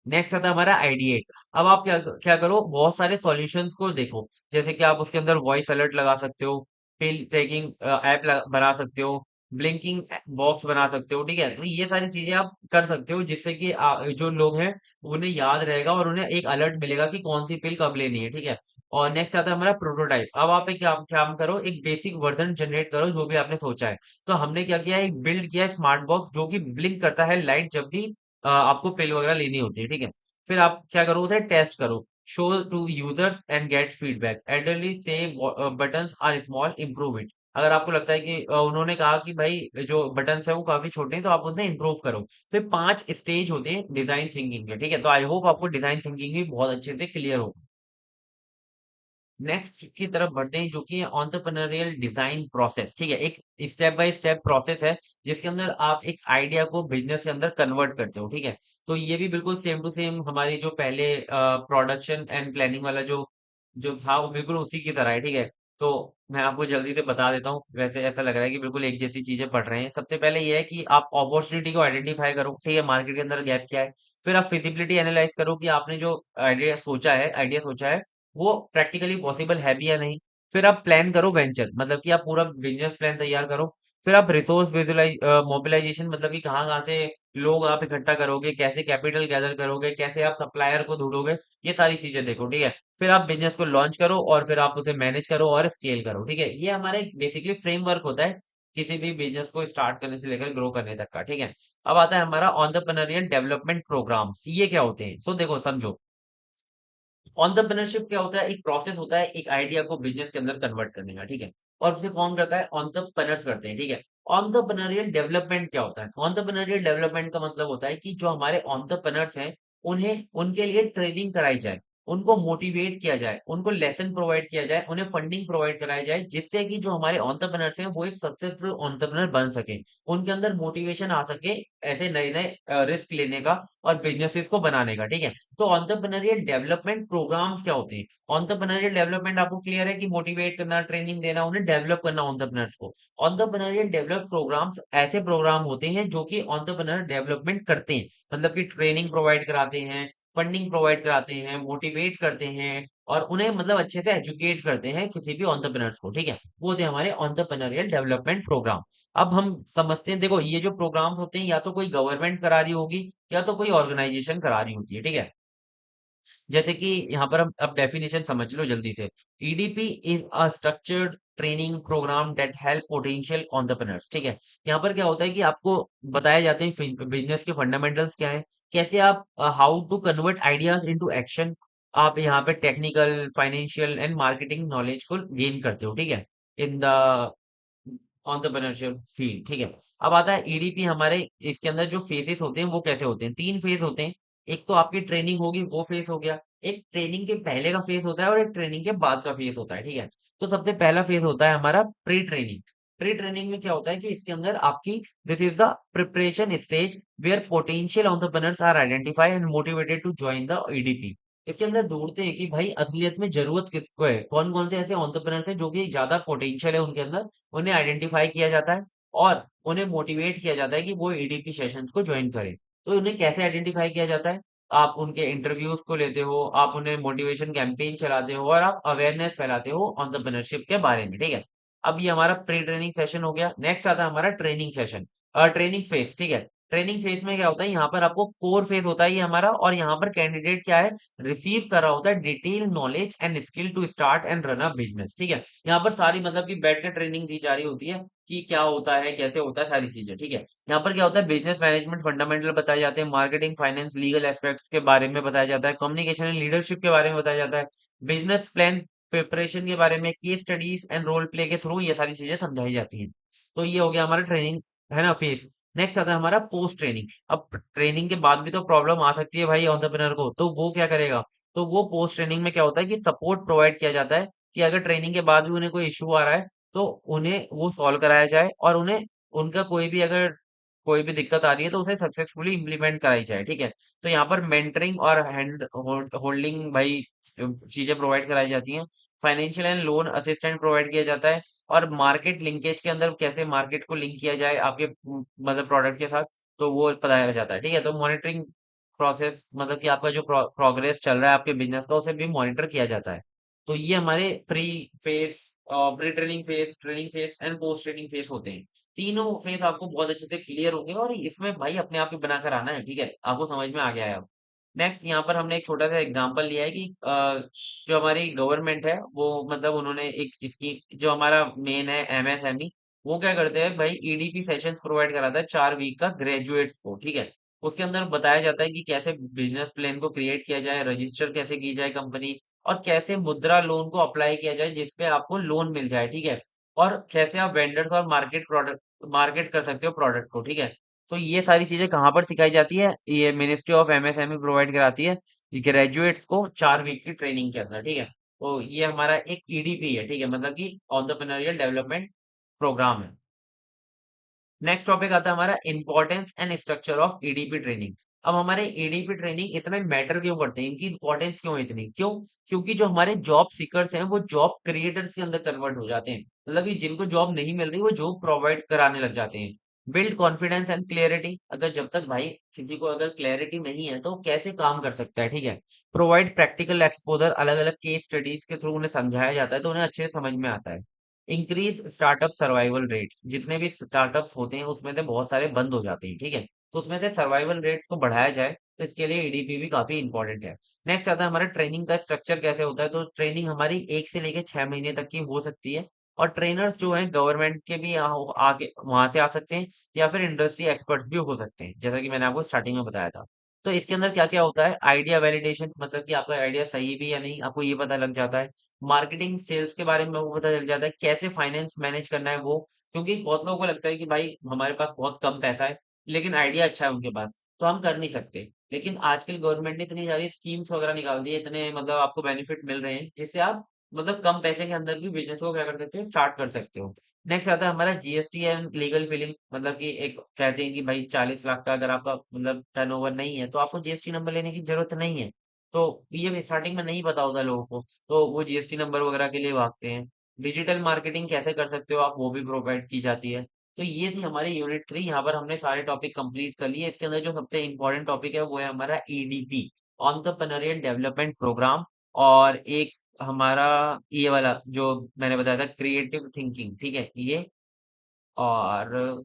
नेक्स्ट आता है हमारा आइडिएट। अब आप क्या करो, बहुत सारे सॉल्यूशंस को देखो, जैसे कि आप उसके अंदर वॉइस अलर्ट लगा सकते हो, पिल ट्रैकिंग ऐप बना सकते हो, ब्लिंकिंग बॉक्स बना सकते हो, ठीक है? तो ये सारी चीजें आप कर सकते हो, जिससे कि जो लोग हैं उन्हें याद रहेगा और उन्हें एक अलर्ट मिलेगा कि कौन सी पिल कब लेनी है, ठीक है? और नेक्स्ट आता है हमारा प्रोटोटाइप। अब आप एक काम करो, एक बेसिक वर्जन जनरेट करो जो भी आपने सोचा है। तो हमने क्या किया, एक बिल्ड किया स्मार्ट बॉक्स जो कि ब्लिंक करता है लाइट जब भी आपको पिल वगैरह लेनी होती है, ठीक है? फिर आप क्या करो, उसे टेस्ट करो, show to users and get feedback, elderly से buttons are small, improve it. अगर आपको लगता है कि उन्होंने कहा कि भाई जो बटन्स है वो काफी छोटे हैं, तो आप उन्हें इम्प्रूव करो। फिर 5 स्टेज होते हैं डिजाइन थिंकिंग के, ठीक है? तो आई होप आपको डिजाइन थिंकिंग भी बहुत अच्छे से क्लियर हो। नेक्स्ट की तरफ बढ़ते हैं, जो कि है एंटरप्रेन्योरियल डिजाइन प्रोसेस, ठीक है? एक स्टेप बाय स्टेप प्रोसेस है जिसके अंदर आप एक आइडिया को बिजनेस के अंदर कन्वर्ट करते हो, ठीक है? तो ये भी बिल्कुल सेम टू सेम हमारी जो पहले प्रोडक्शन एंड प्लानिंग वाला जो जो था वो बिल्कुल उसी की तरह है, ठीक है? तो मैं आपको जल्दी से बता देता हूँ। वैसे ऐसा लग रहा है कि बिल्कुल एक जैसी चीज़ें पढ़ रहे हैं। सबसे पहले ये है कि आप अपॉर्च्युनिटी को आइडेंटिफ़ाई करो, ठीक है? मार्केट के अंदर गैप क्या है? फिर आप फिज़िबिलिटी एनालाइज़ करो कि आपने जो आइडिया सोचा है, वो प्रैक्टिकली पॉसिबल है भी या नहीं? फिर आप प्लान करो वेंचर, मतलब कि आप पूरा बिज़नेस प्लान तैयार करो। फिर आप रिसोर्स मोबिलाइज़ेशन, मतलब कि कहाँ-कहाँ से लोग आप इकट्ठा करोगे, कैसे कैपिटल गैदर करोगे, कैसे आप सप्लायर को ढूँढोगे, ये सारी चीज़ें देखो, ठीक है? फिर आप बिज़नेस को लॉन्च करो और फिर आप उसे मैनेज करो और स्केल करो, ठीक है? ये हमारा एक बेसिकली फ्रेमवर्क होता है, किसी भी बिज़नेस को स्टार्ट करने से लेकर ग्रो करने तक का, ठीक है? अब आता है हमारा एंटरप्रेन्योरियल डेवलपमेंट प्रोग्राम्स, ये क्या होते हैं? सो देखो समझो, एंटरप्रेन्योरशिप क्या होता है? एक प्रोसेस होता है एक आइडिया को बिज़नेस के अंदर कन्वर्ट करने का, ठीक है? और उसे कौन करता है? एंटरप्रेन्योर्स करते हैं, ठीक है? एंटरप्रेन्योरियल डेवलपमेंट क्या होता है? एंटरप्रेन्योरियल डेवलपमेंट का मतलब होता है कि जो हमारे एंटरप्रेन्योर्स हैं, उन्हें उनके लिए ट्रेनिंग कराई जाए, उनको मोटिवेट किया जाए, उनको लेसन प्रोवाइड किया जाए, उन्हें फंडिंग प्रोवाइड कराई जाए, जिससे कि जो हमारे एंटरप्रेन्योर्स हैं, वो एक सक्सेसफुल एंटरप्रेन्योर बन सकें। उनके अंदर मोटिवेशन आ सके ऐसे नए-नए रिस्क लेने का और बिज़नेसेस को बनाने का, ठीक है? तो एंटरप्रेन्योरियल डेवलपमेंट प्रोग्राम्स क्या होते हैं? एंटरप्रेन्योरियल डेवलपमेंट आपको क्लियर है कि मोटिवेट करना, ट्रेनिंग देना, उन्हें डेवलप करना एंटरप्रेन्योर्स को। एंटरप्रेन्योरियल डेवलप प्रोग्राम्स ऐसे प्रोग्राम होते हैं जो कि एंटरप्रेन्योर डेवलपमेंट करते हैं। मतलब कि ट्रेनिंग प्रोवाइड कराते हैं, फंडिंग प्रोवाइड कराते हैं, मोटिवेट करते हैं और उन्हें मतलब अच्छे से एजुकेट करते हैं किसी भी एंटरप्रेन्योर्स को, ठीक है? वो थे हमारे एंटरप्रेन्योरियल डेवलपमेंट प्रोग्राम। अब हम समझते हैं, देखो ये जो प्रोग्राम्स होते हैं या तो कोई गवर्नमेंट करा रही होगी या तो कोई ऑर्गेनाइजेशन करा रही होती है, ठीक है? जैसे कि यहाँ पर हम अब डेफिनेशन समझ लो जल्दी से। EDP is a structured training program that help potential entrepreneurs, ठीक है? यहाँ पर क्या होता है कि आपको बताए जाते हैं बिजनेस के फंडामेंटल्स क्या है, कैसे आप how to convert ideas into action. आप यहाँ पे technical, financial and marketing knowledge को गेन करते हो, ठीक है? इन द एंटरप्रेन्योरशिप फील्ड, ठीक है? अब आता है ईडीपी, हमारे इसके अंदर जो फेजेस होते हैं वो कैसे होते हैं? 3 फेज होते हैं। एक तो आपकी ट्रेनिंग होगी, वो फेज हो गया। एक ट्रेनिंग के पहले का फेज होता है और एक ट्रेनिंग के बाद का फेज होता है, ठीक है? तो सबसे पहला फेज होता है हमारा प्री ट्रेनिंग। प्री ट्रेनिंग में क्या होता है कि इसके अंदर आपकी this is the preparation stage where potential entrepreneurs are identified and motivated to join the EDP. इसके अंदर ढूँढते हैं कि भाई असलियत में ज़रूरत किसको है? कौन-कौन से ऐसे एंटरप्रेन्योर्स हैं जो कि ज़्यादा पोटेंशियल है उनके अंदर, उन्हें आइडेंटिफाई किया जाता है और उन्हें मोटिवेट किया जाता है कि वो ईडीपी सेशंस को जॉइन करें। तो उन्हें कैसे आइडेंटिफाई किया जाता है? आप उनके इंटरव्यूज़ को लेते हो, आप उन्हें मोटिवेशन कैंपेन चलाते हो और आप अवेयरनेस फैलाते हो एंटरप्रेन्योरशिप के बारे में, ठीक है? अब ये हमारा प्री ट्रेनिंग सेशन हो गया। नेक्स्ट आता है हमारा ट्रेनिंग सेशन, ट्रेनिंग फेज़, ठीक है? ट्रेनिंग फेज़ में क्या होता है, यहाँ पर आपको कोर फेज़ होता है ये हमारा, और यहाँ पर कैंडिडेट क्या है, रिसीव कर रहा होता है detail knowledge and skill to start and run a business, ठीक है? यहाँ पर सारी मतलब कि बैठ के ट्रेनिंग दी जा रही होती है कि क्या होता है, कैसे होता है, सारी चीज़ें, ठीक है? यहाँ पर क्या होता है, बिज़नेस मैनेजमेंट फंडामेंटल बताए जाते हैं, मार्केटिंग, फाइनेंस, लीगल एस्पेक्ट्स के बारे में बताया जाता है, कम्युनिकेशन एंड लीडरशिप के बारे में बताया जाता है, बिज़नेस प्लान प्रिपरेशन के बारे में, case studies and role play के थ्रू ये सारी चीज़ें समझाई जाती हैं। तो ये हो गया हमारा ट्रेनिंग, है ना, फेज़। नेक्स्ट आता है हमारा पोस्ट ट्रेनिंग। अब ट्रेनिंग के बाद भी तो प्रॉब्लम आ सकती है भाई एंटरप्रेन्योर को, तो वो क्या करेगा? तो वो पोस्ट ट्रेनिंग में क्या होता है कि सपोर्ट प्रोवाइड किया जाता है कि अगर ट्रेनिंग के बाद भी उन्हें कोई इश्यू आ रहा है, तो उन्हें वो सॉल्व कराया जाए और उन्हें उनका कोई भी दिक्कत आ रही है तो उसे सक्सेसफुली इम्प्लीमेंट कराई जाए, ठीक है? तो यहाँ पर मेंटरिंग और होल्डिंग भाई चीज़ें प्रोवाइड कराई जाती हैं। Financial and loan assistant provide किया जाता है और मार्केट लिंकेज के अंदर कैसे मार्केट को लिंक किया जाए आपके मतलब प्रोडक्ट के साथ, तो वो बताया जाता है, ठीक है? तो मॉनिटरिंग प्रोसेस, मतलब कि आपका जो प्रोग्रेस चल रहा है आपके बिज़नेस का, उसे भी मॉनिटर किया जाता है। तो ये हमारे pre training phase, training phase and post training phase होते हैं। तीनों फेज़ आपको बहुत अच्छे से क्लियर होंगे और इसमें भाई अपने आप ही बनाकर आना है, ठीक है? आपको समझ में आ गया है अब। नेक्स्ट यहाँ पर हमने एक छोटा-सा एग्ज़ाम्पल लिया है कि जो हमारी गवर्नमेंट है, वो मतलब उन्होंने एक इसकी जो हमारा मेन है एमएसएमई, वो क्या करते हैं भाई, ईडीपी सेशंस प्रोवाइड कराता है 4 वीक का ग्रेजुएट्स को, ठीक है? उसके अंदर बताया जाता है कि कैसे बिज़नेस प्लान को क्रिएट किया जाए, रजिस्टर कैसे की जाए कंपनी, और कैसे मुद्रा लोन को अप्लाई किया जाए जिस पे आपको लोन मिल जाए, ठीक है? और कैसे आप वेंडर्स और मार्केट कर सकते हो प्रोडक्ट को, ठीक है? तो ये सारी चीज़ें कहाँ पर सिखाई जाती है? ये मिनिस्ट्री ऑफ एमएसएमई प्रोवाइड कराती है ग्रेजुएट्स को 4 वीक की ट्रेनिंग के अंदर, ठीक है? तो ये हमारा एक ईडीपी है, ठीक है? मतलब कि एंटरप्रेन्योरियल डेवलपमेंट प्रोग्राम है। नेक्स्ट टॉपिक आता है हमारा importance and structure of EDP training. अब हमारे एडीपी ट्रेनिंग इतना मैटर क्यों करते हैं, इनकी इंपॉर्टेंस क्यों है इतनी, क्यों? क्योंकि जो हमारे जॉब सीकर्स हैं वो जॉब क्रिएटर्स के अंदर कन्वर्ट हो जाते हैं। मतलब कि जिनको जॉब नहीं मिल रही वो जॉब प्रोवाइड कराने लग जाते हैं। बिल्ड कॉन्फिडेंस एंड क्लियरिटी, अगर जब तक भाई किसी को अगर क्लैरिटी नहीं है तो वो कैसे काम कर सकता है, ठीक है। प्रोवाइड प्रैक्टिकल एक्सपोजर, अलग अलग केस स्टडीज के थ्रू उन्हें समझाया जाता है तो उन्हें अच्छे से समझ में आता है। इंक्रीज स्टार्टअप सर्वाइवल रेट्स, जितने भी स्टार्टअप्स होते हैं उसमें से बहुत सारे बंद हो जाते हैं, ठीक है। तो उसमें से सर्वाइवल रेट्स को बढ़ाया जाए तो इसके लिए ईडीपी भी काफी इंपॉर्टेंट है। नेक्स्ट आता है हमारा ट्रेनिंग का स्ट्रक्चर कैसे होता है, तो ट्रेनिंग हमारी 1 से लेकर 6 महीने तक की हो सकती है। और ट्रेनर्स जो हैं गवर्नमेंट के भी आगे वहां से आ सकते हैं, या फिर इंडस्ट्री एक्सपर्ट्स भी हो सकते हैं, जैसा कि मैंने आपको स्टार्टिंग में बताया था। तो इसके अंदर क्या क्या होता है, आइडिया वैलिडेशन, मतलब कि आपका आइडिया सही भी या नहीं आपको ये पता लग जाता है। मार्केटिंग सेल्स के बारे में वो पता चल जाता है, कैसे फाइनेंस मैनेज करना है वो, क्योंकि बहुत लोगों को लगता है कि भाई हमारे पास बहुत कम पैसा है लेकिन आइडिया अच्छा है उनके पास, तो हम कर नहीं सकते। लेकिन आजकल गवर्नमेंट ने इतनी सारी स्कीम्स वगैरह निकाल दी है, इतने मतलब आपको बेनिफिट मिल रहे हैं जिससे आप मतलब कम पैसे के अंदर भी बिजनेस को क्या कर सकते हो, स्टार्ट कर सकते हो। नेक्स्ट आता है हमारा जीएसटी एंड लीगल फिलिंग, मतलब कि एक कहते हैं कि भाई 40 लाख का अगर आपका मतलब टर्नओवर नहीं है तो आपको जीएसटी नंबर लेने की जरूरत नहीं है। तो ये भी स्टार्टिंग में नहीं पता होता लोगों को, तो वो जीएसटी नंबर वगैरह के लिए भागते हैं। डिजिटल मार्केटिंग कैसे कर सकते हो आप, वो भी प्रोवाइड की जाती है। तो ये थी हमारी यूनिट 3, यहाँ पर हमने सारे टॉपिक कंप्लीट कर लिए। इसके अंदर जो सबसे इंपॉर्टेंट टॉपिक है वो है हमारा ईडीपी, एंटरप्रेन्योरियल डेवलपमेंट प्रोग्राम। और एक हमारा ये वाला जो मैंने बताया था क्रिएटिव थिंकिंग, ठीक है ये। और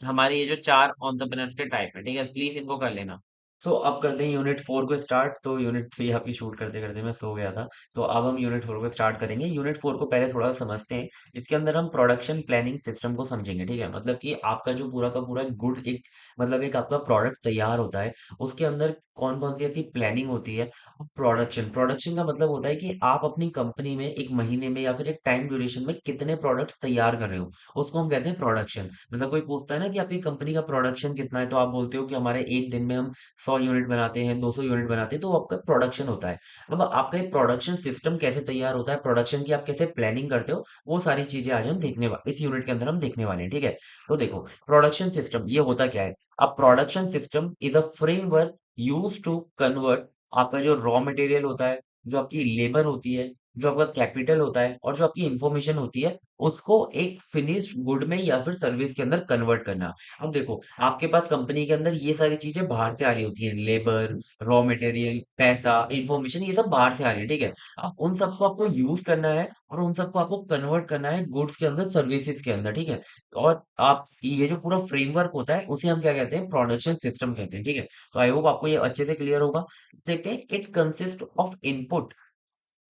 हमारे ये जो 4 एंटरप्रेन्योर्स के टाइप है, ठीक है, प्लीज इनको कर लेना। सो अब करते हैं यूनिट 4 को स्टार्ट। तो यूनिट 3 आपकी शूट करते करते मैं सो गया था। तो अब हम यूनिट 4 को स्टार्ट करेंगे। यूनिट 4 को पहले थोड़ा सा समझते हैं। इसके अंदर हम प्रोडक्शन प्लानिंग सिस्टम को समझेंगे, ठीक है। मतलब कि आपका जो पूरा का पूरा गुड एक मतलब एक आपका प्रोडक्ट तैयार होता है, उसके अंदर कौन कौन सी ऐसी प्लानिंग होती है। प्रोडक्शन प्रोडक्शन का मतलब होता है कि आप अपनी कंपनी में एक महीने में या फिर एक टाइम ड्यूरेशन में कितने प्रोडक्ट्स तैयार कर रहे हो, उसको हम कहते हैं प्रोडक्शन। मतलब कोई पूछता है ना कि आपकी कंपनी का प्रोडक्शन कितना है, तो आप बोलते हो कि हमारे एक दिन में हम 100 यूनिट बनाते हैं, 200 यूनिट बनाते हैं, तो वो आपका प्रोडक्शन होता है। अब आपका ये प्रोडक्शन सिस्टम कैसे तैयार होता है, प्रोडक्शन की आप कैसे प्लानिंग करते हो, वो सारी चीजें आज हम देखने वाले इस यूनिट के अंदर हम देखने वाले हैं, ठीक है। तो देखो प्रोडक्शन सिस्टम ये होता क्या है। अब production system is a framework use to convert आपका जो रॉ मटेरियल होता है, जो आपकी लेबर होती है, जो आपका कैपिटल होता है और जो आपकी इंफॉर्मेशन होती है, उसको एक फिनिश्ड गुड में या फिर सर्विस के अंदर कन्वर्ट करना। अब देखो आपके पास कंपनी के अंदर ये सारी चीजें बाहर से आ रही होती हैं, लेबर, रॉ मटेरियल, पैसा, इंफॉर्मेशन, ये सब बाहर से आ रही है, ठीक है। अब उन सबको आपको यूज करना है और उन सबको आपको कन्वर्ट करना है गुड्स के अंदर, सर्विसेज के अंदर, ठीक है। और आप ये जो पूरा फ्रेमवर्क होता है उसे हम क्या कहते हैं, प्रोडक्शन सिस्टम कहते हैं, ठीक है। तो आई होप आपको ये अच्छे से क्लियर होगा। देखते हैं, it consist of input,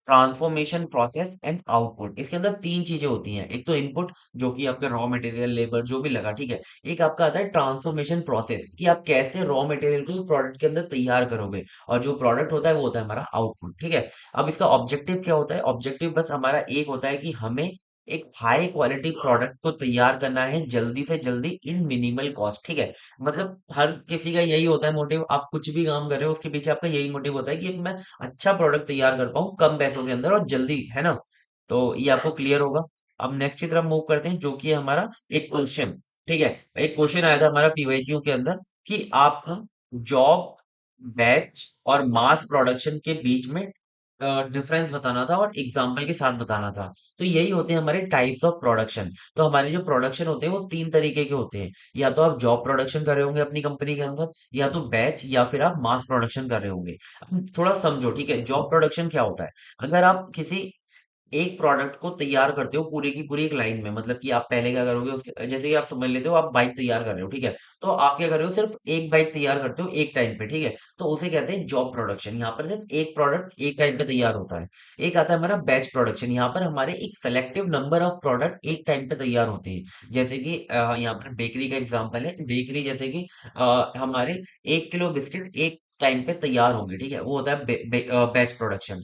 transformation, process and output. इसके अंदर 3 चीजें होती हैं। एक तो इनपुट जो कि आपके रॉ मटेरियल, लेबर जो भी लगा, ठीक है। एक आपका आता है ट्रांसफॉर्मेशन प्रोसेस, कि आप कैसे रॉ मटेरियल को प्रोडक्ट के अंदर तैयार करोगे, और जो प्रोडक्ट होता है वो होता है हमारा आउटपुट, ठीक है। अब इसका ऑब्जेक्टिव क्या होता है, ऑब्जेक्टिव बस हमारा एक होता है कि हमें एक हाई क्वालिटी प्रोडक्ट को तैयार करना है जल्दी से जल्दी इन मिनिमल कॉस्ट, ठीक है। मतलब हर किसी का यही होता है मोटिव, आप कुछ भी काम कर रहे हो उसके पीछे आपका यही मोटिव होता है कि मैं अच्छा प्रोडक्ट तैयार कर पाऊँ कम पैसों के अंदर और जल्दी, है ना। तो ये आपको क्लियर होगा। अब नेक्स्ट की तरफ मूव करते हैं, जो कि है हमारा एक क्वेश्चन, ठीक है। एक क्वेश्चन आया था हमारा पीवाईक्यू के अंदर कि आपका जॉब, बैच और मास प्रोडक्शन के बीच में डिफरेंस बताना था और एग्जाम्पल के साथ बताना था। तो यही होते हैं हमारे टाइप्स ऑफ प्रोडक्शन। तो हमारे जो प्रोडक्शन होते हैं वो 3 तरीके के होते हैं। या तो आप जॉब प्रोडक्शन कर रहे होंगे अपनी कंपनी के अंदर, या तो बैच, या फिर आप मास प्रोडक्शन कर रहे होंगे। अब थोड़ा समझो, ठीक है, जॉब प्रोडक्शन क्या होता है। अगर आप किसी एक प्रोडक्ट को तैयार करते हो पूरी की पूरी एक लाइन में, मतलब कि आप पहले क्या करोगे, उसके जैसे कि आप समझ लेते हो आप बाइक तैयार कर रहे हो, ठीक है। तो आप क्या कर रहे हो, सिर्फ एक बाइक तैयार करते हो एक टाइम पे, ठीक है। तो उसे कहते हैं जॉब प्रोडक्शन। यहाँ पर सिर्फ एक प्रोडक्ट एक टाइम पे तैयार होता है। एक आता है हमारा बैच प्रोडक्शन, यहाँ पर हमारे एक सेलेक्टिव नंबर ऑफ प्रोडक्ट एक टाइम पे तैयार होते हैं। जैसे कि यहाँ पर बेकरी का एग्जांपल है, बेकरी जैसे कि हमारे 1 किलो बिस्किट एक टाइम पे तैयार होंगे, ठीक है, वो होता है बैच प्रोडक्शन।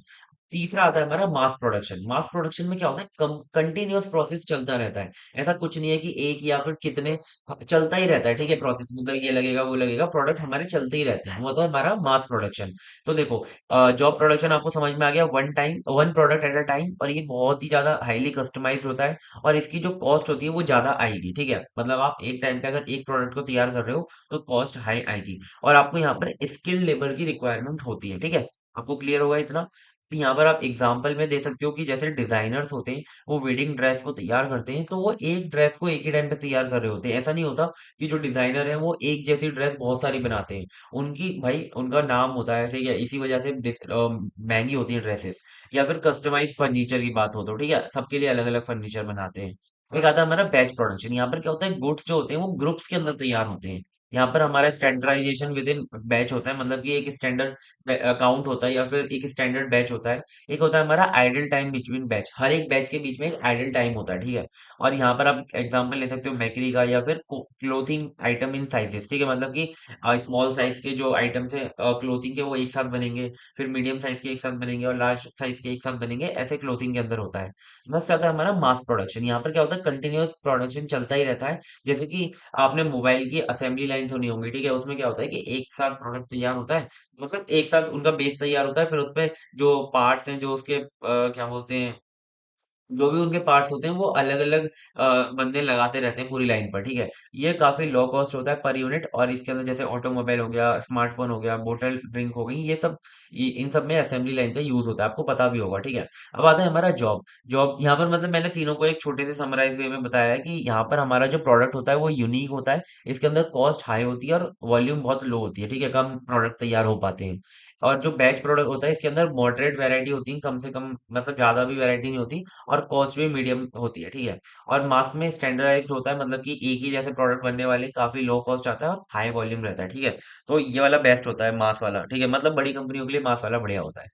तीसरा आता है हमारा मास प्रोडक्शन। मास प्रोडक्शन में क्या होता है, कंटिन्यूअस प्रोसेस चलता रहता है। ऐसा कुछ नहीं है कि एक या फिर कितने, चलता ही रहता है, ठीक है, प्रोसेस, मतलब ये लगेगा वो लगेगा, प्रोडक्ट हमारे चलते ही रहते हैं, वो होता है हमारा मास प्रोडक्शन। तो देखो, जॉब प्रोडक्शन आपको समझ में आ गया, one product at a time, और ये बहुत ही ज्यादा हाईली कस्टमाइज्ड होता है, और इसकी जो कॉस्ट होती है वो ज्यादा आएगी, ठीक है, मतलब आप एक टाइम पे अगर एक प्रोडक्ट को तैयार कर रहे हो तो कॉस्ट हाई आएगी, और आपको यहाँ पर स्किल्ड लेबर की रिक्वायरमेंट होती है, ठीक है। आपको क्लियर होगा इतना। यहाँ पर आप एग्जाम्पल में दे सकते हो कि जैसे डिजाइनर्स होते हैं, वो वेडिंग ड्रेस को तैयार करते हैं, तो वो एक ड्रेस को एक ही टाइम पे तैयार कर रहे होते हैं। ऐसा नहीं होता कि जो डिजाइनर है वो एक जैसी ड्रेस बहुत सारी बनाते हैं। उनकी भाई उनका नाम होता है, ठीक है, इसी वजह से महंगी होती है ड्रेसेस। या फिर कस्टमाइज फर्नीचर की बात हो तो, ठीक है, सबके लिए अलग अलग फर्नीचर बनाते हैं। एक आता है हमारा बैच प्रोडक्शन। यहाँ पर क्या होता है, गुड्स जो होते हैं वो ग्रुप्स के अंदर तैयार होते हैं। यहाँ पर हमारा स्टैंडर्डाइजेशन विद इन बैच होता है, मतलब कि एक स्टैंडर्ड अकाउंट होता है या फिर एक स्टैंडर्ड बैच होता है। एक होता है हमारा आइडल टाइम बिटवीन बैच, हर एक बैच के बीच में एक आइडल टाइम होता है, ठीक है। और यहाँ पर आप एग्जांपल ले सकते हो बेकरी का, या फिर क्लोथिंग आइटम इन साइजेस, ठीक है, मतलब कि स्मॉल साइज के जो आइटम्स है क्लोथिंग के, वो एक साथ बनेंगे, फिर मीडियम साइज के एक साथ बनेंगे, और लार्ज साइज के एक साथ बनेंगे, ऐसे क्लोथिंग के अंदर होता है। नेक्स्ट आता है हमारा मास प्रोडक्शन। यहाँ पर क्या होता है, कंटिन्यूअस प्रोडक्शन चलता ही रहता है। जैसे कि आपने मोबाइल की असेंबली लाइन सुनी होंगी, ठीक है, उसमें क्या होता है कि एक साथ प्रोडक्ट तैयार होता है, मतलब एक साथ उनका बेस तैयार होता है, फिर उसपे जो पार्ट्स हैं, जो उसके क्या बोलते हैं, जो भी उनके पार्ट्स होते हैं वो अलग अलग बंदे लगाते रहते हैं पूरी लाइन पर, ठीक है। ये काफी लो कॉस्ट होता है पर यूनिट, और इसके अंदर जैसे ऑटोमोबाइल हो गया, स्मार्टफोन हो गया, बोतल ड्रिंक हो गई, ये सब, इन सब में असेंबली लाइन का यूज होता है, आपको पता भी होगा, ठीक है। अब आता है हमारा जॉब। जॉब यहाँ पर मतलब मैंने तीनों को एक छोटे से समराइज वे में बताया है कि यहाँ पर हमारा जो प्रोडक्ट होता है वो यूनिक होता है, इसके अंदर कॉस्ट हाई होती है और वॉल्यूम बहुत लो होती है, ठीक है, कम प्रोडक्ट तैयार हो पाते हैं। और जो बैच प्रोडक्ट होता है इसके अंदर मॉडरेट वैरायटी होती है, कम से कम, मतलब ज्यादा भी वैरायटी नहीं होती, और कॉस्ट भी मीडियम होती है, ठीक है। और मास में स्टैंडर्डाइज्ड होता है, मतलब कि एक ही जैसे प्रोडक्ट बनने वाले, काफी लो कॉस्ट आता है और हाई वॉल्यूम रहता है, ठीक है। तो ये वाला बेस्ट होता है, मास वाला, ठीक है, मतलब बड़ी कंपनियों के लिए मास वाला बढ़िया होता है।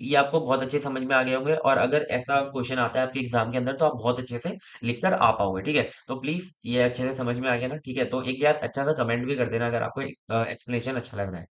ये आपको बहुत अच्छे समझ में आ गए होंगे, और अगर ऐसा क्वेश्चन आता है आपके एग्जाम के अंदर तो आप बहुत अच्छे से लिख कर आ पाओगे, ठीक है। तो प्लीज ये अच्छे से समझ में आ गया ना, ठीक है, तो एक यार अच्छा सा कमेंट भी कर देना अगर आपको एक्सप्लेनेशन अच्छा लग रहा है।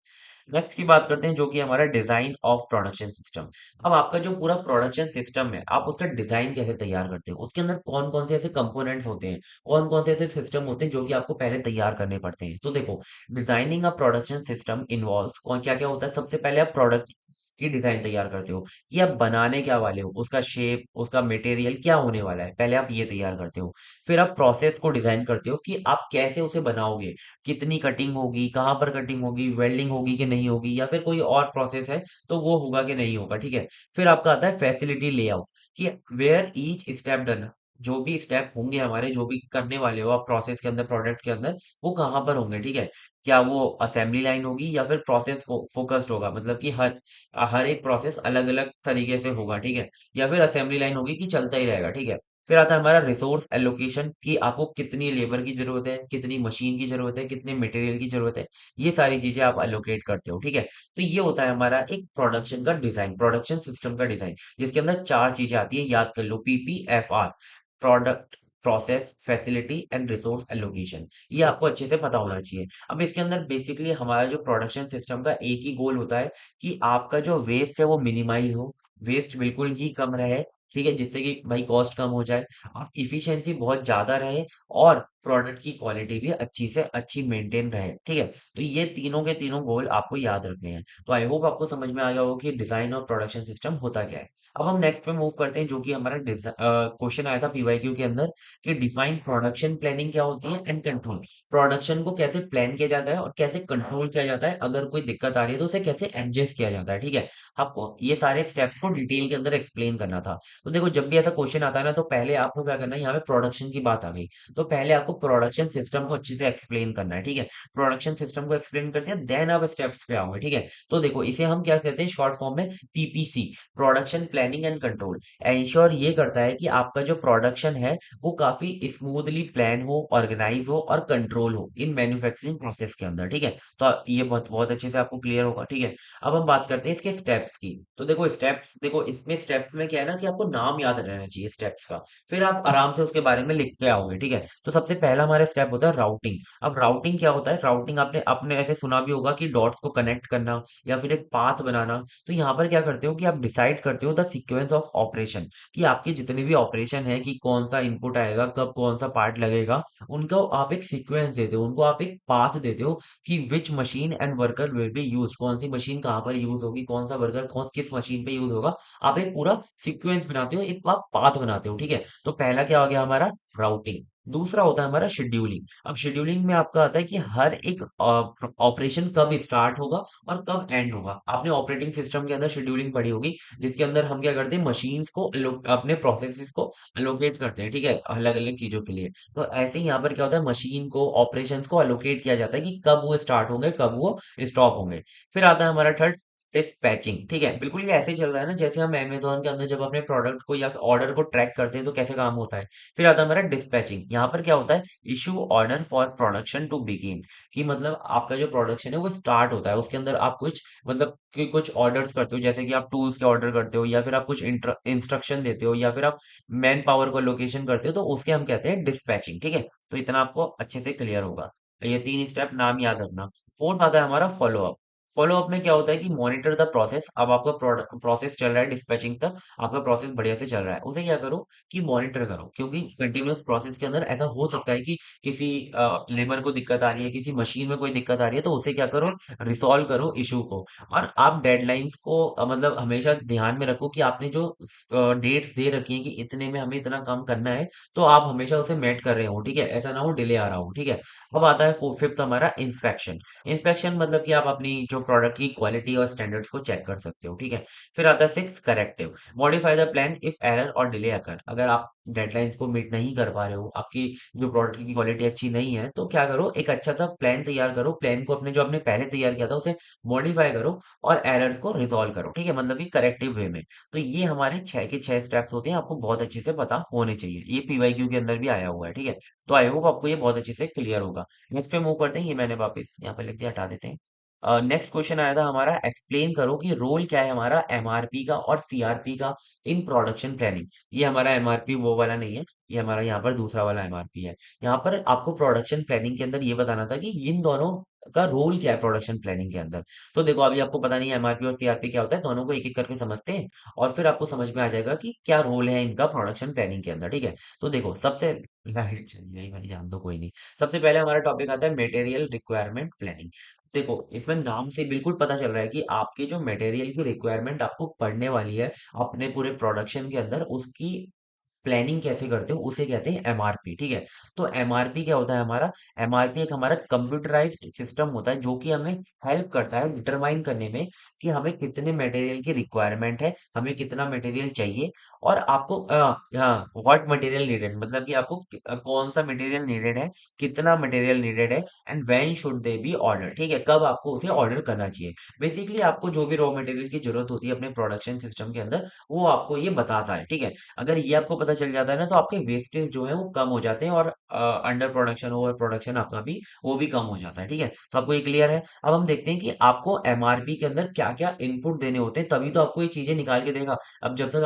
नेक्स्ट की बात करते हैं, जो कि हमारा डिजाइन ऑफ प्रोडक्शन सिस्टम। अब आपका जो पूरा प्रोडक्शन सिस्टम है, आप उसका डिजाइन कैसे तैयार करते हो, उसके अंदर कौन कौन से ऐसे कंपोनेंट्स होते हैं, कौन कौन से ऐसे सिस्टम होते हैं जो कि आपको पहले तैयार करने पड़ते हैं। तो देखो, designing a production system involves कौन क्या क्या होता है। सबसे पहले आप प्रोडक्ट की डिजाइन तैयार करते हो कि आप बनाने क्या वाले हो, उसका शेप, उसका मटेरियल क्या होने वाला है, पहले आप ये तैयार करते हो। फिर आप प्रोसेस को डिजाइन करते हो कि आप कैसे उसे बनाओगे, कितनी कटिंग होगी, कहाँ पर कटिंग होगी, वेल्डिंग होगी कि नहीं होगी, या फिर कोई और प्रोसेस है तो वो होगा कि नहीं होगा, ठीक है। फिर आपका आता है फैसिलिटी लेआउट, कि वेयर ईच स्टेप डन, जो भी स्टेप होंगे हमारे, जो भी करने वाले हो आप प्रोसेस के अंदर, प्रोडक्ट के अंदर, वो कहाँ पर होंगे, ठीक है। क्या वो असेंबली लाइन होगी या फिर प्रोसेस फोकस्ड होगा, मतलब कि हर हर एक प्रोसेस अलग अलग तरीके से होगा, ठीक है। या फिर असेंबली लाइन होगी कि चलता ही रहेगा, ठीक है। फिर आता है हमारा रिसोर्स एलोकेशन, कि आपको कितनी लेबर की जरूरत है, कितनी मशीन की जरूरत है, कितने मटेरियल की जरूरत है, ये सारी चीजें आप एलोकेट करते हो, ठीक है। तो ये होता है हमारा एक प्रोडक्शन का डिजाइन, प्रोडक्शन सिस्टम का डिजाइन, जिसके अंदर चार चीजें आती है, याद कर लो, PPFR, product, process, facility and resource allocation. ये आपको अच्छे से पता होना चाहिए। अब इसके अंदर बेसिकली हमारा जो प्रोडक्शन सिस्टम का एक ही गोल होता है कि आपका जो वेस्ट है वो मिनिमाइज हो, वेस्ट बिल्कुल ही कम रहे, ठीक है, जिससे कि भाई कॉस्ट कम हो जाए, और इफिशिएंसी बहुत ज्यादा रहे, और प्रोडक्ट की क्वालिटी भी अच्छी से अच्छी मेंटेन रहे, ठीक है। तो ये तीनों के तीनों गोल आपको याद रखने हैं। तो आई होप आपको समझ में आ गया होगा कि डिजाइन और प्रोडक्शन सिस्टम होता क्या है। अब हम नेक्स्ट पे मूव करते हैं, जो कि हमारा क्वेश्चन आया था PYQ के अंदर, कि डिफाइन प्रोडक्शन प्लानिंग क्या होती है एंड कंट्रोल। प्रोडक्शन को कैसे प्लान किया जाता है और कैसे कंट्रोल किया जाता है, अगर कोई दिक्कत आ रही है तो उसे कैसे एडजस्ट किया जाता है, ठीक है। आपको ये सारे स्टेप्स को डिटेल के अंदर एक्सप्लेन करना था। तो देखो, जब भी ऐसा क्वेश्चन आता है ना, तो पहले आपको क्या करना है, यहाँ पे प्रोडक्शन की बात आ गई, तो पहले आपको प्रोडक्शन सिस्टम को अच्छे से एक्सप्लेन करना है, ठीक है। प्रोडक्शन सिस्टम को एक्सप्लेन करते हैं, देन आप स्टेप्स पे आओगे, ठीक है। तो देखो, इसे हम क्या कहते हैं शॉर्ट फॉर्म में, PPC, production planning and control. Ensure ये करता है कि आपका जो प्रोडक्शन है वो काफी स्मूथली प्लान हो, ऑर्गेनाइज हो और कंट्रोल हो इन मैन्युफैक्चरिंग प्रोसेस के अंदर, ठीक है। तो ये बहुत बहुत अच्छे से आपको क्लियर होगा, ठीक है। अब हम बात करते हैं इसके स्टेप्स की। तो देखो स्टेप्स, देखो इसमें स्टेप में क्या है ना, कि आपको नाम याद रहना चाहिए स्टेप्स का, फिर आप आराम से उसके बारे में लिख के आओगे, ठीक है। तो सबसे पहला हमारा स्टेप होता है राउटिंग। अब राउटिंग क्या होता है? राउटिंग आपने आपने ऐसे सुना भी होगा कि डॉट्स को कनेक्ट करना या फिर एक पाथ बनाना। तो यहाँ पर क्या करते हो कि आप डिसाइड करते हो द सीक्वेंस ऑफ ऑपरेशन, कि आपके जितने भी ऑपरेशन है कि कौन सा इनपुट आएगा, कब कौन सा पार्ट लगेगा, उनको आप एक सीक्वेंस देते हो, उनको आप एक पाथ देते हो कि विच machine and worker will be use, कौन सी मशीन कहाँ पर यूज होगी, कौन सा वर्कर कौन किस मशीन पे यूज होगा। आप एक पूरा सीक्वेंस बनाते हो, एक आप पाथ बनाते हो, ठीक है। तो पहला क्या हो गया हमारा? राउटिंग। दूसरा होता है हमारा शेड्यूलिंग। अब शेड्यूलिंग में आपका आता है कि हर एक ऑपरेशन कब स्टार्ट होगा और कब एंड होगा। आपने ऑपरेटिंग सिस्टम के अंदर शेड्यूलिंग पढ़ी होगी, जिसके अंदर हम क्या करते हैं, मशीन्स को अपने प्रोसेसेस को अलोकेट करते हैं, ठीक है, अलग अलग चीजों के लिए। तो ऐसे ही यहाँ पर क्या होता है, मशीन को ऑपरेशंस को अलोकेट किया जाता है कि कब वो स्टार्ट होंगे, कब वो स्टॉप होंगे। फिर आता है हमारा थर्ड, डिस्पैचिंग। ठीक है, बिल्कुल ये ऐसे ही चल रहा है ना, जैसे हम अमेज़न के अंदर जब अपने प्रोडक्ट को या फिर ऑर्डर को ट्रैक करते हैं तो कैसे काम होता है। फिर आता है हमारा डिस्पैचिंग। यहाँ पर क्या होता है, issue order for production to begin, कि मतलब आपका जो प्रोडक्शन है वो स्टार्ट होता है, उसके अंदर आप कुछ मतलब कि कुछ ऑर्डर्स करते हो, जैसे कि आप टूल्स के ऑर्डर करते हो या फिर आप कुछ इंस्ट्रक्शन देते हो या फिर आप मैन पावर को लोकेशन करते हो, तो उसके हम कहते हैं डिस्पैचिंग। ठीक है, तो इतना आपको अच्छे से क्लियर होगा। ये तीन स्टेप नाम याद रखना। फोर्थ आता है हमारा फॉलो अप। फॉलो अप में क्या होता है कि मॉनिटर द प्रोसेस। अब आपका प्रोसेस चल रहा है डिस्पैचिंग तक, आपका प्रोसेस बढ़िया से चल रहा है, उसे क्या करो कि मॉनिटर करो, क्योंकि कंटिन्यूअस प्रोसेस के अंदर ऐसा हो सकता है कि किसी लेबर को दिक्कत आ रही है, किसी मशीन में कोई दिक्कत आ रही है, तो उसे क्या करो, रिसॉल्व करो इशू को। और आप डेडलाइंस को मतलब हमेशा ध्यान में रखो कि आपने जो डेट्स दे रखी हैं कि इतने में हमें इतना काम करना है, तो आप हमेशा उसे मेट कर रहे हो, ठीक है, ऐसा ना हो डिले आ रहा हो, ठीक है। अब आता है फिफ्थ हमारा इंस्पेक्शन। इंस्पेक्शन मतलब कि आप अपनी जो प्रोडक्ट की क्वालिटी और स्टैंडर्ड्स को चेक कर सकते हो, ठीक है। फिर आता है six, corrective. Modify the plan if error और डिले अकर। अगर आप डेडलाइंस को मीट नहीं कर पा रहे हो, आपकी जो प्रोडक्ट की क्वालिटी अच्छी नहीं है, तो क्या करो, एक अच्छा सा प्लान तैयार करो, प्लान को अपने जो आपने पहले तैयार किया था उसे मॉडिफाई करो और एरर्स को रिजॉल्व करो, ठीक है, मतलब कि करेक्टिव वे में। तो ये हमारे छह के छह स्टेप्स होते हैं, आपको बहुत अच्छे से पता होने चाहिए, ये पीवाईक्यू के अंदर भी आया हुआ है, ठीक है। तो आई होप आपको ये बहुत अच्छे से क्लियर होगा। नेक्स्ट पे मूव करते हैं, ये मैंने वापस यहाँ पे लिख दिया, हटा देते हैं। नेक्स्ट क्वेश्चन आया था हमारा, एक्सप्लेन करो कि रोल क्या है हमारा एमआरपी का और सीआरपी का इन प्रोडक्शन प्लानिंग। ये हमारा एमआरपी वो वाला नहीं है, ये हमारा यहाँ पर दूसरा वाला एमआरपी है। यहाँ पर आपको प्रोडक्शन प्लानिंग के अंदर ये बताना था कि इन दोनों का रोल क्या है प्रोडक्शन प्लानिंग के अंदर। तो देखो अभी आपको पता नहीं है एमआरपी और सीआरपी क्या होता है, दोनों को एक एक करके समझते हैं और फिर आपको समझ में आ जाएगा कि क्या रोल है इनका प्रोडक्शन प्लानिंग के अंदर, ठीक है। तो देखो सबसे लाइट चली गई भाई, जान दो कोई नहीं। सबसे पहले हमारा टॉपिक आता है मटेरियल रिक्वायरमेंट प्लानिंग। देखो इसमें नाम से बिल्कुल पता चल रहा है कि आपके जो मटेरियल की रिक्वायरमेंट आपको पड़ने वाली है अपने पूरे प्रोडक्शन के अंदर, उसकी प्लानिंग कैसे करते हो उसे कहते हैं एमआरपी, ठीक है। तो एमआरपी क्या होता है हमारा, एमआरपी एक हमारा कंप्यूटराइज्ड सिस्टम होता है जो कि हमें हेल्प करता है डिटरमाइन करने में कि हमें कितने मटेरियल की रिक्वायरमेंट है, हमें कितना मटेरियल चाहिए, और आपको हाँ, व्हाट मटेरियल नीडेड, मतलब कि आपको कौन सा मटेरियल नीडेड है, कितना मटेरियल नीडेड है, and when should they B order, ठीक है, कब आपको उसे ऑर्डर करना चाहिए। बेसिकली आपको जो भी रॉ मटेरियल की जरूरत होती है अपने प्रोडक्शन सिस्टम के अंदर, वो आपको ये बताता है, ठीक है। अगर ये आपको पता चल जाता है ना, तो आपके वेस्टेज जो है वो कम हो जाते हैं और अंडर प्रोडक्शन ओवर प्रोडक्शन आपका भी वो भी कम हो जाता है, ठीक है। तो आपको ये क्लियर है। अब हम देखते हैं कि आपको एमआरपी के अंदर क्या क्या इनपुट देने होते हैं, तभी तो आपको ये चीजें निकाल के देगा। अब जब तक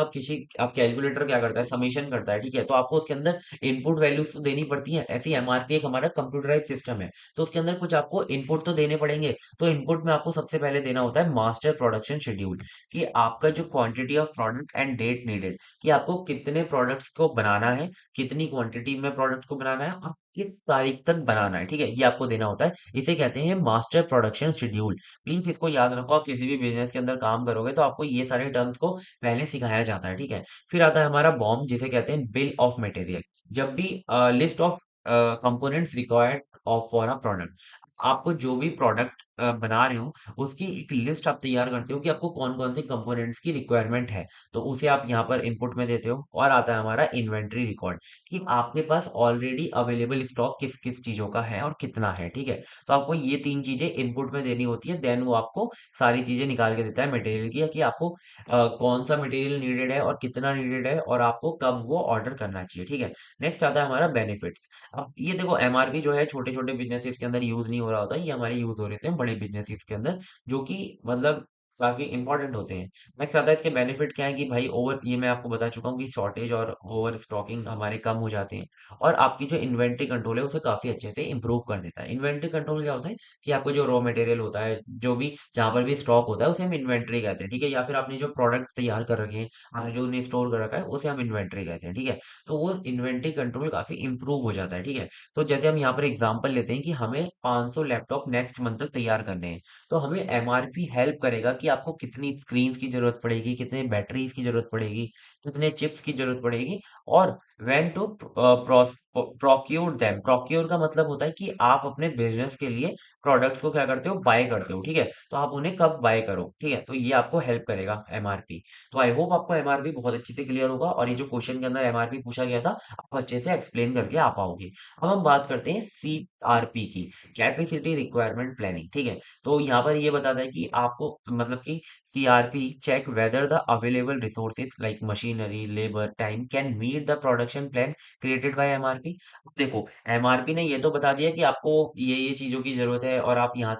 आप कैलकुलेटर क्या करता है, समेशन करता है, ठीक है, तो आपको उसके अंदर इनपुट वैल्यूज तो देनी पड़ती है। ऐसी एमआरपी एक हमारा कंप्यूटराइज सिस्टम है, तो उसके अंदर कुछ आपको इनपुट तो देने पड़ेंगे। तो इनपुट में आपको सबसे पहले देना होता है मास्टर प्रोडक्शन शेड्यूल, कि आपका जो quantity of product and date needed, कि आपको कितने प्रोडक्ट्स को बनाना है, कितनी क्वांटिटी में प्रोडक्ट को बनाना है और किस तारीख तक बनाना है, ठीक है, ये आपको देना होता है। इसे कहते हैं मास्टर प्रोडक्शन शेड्यूल। प्लीज इसको याद रखो, आप किसी भी बिजनेस के अंदर काम करोगे तो आपको ये सारे टर्म्स को पहले सिखाया जाता है, ठीक है। फिर आता है हमारा बॉम, जिसे कहते हैं बिल ऑफ मटेरियल। जब भी list of components required of for a product, आपको जो भी प्रोडक्ट बना रहे हो उसकी एक लिस्ट आप तैयार करते हो कि आपको कौन कौन से कंपोनेंट्स की रिक्वायरमेंट है, तो उसे आप यहाँ पर इनपुट में देते हो। और आता है हमारा इन्वेंट्री रिकॉर्ड, कि आपके पास ऑलरेडी अवेलेबल स्टॉक किस किस चीजों का है और कितना है, ठीक है। तो आपको ये तीन चीजें इनपुट में देनी होती है, देन वो आपको सारी चीजें निकाल के देता है मटेरियल की, कि आपको कौन सा मटेरियल नीडेड है और कितना नीडेड है और आपको कब वो ऑर्डर करना चाहिए, ठीक है। नेक्स्ट आता है हमारा बेनिफिट्स। अब ये देखो एमआरपी जो है छोटे छोटे बिजनेसेस के अंदर यूज नहीं हो रहा होता, ये हमारे यूज हो रहे थे बड़े बिजनेसेस के अंदर, जो कि मतलब काफ़ी इम्पोर्टेंट होते हैं। नेक्स्ट आता है इसके बेनिफिट क्या है कि भाई ओवर ये मैं आपको बता चुका हूँ कि शॉर्टेज और ओवर स्टॉकिंग हमारे कम हो जाते हैं और आपकी जो इन्वेंटरी कंट्रोल है उसे काफ़ी अच्छे से इम्प्रूव कर देता है। इन्वेंटरी कंट्रोल क्या होता है कि आपको जो रॉ मटेरियल होता है, जो भी जहाँ पर भी स्टॉक होता है उसे हम इन्वेंटरी कहते हैं, ठीक है? या फिर आपने जो प्रोडक्ट तैयार कर रखे हैं, आपने जो उन्हें स्टोर कर रखा है उसे हम इन्वेंटरी कहते हैं, ठीक है? तो वो इन्वेंटरी कंट्रोल काफ़ी इम्प्रूव हो जाता है, ठीक है? तो जैसे हम यहाँ पर एग्जांपल लेते हैं कि हमें 500 लैपटॉप नेक्स्ट मंथ तक तैयार करने हैं। तो हमें एमआरपी हेल्प करेगा कि आपको कितनी स्क्रीन्स की जरूरत पड़ेगी, कितने बैटरीज की जरूरत पड़ेगी, कितने चिप्स की जरूरत पड़ेगी और when to procure them. Procure का मतलब होता है कि आप अपने बिजनेस के लिए प्रोडक्ट्स को क्या करते हो, बाय करते हो, ठीक है? तो आप उन्हें कब बाय करो, ठीक है? तो ये आपको हेल्प करेगा एमआरपी। तो आई होप आपको एमआरपी बहुत अच्छे से क्लियर होगा और ये जो क्वेश्चन के अंदर एमआरपी पूछा गया था आप अच्छे से एक्सप्लेन करके आ पाओगे। अब हम बात करते हैं सीआरपी की, कैपेसिटी रिक्वायरमेंट प्लानिंग, ठीक है? तो यहाँ पर ये बताता है कि आपको मतलब कि CRP check whether the available resources like machinery, labour, time can meet the production plan created by MRP. देखो, एमआरपी ने ये तो बता दिया कि आपको ये चीजों की जरूरत है और आप यहाँ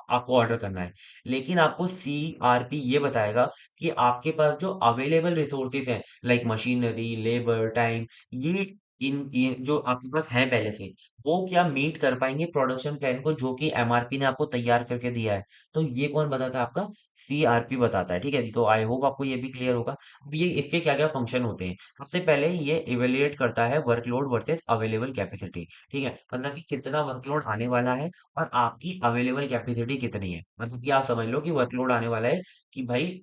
आपको ऑर्डर करना है, लेकिन आपको सीआरपी ये बताएगा कि आपके पास जो अवेलेबल रिसोर्सेज हैं लाइक मशीनरी, लेबर, टाइम, ये ये जो आपके पास है पहले से, वो क्या मीट कर पाएंगे प्रोडक्शन प्लान को जो कि एमआरपी ने आपको तैयार करके दिया है। तो ये कौन बताता है, आपका सीआरपी बताता है, ठीक है जी? तो आई होप आपको ये भी क्लियर होगा। अब ये इसके क्या क्या फंक्शन होते हैं। सबसे पहले ये इवेल्युएट करता है वर्कलोड वर्सेस अवेलेबल कैपेसिटी, ठीक है? मतलब कि कितना वर्कलोड आने वाला है और आपकी अवेलेबल कैपेसिटी कितनी है। मतलब कि आप समझ लो कि वर्कलोड आने वाला है कि भाई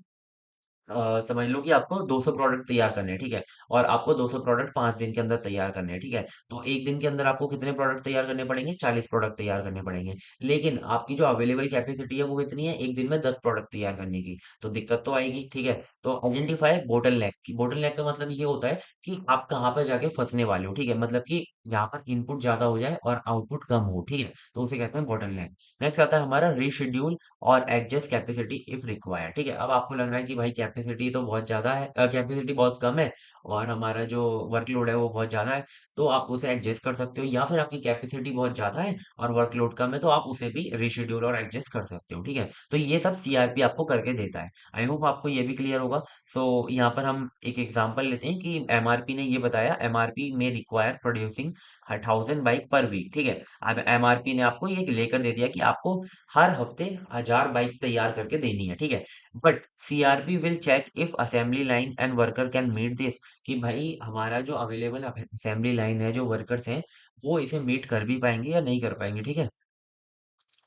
समझ लो कि आपको 200 प्रोडक्ट तैयार करने हैं, ठीक है? और आपको 200 प्रोडक्ट 5 दिन के अंदर तैयार करने हैं, ठीक है? तो 1 दिन के अंदर आपको कितने प्रोडक्ट तैयार करने पड़ेंगे? 40 प्रोडक्ट तैयार करने पड़ेंगे। लेकिन आपकी जो अवेलेबल कैपेसिटी है वो कितनी है? 1 दिन में 10 प्रोडक्ट तैयार करने की। तो दिक्कत तो आएगी, ठीक है? तो आइडेंटिफाई बोटलनेक की, बोटलनेक का मतलब ये होता है कि आप कहाँ पे जाके फँसने वाले हो, ठीक है? मतलब कि यहाँ पर इनपुट ज़्यादा हो जाए और आउटपुट कम हो, ठीक है? तो उसे कहते हैं बोटलनेक। नेक्स्ट आता है हमारा रीशेड्यूल और एडजस्ट कैपेसिटी इफ रिक्वायर्ड, ठीक है? अब आपको लग रहा है कि भाई कैपेसिटी तो बहुत ज़्यादा है, कैपेसिटी बहुत कम है और हमारा जो वर्कलोड है वो बहुत ज़्यादा है, तो आप उसे एडजस्ट कर सकते हो, या फिर आपकी कैपेसिटी बहुत ज़्यादा है और वर्कलोड कम है तो आप उसे भी रीशेड्यूल और एडजस्ट कर सकते हो, ठीक है? तो ये सब सीआरपी आपको करके देता है। आई होप आपको ये भी क्लियर होगा। सो यहाँ पर हम एक एग्जांपल लेते हैं कि एमआरपी ने ये बताया, एमआरपी में require producing 1000 bike per week, ठीक है? अब एमआरपी ने आपको ये लेकर दे दिया कि आपको हर हफ्ते 1000 बाइक तैयार करके देनी है, ठीक है? But CRP will check if assembly line and worker can meet this, कि भाई हमारा जो अवेलेबल असेंबली लाइन है, जो वर्कर्स हैं, वो इसे मीट कर भी पाएंगे या नहीं कर पाएंगे, ठीक है?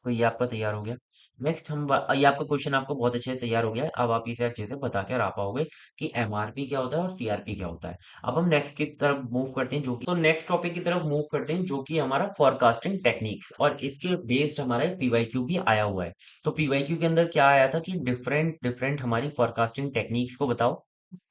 तो ये आपका तैयार हो गया। नेक्स्ट ये आपका क्वेश्चन आपको बहुत अच्छे से तैयार हो गया है। अब आप इसे अच्छे से बता के आ पाओगे कि एमआरपी क्या होता है और सीआरपी क्या होता है। अब हम नेक्स्ट की तरफ मूव करते हैं, जो कि तो नेक्स्ट टॉपिक की तरफ मूव करते हैं, जो कि हमारा फोरकास्टिंग टेक्निक्स, और इसके बेस्ड हमारा एक पीवाईक्यू भी आया हुआ है। तो पीवाईक्यू के अंदर क्या आया था कि डिफरेंट डिफरेंट हमारी फोरकास्टिंग टेक्निक्स को बताओ,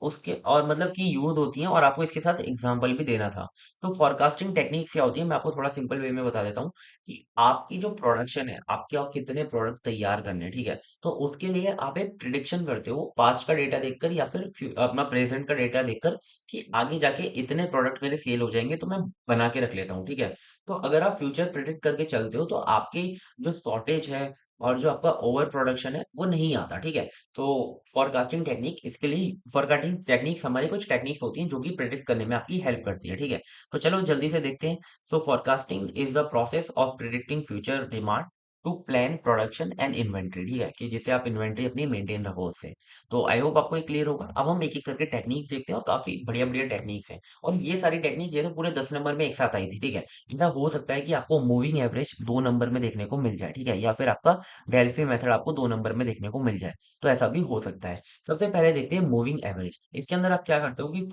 उसके और मतलब कि यूज होती हैं और आपको इसके साथ एग्जांपल भी देना था। तो फोरकास्टिंग टेक्निक्स क्या होती है, मैं आपको थोड़ा सिंपल वे में बता देता हूँ कि आपकी जो प्रोडक्शन है, आपके आप कितने प्रोडक्ट तैयार करने हैं, ठीक है? तो उसके लिए आप एक प्रिडिक्शन करते हो पास्ट का डेटा देखकर या फिर अपना प्रेजेंट का डेटा देखकर कि आगे जाके इतने प्रोडक्ट मेरे सेल हो जाएंगे तो मैं बना के रख लेता हूँ, ठीक है? तो अगर आप फ्यूचर प्रिडिक्ट करके चलते हो तो आपकी जो शॉर्टेज है और जो आपका ओवर प्रोडक्शन है वो नहीं आता, ठीक है? तो फोरकास्टिंग टेक्निक इसके लिए, फोरकास्टिंग टेक्निक्स हमारी कुछ टेक्निक्स होती हैं जो कि प्रिडिक्ट करने में आपकी हेल्प करती है, ठीक है? तो चलो जल्दी से देखते हैं। So forecasting is the process of predicting future demand to plan production and inventory, ठीक है? कि जिससे आप इन्वेंट्री अपनी मेंटेन रखो उससे। तो आई होप आपको ये क्लियर होगा। अब हम एक एक करके टेक्निक्स देखते हैं और काफी बढ़िया बढ़िया टेक्निक्स हैं, और ये सारी टेक्निक ये तो पूरे 10 नंबर में एक साथ आई थी, ठीक है? ऐसा हो सकता है कि आपको मूविंग एवरेज 2 नंबर में देखने को मिल जाए, ठीक है? या फिर आपका डेल्फी मेथड आपको 2 नंबर में देखने को मिल जाए, तो ऐसा भी हो सकता है। सबसे पहले देखते हैं मूविंग एवरेज। इसके अंदर आप क्या करते हो कि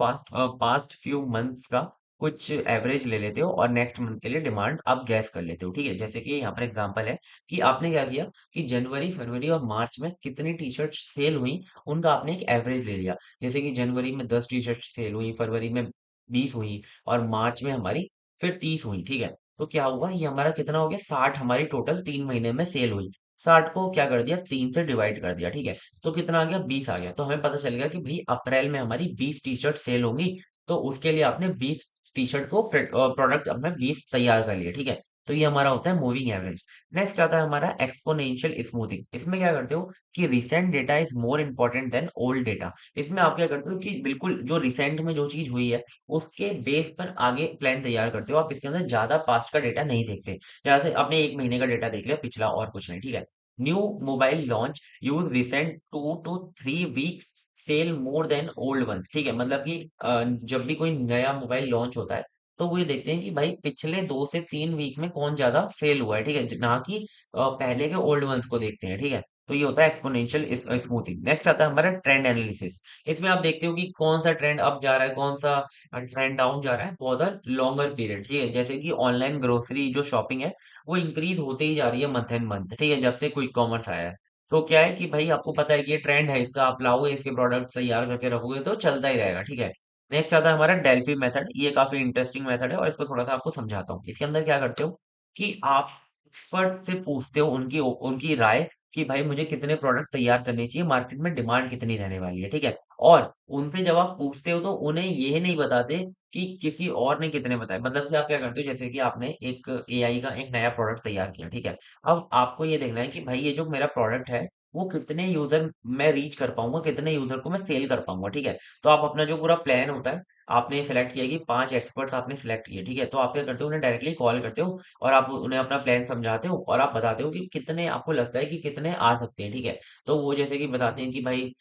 पास्ट फ्यू मंथ्स का कुछ एवरेज ले लेते हो और नेक्स्ट मंथ के लिए डिमांड आप गैस कर लेते हो, ठीक है? जैसे कि यहाँ पर एग्जांपल है कि आपने क्या किया कि जनवरी, फरवरी और मार्च में कितनी टी शर्ट सेल हुई, उनका आपने एक एवरेज ले लिया। जैसे कि जनवरी में 10 टी शर्ट सेल हुई, फरवरी में 20 हुई और मार्च में हमारी फिर 30 हुई, ठीक है? तो क्या हुआ, ये हमारा कितना हो गया, 60 हमारी टोटल 3 महीने में सेल हुई। 60 को क्या कर दिया, 3 से डिवाइड कर दिया, ठीक है? तो कितना आ गया, 20 आ गया। तो हमें पता चल गया कि भाई अप्रैल में हमारी 20 टी शर्ट सेल होंगी, तो उसके लिए आपने 20 टी शर्ट को प्रोडक्ट अपने 20 तैयार कर लिए, ठीक है? तो ये हमारा होता है मूविंग एवरेज। नेक्स्ट आता है हमारा एक्सपोनेंशियल स्मूथिंग। इसमें क्या करते हो कि recent data is more important than old data. इसमें आप क्या करते हो कि बिल्कुल जो रिसेंट में जो चीज हुई है उसके बेस पर आगे प्लान तैयार करते हो। आप इसके अंदर ज्यादा पास्ट का डेटा नहीं देखते। जैसे आपने एक महीने का डेटा देख लिया पिछला और कुछ नहीं, ठीक है। New mobile launch use recent 2 to 3 weeks sell more than old ones, ठीक है। मतलब कि जब भी कोई नया मोबाइल लॉन्च होता है तो वो ये देखते हैं कि भाई पिछले 2 से 3 वीक में कौन ज्यादा सेल हुआ है, ठीक है, ना कि पहले के ओल्ड वंस को देखते हैं, ठीक है। तो ये होता है एक्सपोनेंशियल स्मूथिंग। नेक्स्ट आता है हमारा ट्रेंड एनालिसिस। इसमें आप देखते हो कि कौन सा ट्रेंड अप जा रहा है, कौन सा ट्रेंड डाउन जा रहा है फॉर द लॉन्गर पीरियड, ठीक है। जैसे कि ऑनलाइन ग्रोसरी जो शॉपिंग है वो इंक्रीज होते ही जा रही है मंथ एंड मंथ, ठीक है, जब से क्विक कॉमर्स आया है। तो क्या है कि भाई आपको पता है कि ये ट्रेंड है इसका, आप लाओगे इसके प्रोडक्ट तैयार करके रखोगे तो चलता ही रहेगा, ठीक है। नेक्स्ट आता है हमारा डेल्फी मेथड। ये काफी इंटरेस्टिंग मेथड है और इसको थोड़ा सा आपको समझाता हूँ। इसके अंदर क्या करते हो कि आप एक्सपर्ट से पूछते हो उनकी उनकी राय कि भाई मुझे कितने प्रोडक्ट तैयार करने चाहिए, मार्केट में डिमांड कितनी रहने वाली है, ठीक है। और उनसे जब आप पूछते हो तो उन्हें ये नहीं बताते कि किसी और ने कितने बताए। मतलब कि आप क्या करते हो, जैसे कि आपने एक एआई का एक नया प्रोडक्ट तैयार किया, ठीक है। अब आपको ये देखना है कि भाई ये जो मेरा प्रोडक्ट है वो कितने यूजर मैं रीच कर पाऊंगा, कितने यूजर को मैं सेल कर पाऊंगा, ठीक है। तो आप अपना जो पूरा प्लान होता है आपने सेलेक्ट किया कि 5 एक्सपर्ट्स आपने सेलेक्ट किए, ठीक है। तो आप क्या करते हो उन्हें डायरेक्टली कॉल करते हो और आप उन्हें अपना प्लान समझाते हो और आप बताते हो कि कितने आपको लगता है कि कितने आ सकते हैं, ठीक है। तो वो जैसे कि बताते हैं कि भाई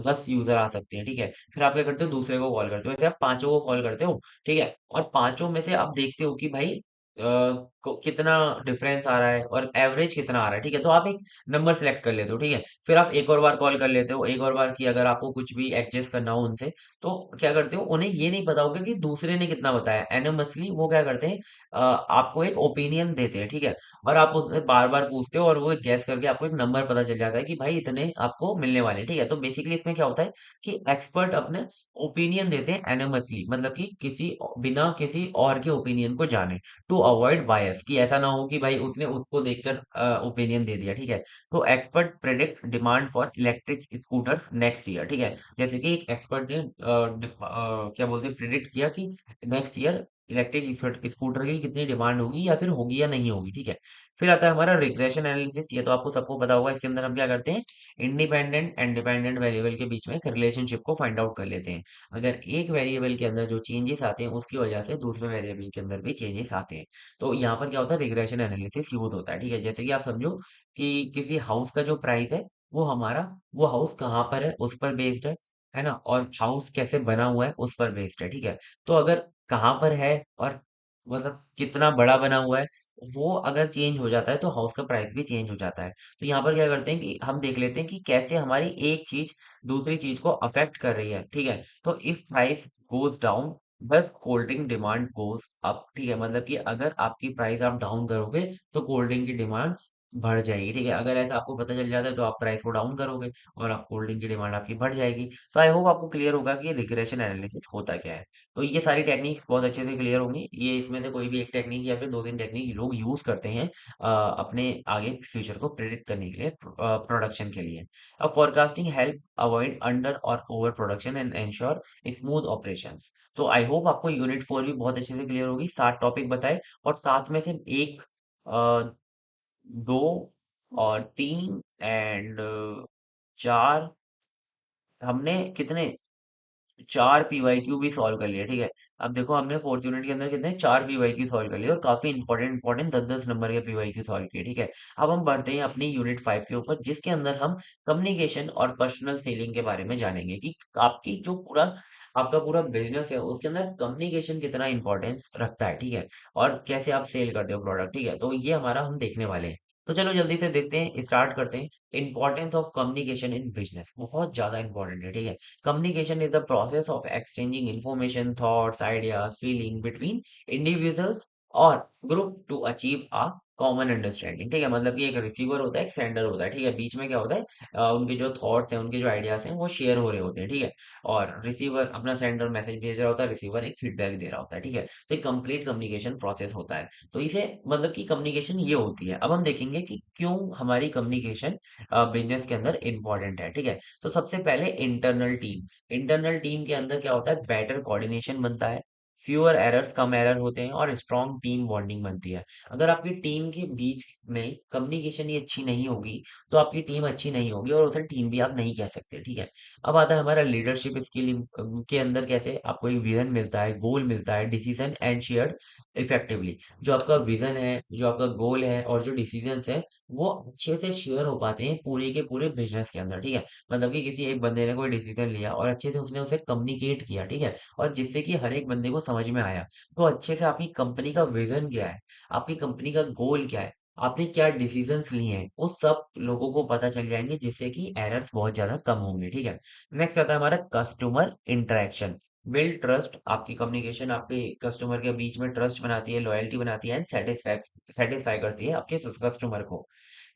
10 यूजर आ सकते हैं, ठीक है। फिर आप क्या करते हो दूसरे को कॉल करते हो, वैसे आप पांचों को कॉल करते हो, ठीक है। और पांचों में से आप देखते हो कि भाई कितना डिफरेंस आ रहा है और एवरेज कितना आ रहा है, ठीक है। तो आप एक नंबर सेलेक्ट कर लेते हो, ठीक है। फिर आप एक और बार कॉल कर लेते हो, एक और बार की अगर आपको कुछ भी एडजस्ट करना हो उनसे तो क्या करते हो उन्हें ये नहीं पता होगा कि दूसरे ने कितना बताया। एनोमसली वो क्या करते हैं आपको एक ओपिनियन देते हैं, ठीक है। और आप उससे बार बार पूछते हो और वो गैस करके आपको एक नंबर पता चल जाता है कि भाई इतने आपको मिलने वाले हैं, ठीक है। तो बेसिकली इसमें क्या होता है कि एक्सपर्ट अपने ओपिनियन देते हैं एनोमसली, मतलब कि बिना किसी और के ओपिनियन को जाने, टू अवॉइड बायस, कि ऐसा ना हो कि भाई उसने उसको देखकर ओपिनियन दे दिया, ठीक है। तो expert predict demand for electric scooters next year, ठीक है। जैसे कि एक एक्सपर्ट ने क्या बोलते हैं प्रेडिक्ट किया कि नेक्स्ट ईयर इलेक्ट्रिक स्कूटर की कितनी डिमांड होगी या फिर होगी या नहीं होगी, ठीक है। फिर आता है हमारा रिग्रेशन एनालिसिस। ये तो आपको सबको पता होगा। इसके अंदर हम क्या करते हैं इंडिपेंडेंट एंड डिपेंडेंट वेरिएबल के बीच में एक रिलेशनशिप को फाइंड आउट कर लेते हैं। अगर एक वेरिएबल के अंदर जो चेंजेस आते हैं उसकी वजह से दूसरे वेरिएबल के अंदर भी चेंजेस आते हैं। तो यहाँ पर क्या होता है रिग्रेशन एनालिसिस यूज होता है, ठीक है। जैसे कि आप समझो कि किसी हाउस का जो प्राइस है वो हमारा वो हाउस कहाँ पर है उस पर बेस्ड है ना, और हाउस कैसे बना हुआ है उस पर बेस्ड है, ठीक है। तो अगर कहाँ पर है और मतलब कितना बड़ा बना हुआ है वो अगर चेंज हो जाता है तो हाउस का प्राइस भी चेंज हो जाता है। तो यहाँ पर क्या करते हैं कि हम देख लेते हैं कि कैसे हमारी एक चीज दूसरी चीज को अफेक्ट कर रही है, ठीक है। तो इफ प्राइस गोज डाउन बस cold drink demand goes up, ठीक है। मतलब कि अगर आपकी प्राइस आप डाउन करोगे तो कोल्ड ड्रिंक की डिमांड बढ़ जाएगी, ठीक है। अगर ऐसा आपको पता चल जाता है तो आप प्राइस को डाउन करोगे और आप कोल्ड ड्रिंक की डिमांड आपकी बढ़ जाएगी। तो आई होप आपको क्लियर होगा कि रिग्रेशन एनालिसिस होता क्या है। तो ये सारी टेक्निक्स बहुत अच्छे से क्लियर होंगी। ये इसमें से कोई भी एक टेक्निक या फिर 2 3 टेक्निक लोग यूज करते हैं अपने आगे फ्यूचर को प्रिडिक्ट करने के लिए, प्रोडक्शन के लिए। अब फोरकास्टिंग हेल्प अवॉइड अंडर और over production and ensure smooth operations. तो आई होप आपको यूनिट 4 भी बहुत अच्छे से क्लियर होगी। 7 टॉपिक बताए और 7 में से एक, दो और तीन एंड चार, हमने कितने 4 PYQ भी सॉल्व कर लिए, ठीक है। अब देखो हमने फोर्थ यूनिट के अंदर कितने 4 PYQ सॉल्व कर लिए और काफी इंपॉर्टेंट इंपॉर्टेंट 10 10 नंबर के PYQ सॉल्व किए, ठीक है। अब हम बढ़ते हैं अपनी यूनिट 5 के ऊपर जिसके अंदर हम कम्युनिकेशन और पर्सनल सेलिंग के बारे में जानेंगे कि आपकी जो पूरा आपका पूरा बिजनेस है उसके अंदर कम्युनिकेशन कितना इंपॉर्टेंस रखता है, ठीक है। और कैसे आप सेल करते हो प्रोडक्ट, ठीक है। तो ये हमारा हम देखने वाले हैं। तो चलो जल्दी से देखते हैं, स्टार्ट करते हैं। Importance of communication in business बहुत ज्यादा इंपॉर्टेंट है, ठीक है। Communication is the process of exchanging information, thoughts, ideas, feeling between individuals or group to achieve a common understanding, ठीक है। मतलब कि एक रिसीवर होता है एक सेंडर होता है, ठीक है। बीच में क्या होता है उनके जो थॉट्स हैं उनके जो आइडियाज हैं वो शेयर हो रहे होते हैं, ठीक है। और रिसीवर अपना सेंडर मैसेज भेज रहा होता है, रिसीवर एक फीडबैक दे रहा होता है, ठीक है। तो एक कंप्लीट कम्युनिकेशन प्रोसेस होता है। तो इसे मतलब कि कम्युनिकेशन ये होती है। अब हम देखेंगे कि क्यों हमारी कम्युनिकेशन बिजनेस के अंदर इंपॉर्टेंट है, ठीक है। तो सबसे पहले इंटरनल टीम के अंदर क्या होता है बेटर कोऑर्डिनेशन बनता है, फ्यूअर एरर्स, कम एरर होते हैं और स्ट्रॉन्ग टीम बॉन्डिंग बनती है। अगर आपकी टीम के बीच में कम्युनिकेशन ही अच्छी नहीं होगी, तो आपकी टीम अच्छी नहीं होगी और उसे टीम भी आप नहीं कह सकते, ठीक है। अब आता है हमारा लीडरशिप स्किल के अंदर कैसे आपको एक विजन मिलता है, गोल मिलता है, डिसीजन एंड शेयर्ड इफेक्टिवली। जो आपका विजन है, जो आपका गोल है और जो डिसीजंस है, वो अच्छे से शेयर हो पाते हैं पूरे के पूरे बिजनेस के अंदर, ठीक है। मतलब कि किसी एक बंदे ने कोई डिसीजन लिया और अच्छे से उसने उसे कम्युनिकेट किया, ठीक है, और जिससे कि हर एक बंदे को समझ में आया। तो अच्छे से आपकी कंपनी का विजन क्या है, आपकी कंपनी का गोल क्या है, आपने क्या डिसीजंस लिए हैं, वो सब लोगों को पता चल जाएंगे, जिससे कि एरर्स बहुत ज्यादा कम होंगे, ठीक है। नेक्स्ट आता है हमारा कस्टमर इंटरेक्शन। बिल्ड ट्रस्ट, आपकी कम्युनिकेशन आपके कस्टमर के बीच में ट्रस्ट बनाती है, लॉयल्टी बनाती है एंड सेटिस्फाई करती है आपके कस्टमर को।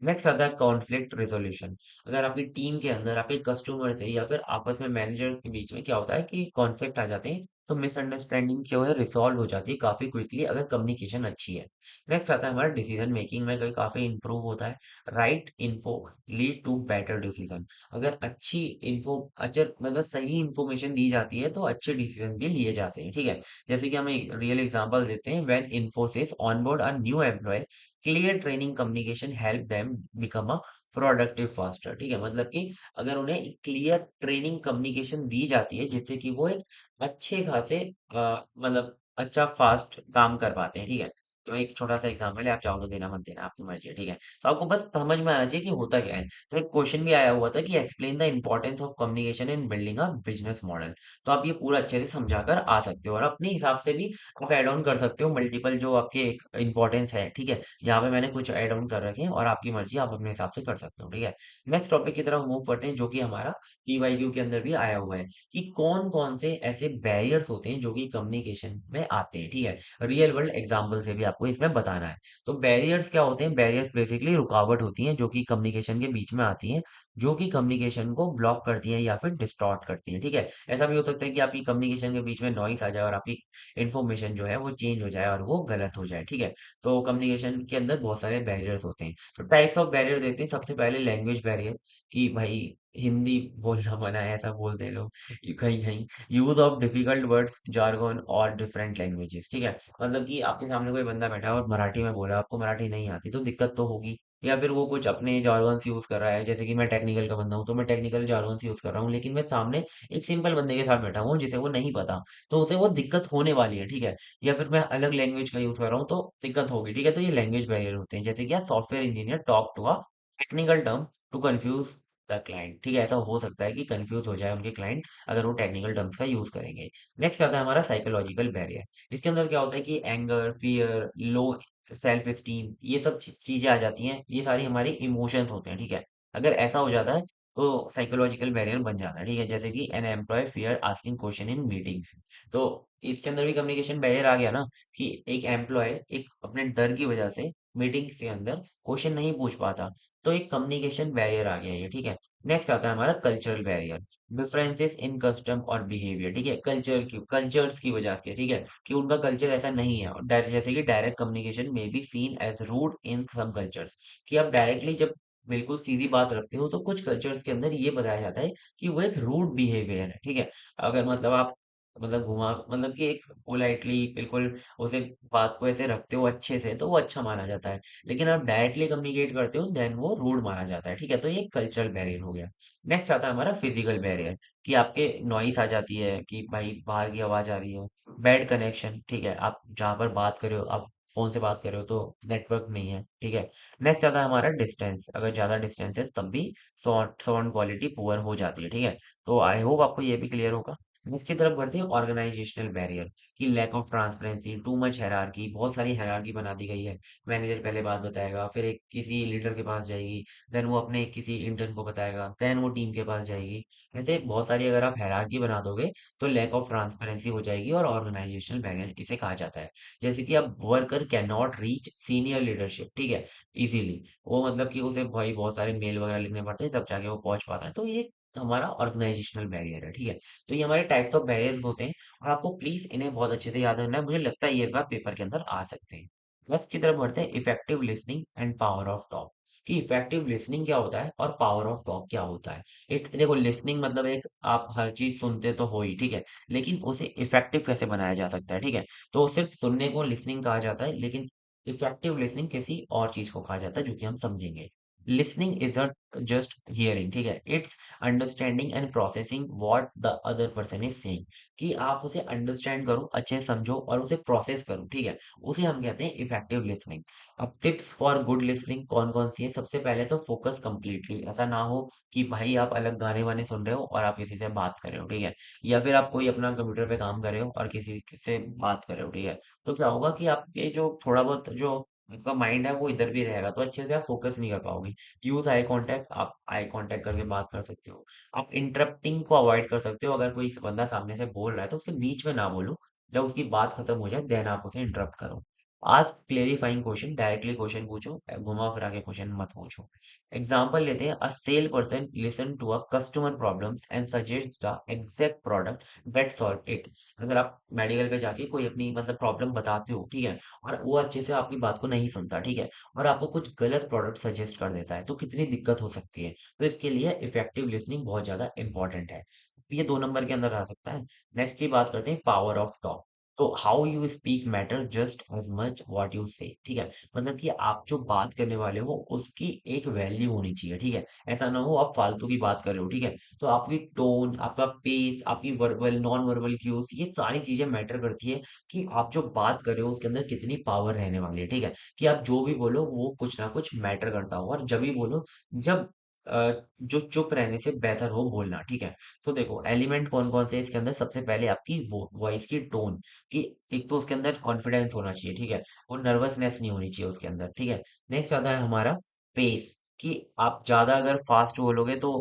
नेक्स्ट आता है कॉन्फ्लिक्ट रेजोल्यूशन। अगर आपकी टीम के अंदर आपके कस्टमर से या फिर आपस में मैनेजर्स के बीच में क्या होता है कि कॉन्फ्लिक्ट आ जाते हैं, तो मिसअंडरस्टैंडिंग जो है रिसॉल्व हो जाती है काफी क्विकली अगर कम्युनिकेशन अच्छी है। नेक्स्ट आता है हमारा डिसीजन मेकिंग में कोई काफी इंप्रूव होता है। Right info lead to better decision. अगर अच्छी इन्फो अच्छा मतलब सही इंफॉर्मेशन दी जाती है, तो अच्छे डिसीजन भी लिए जाते हैं, ठीक है। जैसे कि हम एक रियल एग्जांपल देते हैं, when Infosys onboard a new employ, clear training communication help them become a productive faster, ठीक है। मतलब कि अगर उन्हें क्लियर ट्रेनिंग कम्युनिकेशन दी जाती है, जिससे कि वो एक अच्छे खासे मतलब अच्छा फास्ट काम कर पाते हैं, ठीक है। तो एक छोटा सा एग्जांपल है, आप चाहो तो देना मत देना आपकी मर्जी है, ठीक है। तो आपको बस समझ में आना चाहिए कि होता क्या है। तो एक क्वेश्चन भी आया हुआ था कि explain the importance of communication in building a business model. तो आप ये पूरा अच्छे से समझाकर आ सकते हो और अपने हिसाब से भी आप ऐड ऑन कर सकते हो मल्टीपल जो आपके इंपॉर्टेंस है, ठीक है। यहाँ पे मैंने कुछ ऐड ऑन कर रखे हैं और आपकी मर्जी, आप अपने हिसाब से कर सकते हो, ठीक है। नेक्स्ट टॉपिक की तरफ मूव करते हैं, जो कि हमारा पीवाईक्यू के अंदर भी आया हुआ है कि कौन कौन से ऐसे बैरियर्स होते हैं जो कि कम्युनिकेशन में आते हैं, ठीक है। रियल वर्ल्ड एग्जाम्पल से भी आपको इसमें बताना है। तो बैरियर्स क्या होते हैं? बैरियर्स बेसिकली रुकावट होती हैं जो कि कम्युनिकेशन के बीच में आती हैं, जो कि कम्युनिकेशन को ब्लॉक करती हैं या फिर डिस्टॉर्ट करती हैं, ठीक है। ऐसा भी हो सकता है कि आपकी कम्युनिकेशन के बीच में नॉइस आ जाए और आपकी इन्फॉर्मेशन जो है वो चेंज हो जाए और वो गलत हो जाए, ठीक है। तो कम्युनिकेशन के अंदर बहुत सारे बैरियर्स होते हैं। तो टाइप्स ऑफ बैरियर देखते हैं। सबसे पहले लैंग्वेज बैरियर, कि भाई हिंदी बोलना मना है ऐसा बोलते हैं लोग कहीं कहीं। Use of difficult words, jargon और डिफरेंट लैंग्वेजेस, ठीक है। मतलब कि आपके सामने कोई बंदा बैठा है और मराठी में बोला, आपको मराठी नहीं आती तो दिक्कत तो होगी। या फिर वो कुछ अपने जार्गन्स यूज कर रहा है, जैसे कि मैं टेक्निकल का बंदा हूँ तो मैं टेक्निकल जार्गन्स यूज कर रहा हूँ, लेकिन मैं सामने एक सिंपल बंदे के साथ बैठा हूँ जिसे वो नहीं पता, तो उसे वो दिक्कत होने वाली है, ठीक है। या फिर मैं अलग लैंग्वेज का यूज कर रहा हूँ तो दिक्कत होगी, ठीक है। तो ये लैंग्वेज बैरियर होते हैं। जैसे कि software engineer talk to a technical term to confuse the client, ठीक है। ऐसा हो सकता है कि कंफ्यूज हो जाए उनके क्लाइंट अगर वो टेक्निकल टर्म्स का यूज करेंगे। नेक्स्ट आता है हमारा साइकोलॉजिकल बैरियर। इसके अंदर क्या होता है कि anger, fear, low self esteem, ये सब चीजें आ जाती हैं। ये सारी हमारी इमोशंस होते हैं, ठीक है। अगर ऐसा हो जाता है तो साइकोलॉजिकल बैरियर बन जाता है, ठीक है। जैसे कि an employee fear asking question in meetings. तो इसके अंदर भी कम्युनिकेशन बैरियर आ गया ना, कि एक एम्प्लॉय एक अपने डर की वजह से मीटिंग्स के अंदर क्वेश्चन नहीं पूछ पाता, तो एक कम्युनिकेशन बैरियर आ गया ये, ठीक है। नेक्स्ट आता है हमारा cultural barrier. Differences in custom और बिहेवियर, ठीक है। कल्चर्स की वजह से, ठीक है, कि उनका कल्चर ऐसा नहीं है। और जैसे कि डायरेक्ट कम्युनिकेशन में be seen as rude in some cultures, कि आप डायरेक्टली जब बिल्कुल सीधी बात रखते हो तो कुछ कल्चर्स के अंदर ये बताया जाता है कि वो एक रूड बिहेवियर है, ठीक है। अगर मतलब आप मतलब घुमा मतलब कि एक पोलाइटली बिल्कुल उसे बात को ऐसे रखते हो अच्छे से, तो वो अच्छा माना जाता है। लेकिन आप डायरेक्टली कम्युनिकेट करते हो देन वो रूड माना जाता है, ठीक है। तो ये कल्चरल बैरियर हो गया। नेक्स्ट आता है हमारा फिजिकल बैरियर, कि आपके नॉइस आ जाती है कि भाई बाहर की आवाज आ रही है। बैड कनेक्शन, ठीक है, आप जहाँ पर बात कर रहे हो, आप फोन से बात कर रहे हो तो नेटवर्क नहीं है, ठीक है। नेक्स्ट आता है हमारा डिस्टेंस। अगर ज्यादा डिस्टेंस है तब भी साउंड क्वालिटी पुअर हो जाती है, ठीक है। तो आई होप आपको ये भी क्लियर होगा। नेक्स्ट की तरफ बढ़ते हैं, ऑर्गेनाइजेशनल बैरियर, कि lack of transparency, too much hierarchy, बहुत सारी हायरार्की बना दी गई है। मैनेजर पहले बात बताएगा, फिर एक किसी लीडर के पास जाएगी, देन वो अपने किसी इंटर्न को बताएगा, देन वो टीम के पास जाएगी। ऐसे बहुत सारी अगर आप हायरार्की बना दोगे तो लैक ऑफ ट्रांसपेरेंसी हो जाएगी और ऑर्गेनाइजेशनल बैरियर इसे कहा जाता है। जैसे कि अब worker can not reach senior leadership, ठीक है, इजीली। वो मतलब कि उसे भाई बहुत सारे मेल वगैरह लिखने पड़ते हैं तब जाके वो पहुंच पाता है, तो ये हमारा ऑर्गेनाइजेशनल बैरियर है, ठीक है। तो ये हमारे टाइप्स ऑफ बैरियर होते हैं और आपको प्लीज इन्हें बहुत अच्छे से याद रखना है। मुझे लगता है ये बात पेपर के अंदर आ सकते हैं। नेक्स्ट की तरफ बढ़ते हैं effective listening and power of talk. कि इफेक्टिव लिसनिंग क्या होता है और पावर ऑफ टॉक क्या होता है। इट देखो, लिसनिंग मतलब एक आप हर चीज सुनते तो हो ही, ठीक है, लेकिन उसे इफेक्टिव कैसे बनाया जा सकता है, ठीक है। तो सिर्फ सुनने को लिसनिंग कहा जाता है, लेकिन इफेक्टिव लिसनिंग किसी और चीज को कहा जाता है जो कि हम समझेंगे। Listening is not just hearing, ठीक है, it's understanding and processing what the other person is saying. कि आप उसे अंडरस्टैंड करो, अच्छे से समझो और उसे प्रोसेस करो, ठीक है, उसे हम कहते हैं इफेक्टिव लिसनिंग। अब टिप्स फॉर गुड लिसनिंग कौन-कौन सी है? सबसे पहले तो फोकस कंप्लीटली। ऐसा ना हो कि भाई आप अलग गाने-वाने सुन रहे हो और आप किसी से बात कर रहे हो, ठीक है? या फिर आप कोई अपना कंप्यूटर पे काम कर रहे हो और किसी से बात कर रहे हो, ठीक है? तो क्या होगा कि आपके जो थोड़ा बहुत जो आपका माइंड है वो इधर भी रहेगा, तो अच्छे से आप फोकस नहीं कर पाओगे। यूज़ आई कॉन्टैक्ट, आप आई कॉन्टैक्ट करके बात कर सकते हो। आप इंटरप्टिंग को अवॉइड कर सकते हो। अगर कोई बंदा सामने से बोल रहा है तो उसके बीच में ना बोलो। जब उसकी बात खत्म हो जाए देन आप उसे इंटरप्ट करो। Ask clarifying question, directly question पूछो, घुमा फिरा के क्वेश्चन मत पूछो। एग्जांपल लेते हैं, a sale person listen to a customer problems and suggest the exact product that solve it. अगर आप मेडिकल पे जाके कोई अपनी मतलब प्रॉब्लम बताते हो, ठीक है, और वो अच्छे से आपकी बात को नहीं सुनता, ठीक है, और आपको कुछ गलत प्रोडक्ट सजेस्ट कर देता है, तो कितनी दिक्कत हो सकती है। तो इसके लिए इफेक्टिव लिसनिंग बहुत ज्यादा इंपॉर्टेंट है। ये 2 नंबर के अंदर आ सकता है। नेक्स्ट की बात करते हैं, पावर ऑफ टॉक। तो how you speak matter just as much what you say, ठीक है। मतलब कि आप जो बात करने वाले हो उसकी एक वैल्यू होनी चाहिए, ठीक है। ऐसा ना हो आप फालतू की बात कर रहे हो, ठीक है। तो आपकी टोन, आपका पेस, आपकी वर्बल नॉन वर्बल क्यूज, ये सारी चीजें मैटर करती है कि आप जो बात कर रहे हो उसके अंदर कितनी पावर रहने वाली है, ठीक है। कि आप जो भी बोलो वो कुछ ना कुछ मैटर करता हो, और जब भी बोलो जब जो चुप रहने से बेहतर हो बोलना, ठीक है। तो देखो एलिमेंट कौन कौन से हैं इसके अंदर। सबसे पहले आपकी वो वॉइस की टोन, कि एक तो उसके अंदर कॉन्फिडेंस होना चाहिए, ठीक है, और नर्वसनेस नहीं होनी चाहिए उसके अंदर, ठीक है। नेक्स्ट आता है हमारा पेस, कि आप ज्यादा अगर फास्ट बोलोगे तो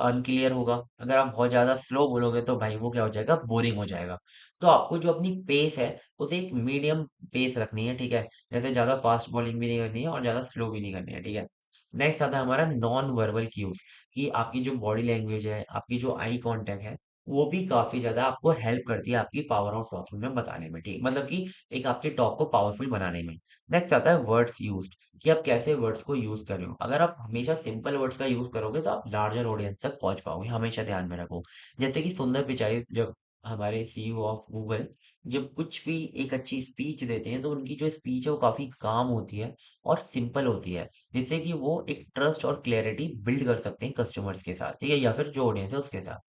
अनक्लियर होगा, अगर आप बहुत ज्यादा स्लो बोलोगे तो भाई वो क्या हो जाएगा, बोरिंग हो जाएगा। तो आपको जो अपनी पेस है उसे एक मीडियम पेस रखनी है, ठीक है। जैसे ज्यादा फास्ट बॉलिंग भी नहीं करनी है और ज्यादा स्लो भी नहीं करनी है, ठीक है। नेक्स्ट आता है हमारा नॉन वर्बल क्यूज, कि आपकी जो बॉडी लैंग्वेज है, आपकी जो आई कांटेक्ट है, वो भी काफी ज्यादा आपको हेल्प करती है आपकी पावर ऑफ टॉकिंग में बताने में, ठीक, मतलब कि एक आपके टॉक को पावरफुल बनाने में। नेक्स्ट आता है वर्ड्स यूज्ड, कि आप कैसे वर्ड्स को यूज कर रहे हो। अगर आप हमेशा सिंपल वर्ड्स का यूज करोगे तो आप लार्जर ऑडियंस तक पहुंच पाओगे, हमेशा ध्यान में रखो। जैसे कि सुंदर पिचाई, जब हमारे सीईओ ऑफ गूगल जब कुछ भी एक अच्छी स्पीच देते हैं तो उनकी जो स्पीच है वो काफी काम होती है और सिंपल होती है, जिससे कि वो एक ट्रस्ट और क्लैरिटी बिल्ड कर सकते हैं कस्टमर्स के साथ, ठीक है, या फिर जो ऑडियंस है उसके साथ।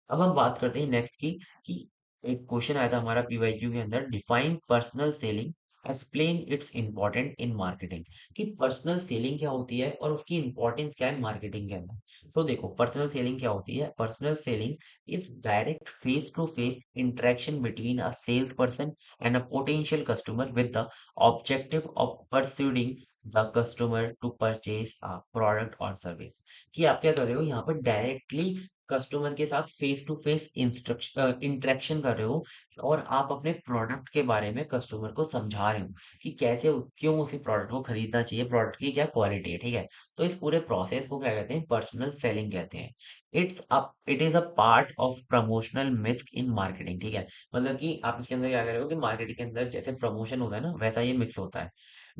अब हम बात करते हैं नेक्स्ट की, कि एक क्वेश्चन आया था हमारा पीवाईक्यू के अंदर, define personal selling, explain it's important in marketing. कि पर्सनल सेलिंग क्या होती है और उसकी इंपॉर्टेंस क्या है मार्केटिंग के अंदर। सो देखो पर्सनल सेलिंग क्या होती है। Personal selling is direct face to face interaction between a sales person and a potential customer with the objective of persuading the customer to purchase a product और service. कि आप क्या कर रहे हो यहाँ पर, डायरेक्टली कस्टमर के साथ फेस टू फेस इंटरेक्शन कर रहे हो, और आप अपने प्रोडक्ट के बारे में कस्टमर को समझा रहे हो कि कैसे क्यों उसी प्रोडक्ट को खरीदना चाहिए, प्रोडक्ट की क्या क्वालिटी है, ठीक है। तो इस पूरे प्रोसेस को क्या कहते हैं, पर्सनल सेलिंग कहते हैं। It is a part of promotional mix in marketing, ठीक है। मतलब कि आप इसके अंदर क्या कर रहे हो कि मार्केटिंग के अंदर जैसे प्रमोशन होता है ना, वैसा ये मिक्स होता है,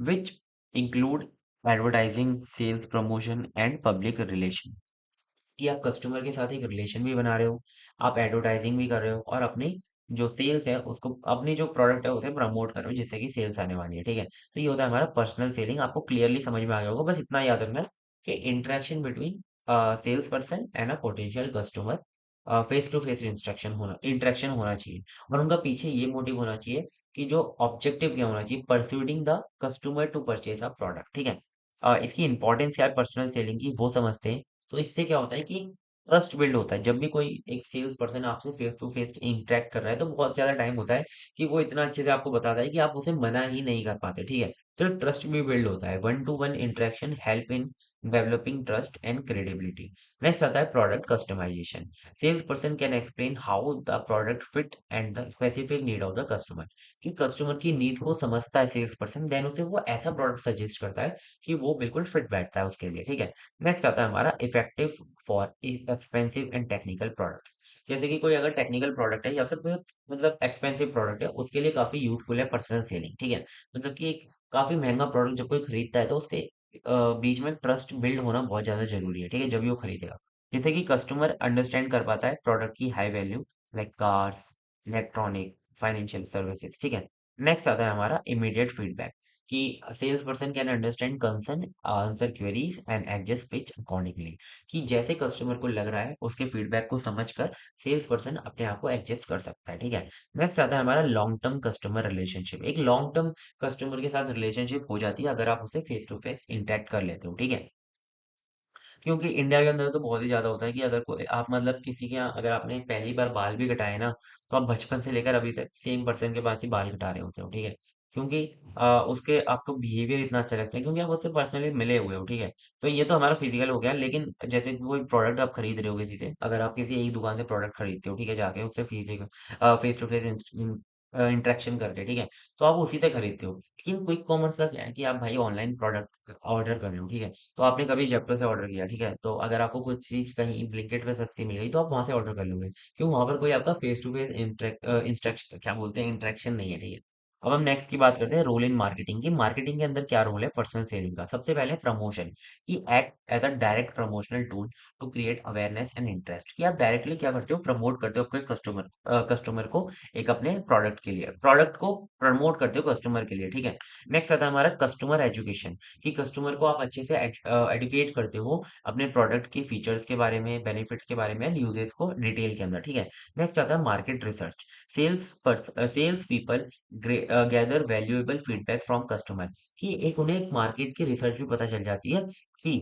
which include advertising, sales promotion and public relation. कि आप कस्टमर के साथ एक रिलेशन भी बना रहे हो, आप एडवर्टाइजिंग भी कर रहे हो, और अपनी जो सेल्स है उसको, अपनी जो प्रोडक्ट है उसे प्रमोट कर रहे हो जिससे कि सेल्स आने वाली है, ठीक है। तो ये होता है हमारा पर्सनल सेलिंग। आपको क्लियरली समझ में आ गया होगा, बस इतना याद रखना कि interaction between sales person and a potential customer, face to face interaction होना चाहिए, और उनका पीछे ये मोटिव होना चाहिए कि जो ऑब्जेक्टिव क्या होना चाहिए, persuading the customer to purchase a product, ठीक है। इसकी इंपॉर्टेंस क्या है पर्सनल सेलिंग की, वो समझते हैं। तो इससे क्या होता है कि ट्रस्ट बिल्ड होता है। जब भी कोई एक सेल्स पर्सन आपसे फेस टू फेस इंटरेक्ट कर रहा है तो बहुत ज्यादा टाइम होता है कि वो इतना अच्छे से आपको बताता है कि आप उसे मना ही नहीं कर पाते, ठीक है। तो ट्रस्ट भी बिल्ड होता है। One to one interaction help in developing trust and credibility. Next आता है product customisation. Sales person can explain how the product fit and the specific need of the customer. कि कस्टमर की need को समझता है sales person, then उसे वो ऐसा प्रोडक्ट सजेस्ट करता है कि वो बिल्कुल फिट बैठता है उसके लिए, ठीक है। नेक्स्ट आता है हमारा effective for expensive and technical products. जैसे कि कोई अगर टेक्निकल प्रोडक्ट है या फिर बहुत मतलब एक्सपेंसिव प्रोडक्ट है, उसके लिए काफी यूजफुल है पर्सनल सेलिंग, ठीक है। मतलब कि एक काफ़ी महँगा प्रोडक्ट जब कोई खरीदता है तो उसके बीच में ट्रस्ट बिल्ड होना बहुत ज़्यादा ज़रूरी है, ठीक है? जब भी वो खरीदेगा। जैसे कि कस्टमर अंडरस्टैंड कर पाता है प्रोडक्ट की high value like cars, electronic, financial services, ठीक है? नेक्स्ट आता है हमारा इमीडिएट फीडबैक कि sales person can understand concern, answer queries and adjust pitch accordingly, कि जैसे कस्टमर को लग रहा है उसके फीडबैक को समझकर सेल्स पर्सन अपने आप को एडजस्ट कर सकता है, ठीक है? नेक्स्ट आता है हमारा लॉन्ग टर्म कस्टमर रिलेशनशिप। एक लॉन्ग टर्म कस्टमर के साथ रिलेशनशिप हो जाती है अगर आप उससे फेस टू फेस इंटरेक्ट कर लेते हो, ठीक है? क्योंकि इंडिया के अंदर तो बहुत ही ज़्यादा होता है कि अगर कोई आप मतलब किसी के यहाँ अगर आपने पहली बार बाल भी कटाए ना, तो आप बचपन से लेकर अभी तक सेम पर्सन के पास ही बाल कटा रहे होते हो, ठीक है? क्योंकि उसके आपको बिहेवियर इतना अच्छा लगता है क्योंकि आप उससे पर्सनली मिले हुए हो, ठीक है? तो ये तो हमारा फिजिकल हो गया, लेकिन जैसे कि कोई प्रोडक्ट आप खरीद रहे हो किसी से, अगर आप किसी एक दुकान से प्रोडक्ट खरीदते हो, ठीक है? जाके उससे physical face to face interaction करके, ठीक है? तो आप उसी से खरीदते हो। लेकिन क्विक कॉमर्स का क्या है कि आप भाई ऑनलाइन प्रोडक्ट ऑर्डर कर रहे हो, ठीक है? तो आपने कभी ज़ेप्टो से ऑर्डर किया, ठीक है? तो अगर आपको कुछ चीज़ कहीं ब्लिंकिट पे सस्ती मिल गई, तो आप वहाँ से ऑर्डर कर लोगे। क्यों? वहाँ पर कोई आपका फेस टू फेस क्या बोलते हैं, इंटरेक्शन नहीं है, ठीक है? अब हम नेक्स्ट की बात करते हैं रोल इन मार्केटिंग की। मार्केटिंग के अंदर क्या रोल है पर्सनल सेलिंग का? सबसे पहले प्रमोशन, कि act as a direct promotional tool to create awareness and interest, कि आप डायरेक्टली क्या करते हो, प्रमोट करते हो अपने कस्टमर को एक अपने प्रोडक्ट के लिए, प्रोडक्ट को प्रमोट करते हो कस्टमर के लिए, ठीक है? नेक्स्ट आता है हमारा कस्टमर एजुकेशन, कि कस्टमर को आप अच्छे से एडुकेट करते हो अपने प्रोडक्ट के फीचर्स के बारे में, बेनिफिट्स के बारे में, यूजेस को डिटेल के अंदर, ठीक है? नेक्स्ट आता है market research. Sales people gather valuable feedback from customer, कि एक उन्हें एक मार्केट की रिसर्च भी पता चल जाती है कि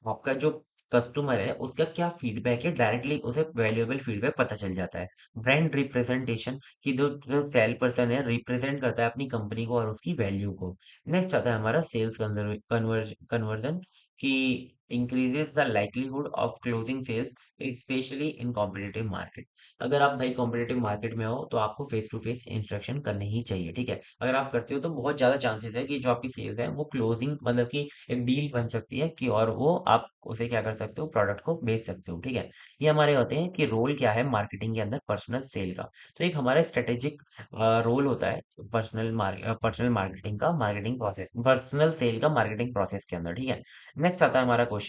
आपका जो कस्टमर है उसका क्या फीडबैक है, डायरेक्टली उसे वैल्यूएबल फीडबैक पता चल जाता है। ब्रांड रिप्रेजेंटेशन, कि जो सेल पर्सन है रिप्रेजेंट करता है अपनी कंपनी को और उसकी वैल्यू को। नेक्स्ट आता है हमारा सेल्स कन्वर्जन, कि increases the likelihood of closing sales specially in competitive market. अगर आप भाई कॉम्पिटिटिव मार्केट में हो तो आपको फेस टू फेस इंस्ट्रक्शन करनी ही चाहिए, ठीक है? अगर आप करते हो तो बहुत ज्यादा चांसेस है कि जो आपकी सेल्स है वो क्लोजिंग मतलब कि एक डील बन सकती है, कि और वो आप उसे क्या कर सकते हो, प्रोडक्ट को बेच सकते हो, ठीक है? ये हमारे होते हैं कि रोल क्या है मार्केटिंग के अंदर पर्सनल सेल का। तो एक हमारा स्ट्रेटेजिक रोल होता है पर्सनल मार्केटिंग का, मार्केटिंग प्रोसेस, पर्सनल सेल का मार्केटिंग प्रोसेस के अंदर, ठीक है? नेक्स्ट आता है हमारा question,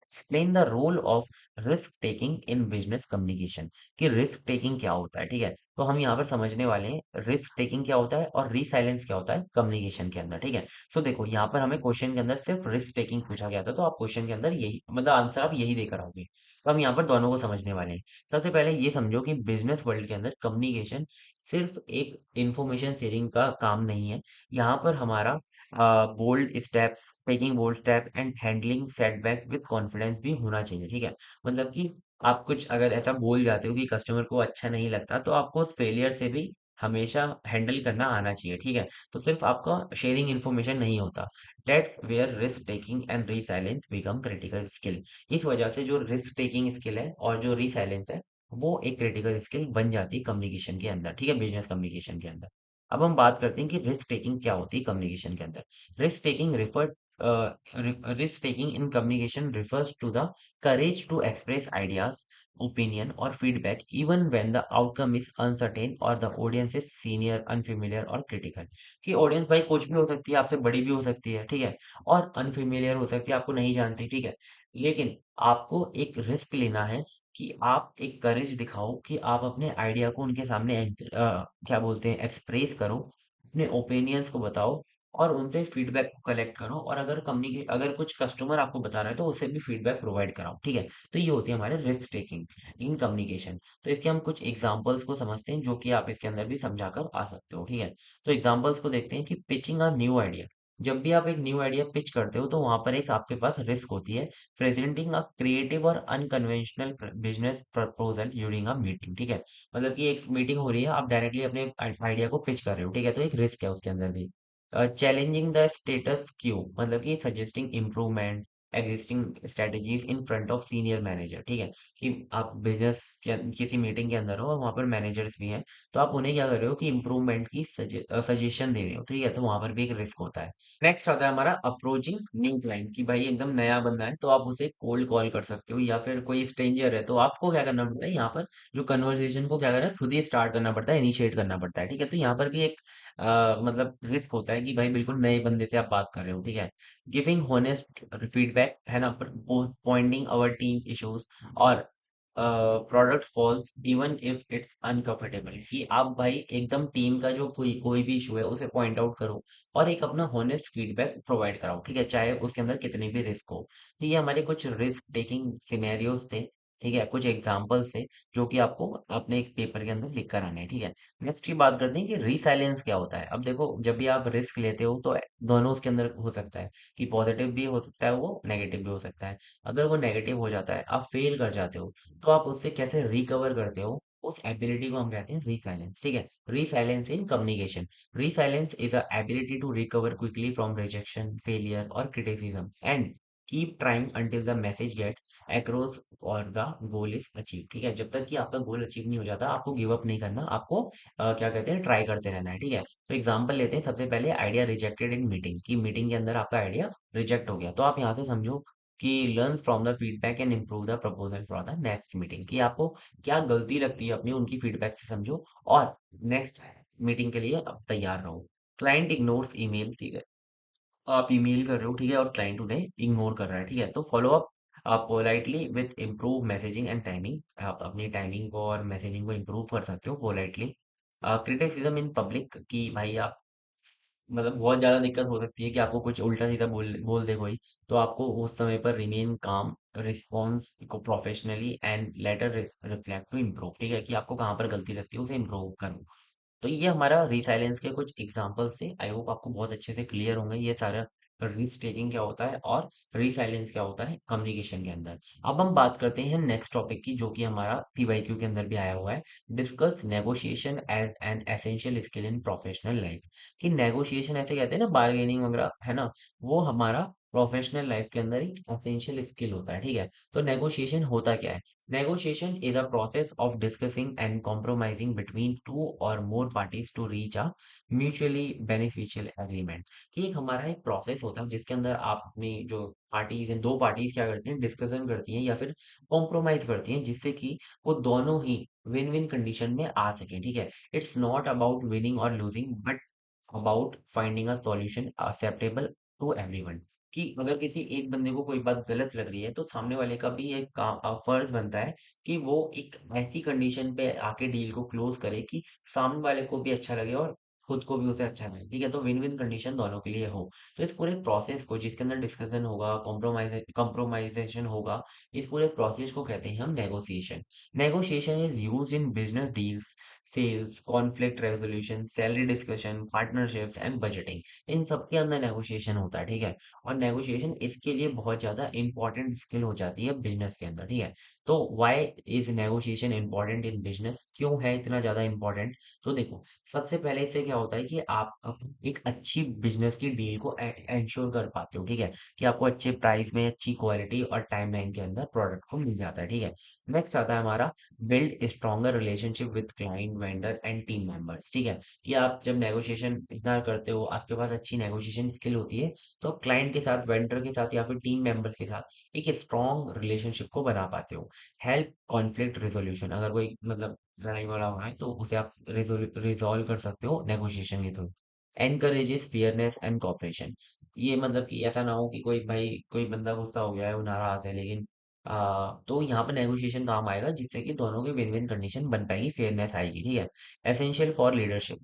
explain the role of risk taking in business communication, कि रिस्क टेकिंग क्या होता है, ठीक है? तो हम यहाँ पर समझने वाले हैं रिस्क टेकिंग क्या होता है और रीसाइलेंस क्या होता है कम्युनिकेशन के अंदर, ठीक है? सो देखो यहाँ पर हमें क्वेश्चन के अंदर सिर्फ रिस्क टेकिंग पूछा गया था, तो आप क्वेश्चन के अंदर यही मतलब आंसर आप यही देकर आओगे। तो हम यहाँ पर दोनों को समझने वाले हैं। सबसे पहले ये समझो कि बिजनेस वर्ल्ड के अंदर कम्युनिकेशन सिर्फ एक इंफॉर्मेशन शेयरिंग का काम नहीं है। यहाँ पर हमारा bold steps, taking bold step and handling setbacks with confidence भी होना चाहिए, ठीक है? मतलब कि आप कुछ अगर ऐसा बोल जाते हो कि कस्टमर को अच्छा नहीं लगता, तो आपको उस फेलियर से भी हमेशा हैंडल करना आना चाहिए, ठीक है? तो सिर्फ आपका शेयरिंग इन्फॉर्मेशन नहीं होता। That's where risk taking and resilience become critical skill. इस वजह से जो रिस्क टेकिंग स्किल है और जो रीसाइलेंस है, वो एक क्रिटिकल स्किल बन जाती है कम्युनिकेशन के अंदर, ठीक है? बिजनेस कम्युनिकेशन के अंदर। अब हम बात करते हैं कि रिस्क टेकिंग क्या होती है कम्युनिकेशन के अंदर। Risk taking risk taking in communication refers to the courage to express ideas, opinion or feedback even when the outcome is uncertain or the audience is senior, unfamiliar और critical। कि audience भाई कुछ भी हो सकती है, आपसे बड़ी भी हो सकती है, ठीक है? और अनफेमिलियर हो सकती है, आपको नहीं जानती, ठीक है? लेकिन आपको एक रिस्क लेना है कि आप एक करेज दिखाओ कि आप अपने आइडिया को उनके सामने क्या बोलते हैं, एक्सप्रेस करो, अपने ओपिनियंस को बताओ और उनसे फीडबैक को कलेक्ट करो, और अगर कुछ कस्टमर आपको बता रहा है तो उससे भी फीडबैक प्रोवाइड कराओ, ठीक है? तो ये होती है हमारे रिस्क टेकिंग इन कम्युनिकेशन। तो इसके हम कुछ एग्जांपल्स को समझते हैं जो कि आप इसके अंदर भी समझाकर आ सकते हो, ठीक है? तो एग्जांपल्स को देखते हैं कि पिचिंग अ न्यू आइडिया। जब भी आप एक न्यू आइडिया पिच करते हो तो वहां पर एक आपके पास रिस्क होती है, प्रेजेंटिंग अ क्रिएटिव और unconventional business proposal during a meeting, ठीक है? मतलब कि एक मीटिंग हो रही है, आप डायरेक्टली अपने आइडिया को पिच कर रहे हो, ठीक है? तो एक रिस्क है उसके अंदर भी। चैलेंजिंग द स्टेटस क्यू, मतलब कि suggesting improvement, existing strategies in front of senior manager, ठीक है? कि आप बिजनेस के किसी मीटिंग के अंदर हो और वहाँ पर मैनेजर्स भी हैं, तो आप उन्हें क्या कर रहे हो कि इम्प्रूवमेंट की सजेशन दे रहे हो, ठीक है? तो वहाँ पर भी एक रिस्क होता है। नेक्स्ट आता है हमारा अप्रोचिंग न्यू क्लाइंट, कि भाई एकदम नया बंदा है तो आप उसे कोल्ड कॉल कर सकते हो, या फिर कोई स्ट्रेंजर है तो आपको क्या करना पड़ता है यहाँ पर, जो कन्वर्सेशन को क्या करना है, खुद ही स्टार्ट करना पड़ता है, इनिशिएट करना पड़ता है, ठीक है? तो यहाँ पर भी एक मतलब रिस्क होता है कि भाई बिल्कुल नए बंदे से आप बात कर रहे हो, ठीक है? गिविंग होनेस्ट फीडबैक है ना, पॉइंटिंग आवर टीम इश्यूज, और product faults even if it's uncomfortable, कि आप भाई एकदम टीम का जो कोई कोई भी इशू है उसे पॉइंट आउट करो और एक अपना होनेस्ट फीडबैक प्रोवाइड कराओ, ठीक है? चाहे उसके अंदर कितनी भी रिस्क हो। तो ये हमारे कुछ रिस्क टेकिंग सिनेरियोज थे, ठीक है? कुछ एग्जांपल्स थे जो कि आपको अपने एक पेपर के अंदर लिख कर आने हैं, ठीक है? नेक्स्ट की बात करते हैं कि रीसाइलेंस क्या होता है। अब देखो, जब भी आप रिस्क लेते हो तो दोनों उसके अंदर हो सकता है, कि पॉजिटिव भी हो सकता है, वो नेगेटिव भी हो सकता है। अगर वो नेगेटिव हो जाता है, आप फेल कर जाते हो, तो आप उससे कैसे रिकवर करते हो, उस एबिलिटी को हम कहते हैं रीसाइलेंस, ठीक है? Resilience in communication, resilience is the ability to recover quickly from rejection, failure, or criticism and keep trying until the message gets across or the goal is achieved, ठीक है? जब तक कि आपका गोल अचीव नहीं हो जाता, आपको गिव अप नहीं करना, आपको क्या कहते हैं, ट्राई करते रहना है, ठीक है? तो एग्जांपल लेते हैं, सबसे पहले आइडिया रिजेक्टेड इन मीटिंग, की मीटिंग के अंदर आपका आइडिया रिजेक्ट हो गया, तो आप यहाँ से समझो कि learn from the feedback and improve the proposal for the next meeting, कि आपको क्या गलती लगती है अपनी, उनकी फीडबैक से समझो और नेक्स्ट मीटिंग के लिए अब तैयार रहो। क्लाइंट इग्नोर्स ईमेल, ठीक है? आप ईमेल कर रहे हो, ठीक है? और क्लाइंट उन्हें इग्नोर कर रहा है, ठीक है? तो follow up politely with improve messaging and timing, आप अपनी टाइमिंग को और मैसेजिंग को इम्प्रूव कर सकते हो पोलाइटली। क्रिटिसिज्म इन पब्लिक, कि भाई आप मतलब बहुत ज़्यादा दिक्कत हो सकती है कि आपको कुछ उल्टा-सीधा बोल बोल दे कोई, तो आपको उस समय पर रिमेन काम, रिस्पॉन्स को professionally and later reflect to improve, ठीक है? कि आपको कहाँ पर गलती लगती है उसे इम्प्रूव करो। तो ये हमारा रीसाइलेंस के कुछ एग्जांपल्स थे। आई होप आपको बहुत अच्छे से क्लियर होंगे ये सारा रिस्क टेकिंग क्या होता है और रीसाइलेंस क्या होता है कम्युनिकेशन के अंदर। अब हम बात करते हैं नेक्स्ट टॉपिक की, जो कि हमारा पीवाईक्यू के अंदर भी आया हुआ है। Discuss negotiation as an essential skill in professional life, कि नेगोशिएशन ऐसे कहते हैं ना, बार्गेनिंग वगैरह, है ना? वो हमारा प्रोफेशनल लाइफ के अंदर एक एसेंशियल स्किल होता है, ठीक है? तो नेगोशिएशन होता क्या है? Negotiation is a process of discussing and compromising between two or more parties to reach a mutually beneficial agreement, कि एक हमारा एक प्रोसेस होता है जिसके अंदर आप अपनी जो पार्टीज हैं, दो पार्टीज क्या करती हैं, डिस्कशन करती हैं या फिर कॉम्प्रोमाइज करती हैं, जिससे कि वो दोनों ही विन विन कंडीशन में आ सकें, ठीक है? इट्स नॉट अबाउट विनिंग और losing, but about finding a solution acceptable to everyone, कि अगर किसी एक बंदे को कोई बात गलत लग रही है तो सामने वाले का भी एक काम फर्ज बनता है कि वो एक ऐसी कंडीशन पे आके डील को क्लोज करे कि सामने वाले को भी अच्छा लगे और खुद को भी उसे अच्छा लगे, ठीक है? तो विन विन कंडीशन दोनों के लिए हो। तो इस पूरे प्रोसेस को, जिसके अंदर डिस्कशन होगा, कॉम्प्रोमाइजेशन होगा, इस पूरे प्रोसेस को कहते हैं हम negotiation. Negotiation is use in business deals, sales, conflict resolution, salary discussion, partnerships and budgeting, इन सब के अंदर नेगोशिएशन होता है, ठीक है? और नेगोशिएशन इसके लिए बहुत ज्यादा इंपॉर्टेंट स्किल हो जाती है बिजनेस के अंदर, ठीक है? तो why is negotiation important in business, क्यों है इतना ज्यादा इंपॉर्टेंट? तो देखो, सबसे पहले इससे क्या होता है कि आप एक अच्छी बिजनेस की डील को इंश्योर कर पाते हो, ठीक है? कि आपको अच्छे प्राइस में अच्छी क्वालिटी और टाइमलाइन के अंदर प्रोडक्ट को मिल जाता है, ठीक है? नेक्स्ट आता है हमारा build stronger relationship with client, vendor and team members, ठीक है? कि आप जब नेगोशिएशन इतना करते हो, आपके पास अच्छी नेगोशिएशन स्किल होती है, तो आप क्लाइंट के साथ, वेंडर के साथ या फिर टीम मेंबर्स के साथ एक स्ट्रॉन्ग रिलेशनशिप को बना पाते हो। हेल्प कॉन्फ्लिक्ट रिजोल्यूशन, अगर कोई मतलब लड़ाई वगैरह हो रहा है तो उसे आप रिजॉल्व कर सकते हो नेगोशिएशन के through. Encourages fairness and cooperation, ये मतलब कि ऐसा ना हो कि कोई भाई, कोई बंदा गुस्सा हो गया है, वो नाराज है, लेकिन तो यहाँ पे नेगोशिएशन काम आएगा, जिससे कि दोनों की विन विन कंडीशन बन पाएगी, फेयरनेस आएगी, ठीक है? Essential for leadership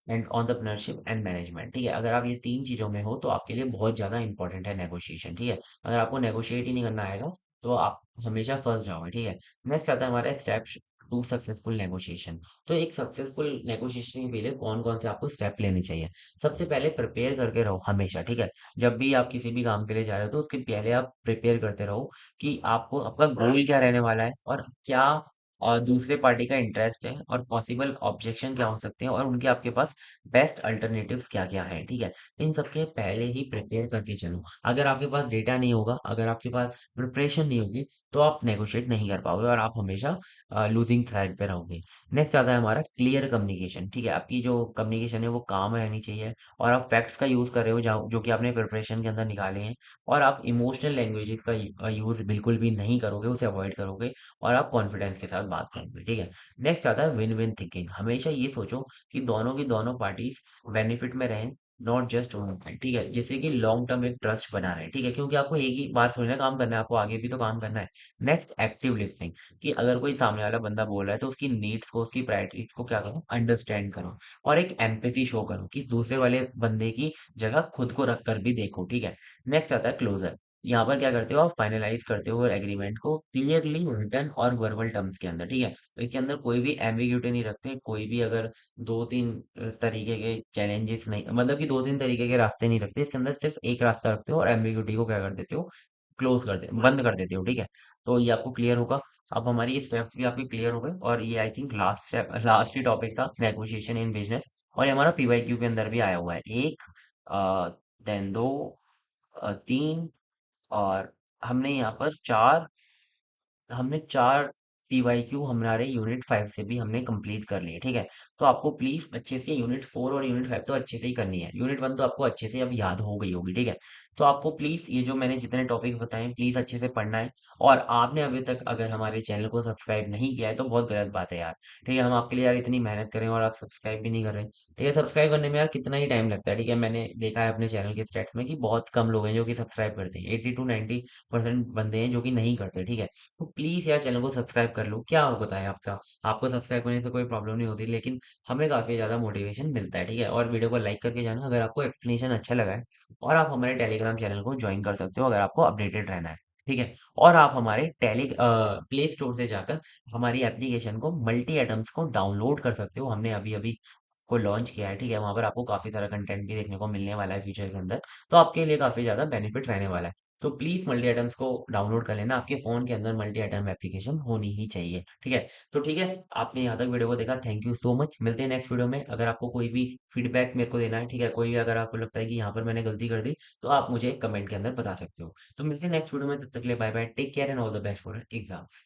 and entrepreneurship and management, ठीक है? अगर आप ये तीन चीजों में हो तो आपके लिए बहुत ज्यादा इंपॉर्टेंट है नेगोशिएशन, ठीक है? अगर आपको नेगोशिएट ही नहीं करना आएगा तो आप हमेशा फंस जाओगे, ठीक है? नेक्स्ट आता है हमारा स्टेप टू सक्सेसफुल नेगोशिएशन। तो एक सक्सेसफुल नेगोशिएशन के लिए कौन कौन से आपको स्टेप लेने चाहिए? सबसे पहले प्रिपेयर करके रहो हमेशा, ठीक है? जब भी आप किसी भी काम के लिए जा रहे हो तो उसके पहले आप प्रिपेयर करते रहो कि आपको आपका गोल क्या रहने वाला है और क्या और दूसरे पार्टी का इंटरेस्ट है और पॉसिबल ऑब्जेक्शन क्या हो सकते हैं और उनके आपके पास बेस्ट अल्टरनेटिव्स क्या-क्या हैं, ठीक है? इन सब के पहले ही प्रिपेयर करके चलो। अगर आपके पास डेटा नहीं होगा, अगर आपके पास प्रिपरेशन नहीं होगी, तो आप नेगोशिएट नहीं कर पाओगे और आप हमेशा लूज़िंग साइड पे रहोगे। नेक्स्ट आता है हमारा क्लियर कम्युनिकेशन, ठीक है? आपकी जो कम्युनिकेशन है वो काम रहनी चाहिए और आप फैक्ट्स का यूज़ कर रहे हो जहाँ जो कि आपने प्रिपरेशन के अंदर निकाले हैं और आप इमोशनल लैंग्वेजेस का यूज़ बिल्कुल भी नहीं करोगे, उसे अवॉइड करोगे और आप कॉन्फिडेंस के साथ बात करोगे, ठीक है? नेक्स्ट आता है विन विन थिंकिंग। हमेशा ये सोचो कि दोनों की दोनों पार्टीज बेनिफिट में रहें, नॉट जस्ट वन साइड, ठीक है? जिससे कि लॉन्ग टर्म एक ट्रस्ट बना रहे, ठीक है? क्योंकि आपको एक ही बार थोड़ी ना काम करना है, आपको आगे भी तो काम करना है। नेक्स्ट एक्टिव लिसनिंग, कि अगर कोई सामने वाला बंदा बोल रहा है तो उसकी नीड्स को, उसकी प्रायोरिटीज को क्या करो, अंडरस्टैंड करो और एक एम्पैथी शो करो कि दूसरे वाले बंदे की जगह खुद को रख कर भी देखो, ठीक है? नेक्स्ट आता है क्लोजर। यहाँ पर क्या करते हो, आप फाइनलाइज करते हो एग्रीमेंट को क्लियरली रिटन और वर्बल टर्म्स के अंदर, ठीक है? तो इसके अंदर कोई भी एम्बिग्यूटी नहीं रखते, कोई भी अगर दो तीन तरीके के चैलेंजेस नहीं, मतलब कि दो तीन तरीके के रास्ते नहीं रखते, इसके अंदर सिर्फ एक रास्ता रखते हो और एम्बिग्यूटी को क्या कर देते हो, क्लोज कर दे, बंद कर देते हो, ठीक है? तो ये आपको क्लियर होगा। अब हमारी ये स्टेप्स भी आपके क्लियर हो गए और ये I think last step, last he topic था, नेगोशिएशन इन बिजनेस। और ये हमारा पीवाईक्यू के अंदर भी आया हुआ है, एक, देन दो, तीन, और हमने यहाँ पर चार, हमने 4 टीवाईक्यू हमारे यूनिट 5 से भी हमने कंप्लीट कर लिए, ठीक है? तो आपको प्लीज़ अच्छे से यूनिट 4 और यूनिट 5 तो अच्छे से ही करनी है। यूनिट 1 तो आपको अच्छे से अब याद हो गई होगी, ठीक है? तो आपको प्लीज़ ये जो मैंने जितने टॉपिक बताए हैं, प्लीज़ अच्छे से पढ़ना है। और आपने अभी तक अगर हमारे चैनल को सब्सक्राइब नहीं किया है, तो बहुत गलत बात है यार, ठीक है? हम आपके लिए यार इतनी मेहनत कर रहे हैं और आप सब्सक्राइब भी नहीं कर रहे हैं, ठीक है? सब्सक्राइब करने में यार कितना ही टाइम लगता है, ठीक है? मैंने देखा है अपने चैनल के स्टेट्स में कि बहुत कम लोग हैं जो कि सब्सक्राइब करते हैं। 80 टू 90% बंदे हैं जो कि नहीं करते, ठीक है? तो प्लीज़ यार चैनल को सब्सक्राइब कर लो। क्या होता है आपका, आपको सब्सक्राइब करने से कोई प्रॉब्लम नहीं होती, लेकिन हमें काफ़ी ज़्यादा मोटिवेशन मिलता है, ठीक है? और वीडियो को लाइक करके जाना अगर आपको एक्सप्लेनेशन अच्छा लगा है। और आप हमारे टेलीग्राम चैनल को ज्वाइन कर सकते हो अगर आपको अपडेटेड रहना है, ठीक है? और आप हमारे प्ले स्टोर से जाकर हमारी एप्लीकेशन को, मल्टी एटम्स को डाउनलोड कर सकते हो। हमने अभी अभी को लॉन्च किया है, ठीक है? वहाँ पर आपको काफ़ी सारा कंटेंट भी देखने को मिलने वाला है फ्यूचर के अंदर, तो आपके लिए काफ़ी ज़्यादा बेनिफिट रहने वाला है। तो प्लीज़ मल्टी आइटम्स को डाउनलोड कर लेना, आपके फ़ोन के अंदर मल्टी आइटम एप्लीकेशन होनी ही चाहिए, ठीक है? तो ठीक है, आपने यहाँ तक वीडियो को देखा, थैंक यू सो मच। मिलते हैं नेक्स्ट वीडियो में। अगर आपको कोई भी फीडबैक मेरे को देना है, ठीक है? कोई भी अगर आपको लगता है कि यहाँ पर मैंने गलती कर दी, तो आप मुझे कमेंट के अंदर बता सकते हो। तो मिलते हैं नेक्स्ट वीडियो में, तब तक के लिए bye bye, take care and all the best for exams.